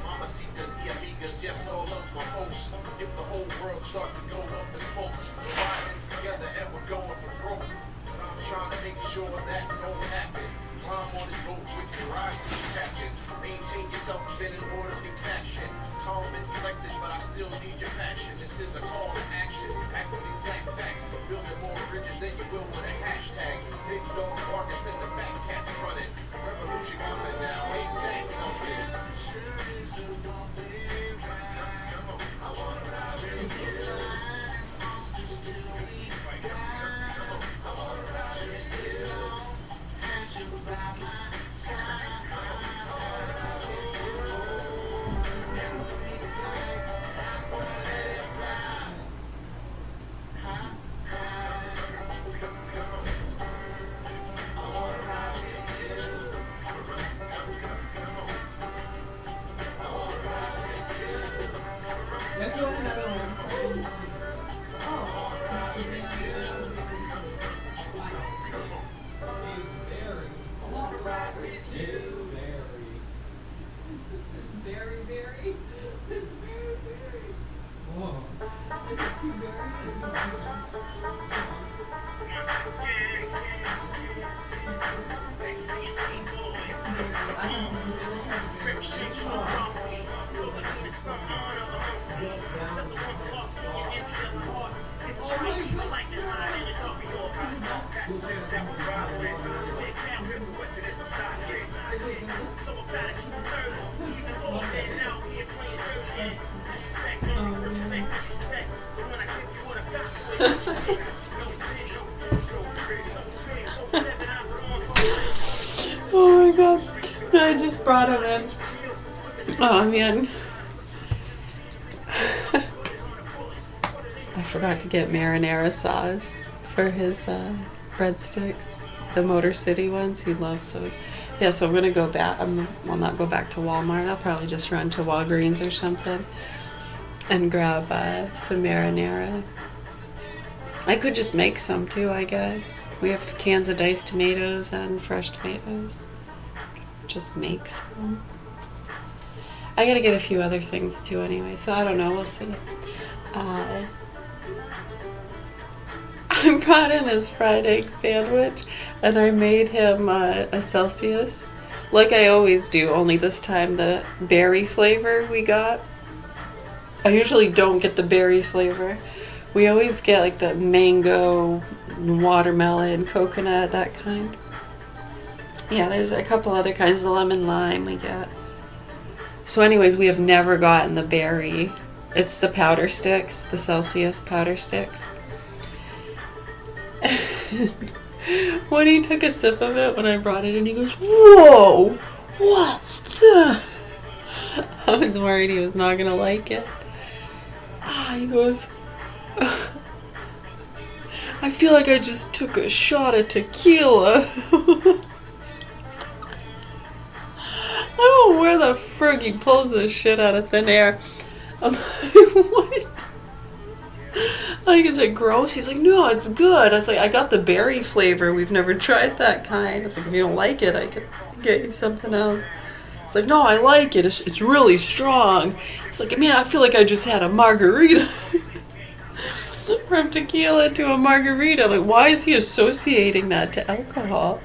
Mamacitas y amigas, yes, all of my folks. If the whole world starts to go up in smoke, we're riding together and we're going for broke. But I'm trying to make sure that don't happen. Climb on this boat with your ride with your captain. Maintain yourself in an orderly fashion. Calm and collected, but I still need your passion. This is a call to action. Act with exact facts. Building more bridges than you will with a hashtag. Big dog barking, send the fat cats running. Revolution coming now, ain't that something? I wanna ride with you. It's just too weak. I wanna ride with you. As you by my side. I wanna ride with you. And the green flag, I wanna let it fly. High, high. Come on. I wanna ride with you. Come on. I wanna ride with you. There's another one. Oh my god, I just brought him in. Oh man. I forgot to get marinara sauce for his breadsticks, the Motor City ones. He loves those. Yeah, so I'm gonna go back. Well, not go back to Walmart. I'll probably just run to Walgreens or something and grab some marinara. I could just make some too, I guess. We have cans of diced tomatoes and fresh tomatoes. Just make some. I gotta get a few other things too anyway, so I don't know, we'll see. I brought in his fried egg sandwich and I made him a Celsius, like I always do, only this time the berry flavor we got. I usually don't get the berry flavor. We always get like the mango, watermelon, coconut, that kind. Yeah, there's a couple other kinds, the lemon lime we get. So anyways, we have never gotten the berry. It's the powder sticks, the Celsius powder sticks. When he took a sip of it, when I brought it in, he goes, "Whoa, what's that?" I was worried he was not gonna like it. He goes, "I feel like I just took a shot of tequila." I don't know where the frig he pulls this shit out of thin air. I'm like, what? Like, is it gross? He's like, "No, it's good." I was like, "I got the berry flavor. We've never tried that kind." I was like, "If you don't like it, I could get you something else." It's like, "No, I like it. It's really strong." It's like, "Man, I feel like I just had a margarita." From tequila to a margarita. I'm like, why is he associating that to alcohol?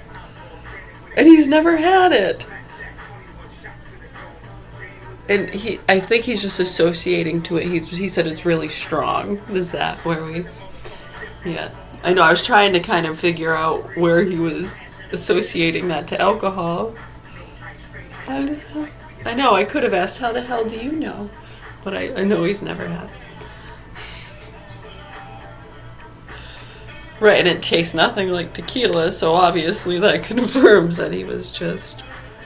And he's never had it. And I think he's just associating to it. He said it's really strong. Is that where we... Yeah. I know, I was trying to kind of figure out where he was associating that to alcohol. I know, I could have asked, how the hell do you know? But I know he's never had it. Right, and it tastes nothing like tequila, so obviously that confirms that he was just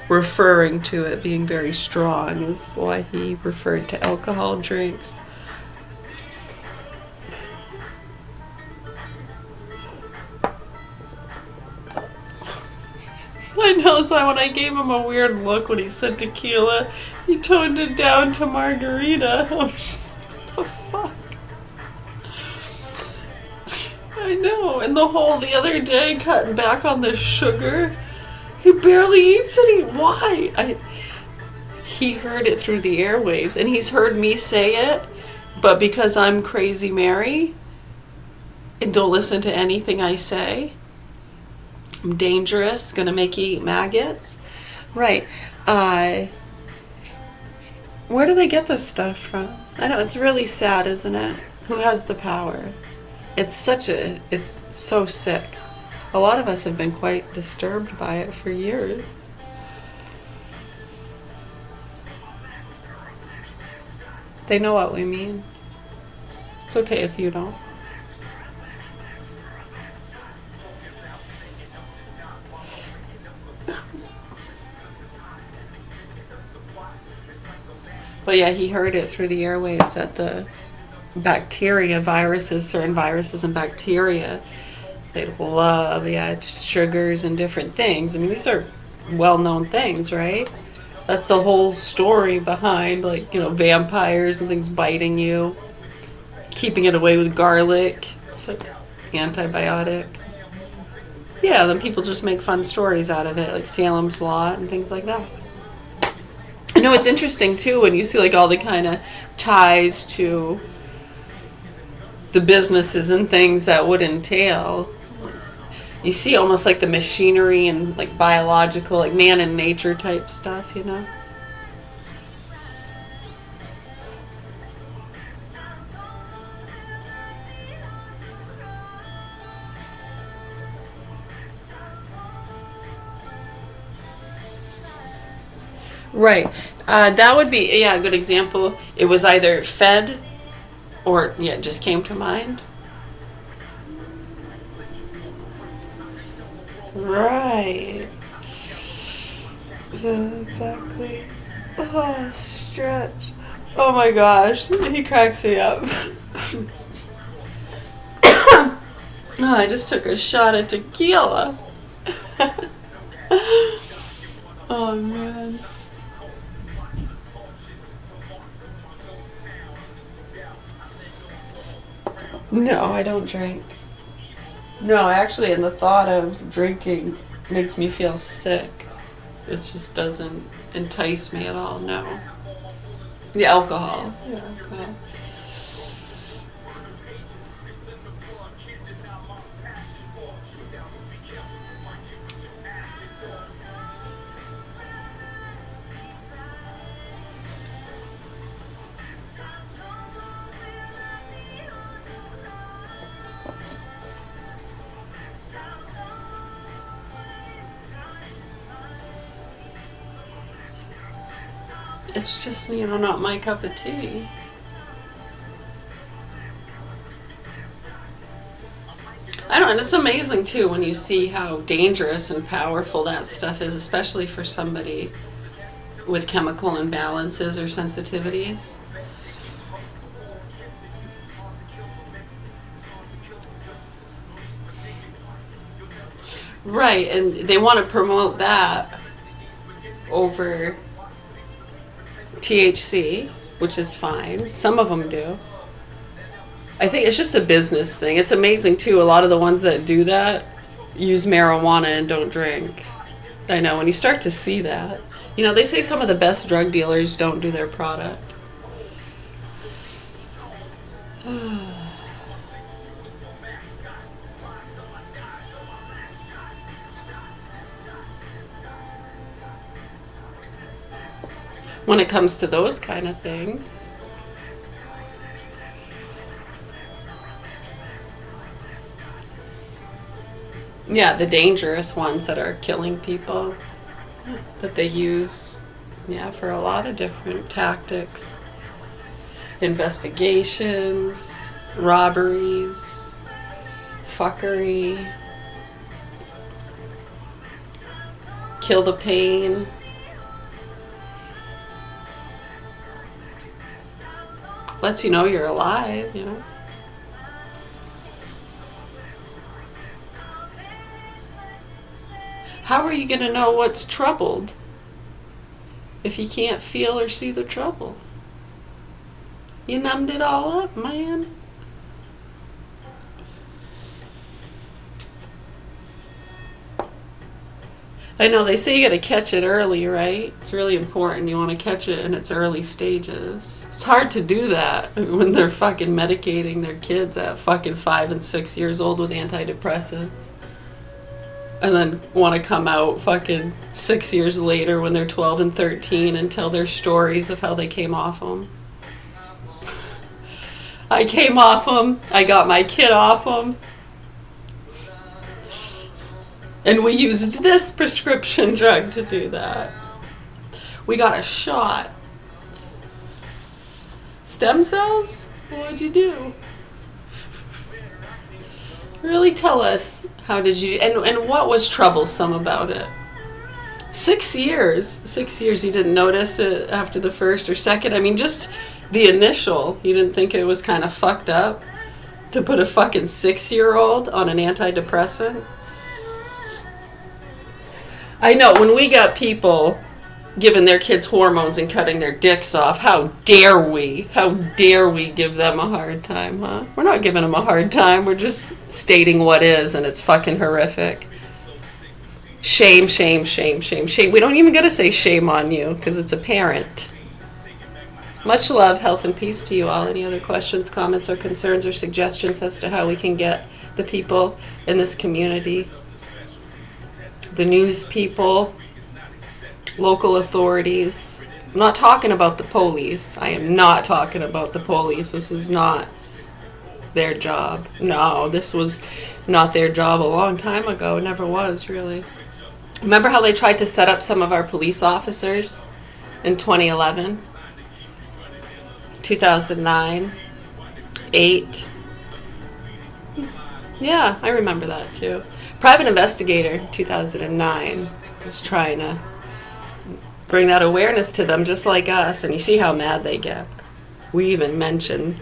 referring to it being very strong, is why he referred to alcohol drinks. I know, that's why when I gave him a weird look when he said tequila, he toned it down to margarita. I'm just, what the fuck? I know. And the other day, cutting back on the sugar. He barely eats it. Why? He heard it through the airwaves, and he's heard me say it, but because I'm Crazy Mary and don't listen to anything I say, I'm dangerous, gonna make you eat maggots. Right. Where do they get this stuff from? I know, it's really sad, isn't it? Who has the power? It's so sick. A lot of us have been quite disturbed by it for years. They know what we mean. It's okay if you don't. But yeah, he heard it through the airwaves that the certain viruses and bacteria, they love, sugars and different things. I mean, these are well-known things, right? That's the whole story behind, vampires and things biting you. Keeping it away with garlic. It's like antibiotic. Yeah, then people just make fun stories out of it, like Salem's Lot and things like that. I know it's interesting, too, when you see, all the kind of ties to the businesses and things that would entail. You see almost the machinery and biological, man and nature type stuff, Right. That would be, a good example. It was either fed or, it just came to mind. Right. Yeah, exactly. Oh, stretch. Oh my gosh, he cracks me up. I just took a shot of tequila. Oh man. No, I don't drink. No, actually, and the thought of drinking makes me feel sick. It just doesn't entice me at all, no. The alcohol. Yeah, alcohol. It's just, not my cup of tea. I don't know, and it's amazing too when you see how dangerous and powerful that stuff is, especially for somebody with chemical imbalances or sensitivities. Right, and they want to promote that over THC, which is fine. Some of them do. I think it's just a business thing. It's amazing too. A lot of the ones that do that use marijuana and don't drink. I know, when you start to see that. They say some of the best drug dealers don't do their product. When it comes to those kind of things. Yeah, the dangerous ones that are killing people that they use, for a lot of different tactics. Investigations, robberies, fuckery, kill the pain. Lets you know you're alive, How are you going to know what's troubled if you can't feel or see the trouble? You numbed it all up, man. I know, they say you gotta catch it early, right? It's really important. You want to catch it in its early stages. It's hard to do that when they're fucking medicating their kids at fucking 5 and 6 years old with antidepressants. And then want to come out fucking 6 years later when they're 12 and 13 and tell their stories of how they came off them. I came off them. I got my kid off them. And we used this prescription drug to do that. We got a shot. Stem cells? What'd you do? Really tell us, how did you, and what was troublesome about it? 6 years. 6 years, you didn't notice it after the first or second? I mean, just the initial, you didn't think it was kind of fucked up to put a fucking 6-year-old on an antidepressant? I know, when we got people giving their kids hormones and cutting their dicks off, how dare we? How dare we give them a hard time, huh? We're not giving them a hard time. We're just stating what is, and it's fucking horrific. Shame, shame, shame, shame, shame. We don't even gotta say shame on you, because it's apparent. Much love, health, and peace to you all. Any other questions, comments, or concerns, or suggestions as to how we can get the people in this community, the news people, local authorities? I'm not talking about the police. I am not talking about the police. This is not their job. No, this was not their job a long time ago. It never was, really. Remember how they tried to set up some of our police officers in 2011, 2009, 8? Yeah, I remember that too. Private investigator, 2009, was trying to bring that awareness to them, just like us, and you see how mad they get. We even mention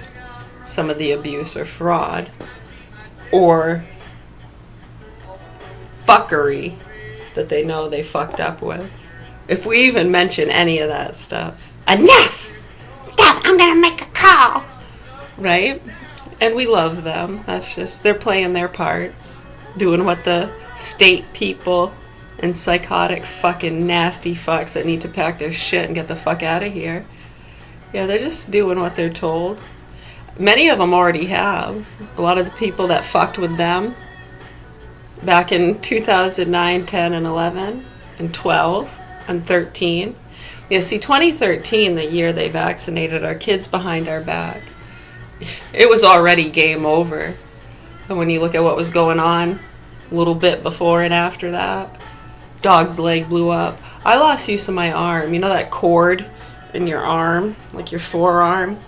some of the abuse or fraud or fuckery that they know they fucked up with. If we even mention any of that stuff, enough! Stop, I'm gonna make a call! Right? And we love them. That's just, they're playing their parts, doing what the state people and psychotic fucking nasty fucks that need to pack their shit and get the fuck out of here. Yeah, they're just doing what they're told. Many of them already have. A lot of the people that fucked with them back in 2009, 10, and 11, and 12, and 13. Yeah, see, 2013, the year they vaccinated our kids behind our back, it was already game over. And when you look at what was going on a little bit before and after that, dog's leg blew up. I lost use of my arm. You know that cord in your arm, like your forearm?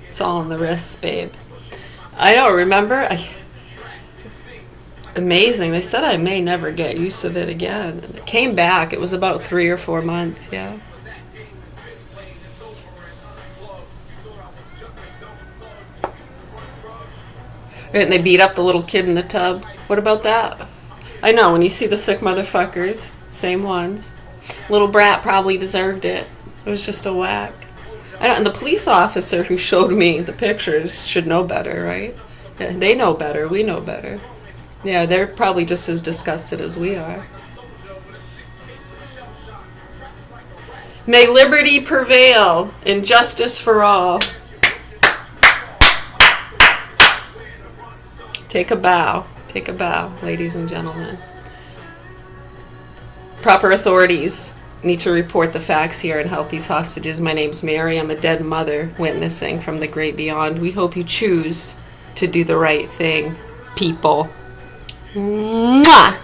It's all in the wrists, babe. I don't remember. Amazing. They said I may never get use of it again. And it came back. It was about 3 or 4 months, yeah. And they beat up the little kid in the tub. What about that? I know, when you see the sick motherfuckers, same ones. Little brat probably deserved it. It was just a whack. And the police officer who showed me the pictures should know better, right? Yeah, they know better. We know better. Yeah, they're probably just as disgusted as we are. May liberty prevail and justice for all. Take a bow. Take a bow, ladies and gentlemen. Proper authorities need to report the facts here and help these hostages. My name's Mary. I'm a dead mother witnessing from the great beyond. We hope you choose to do the right thing, people. Mwah!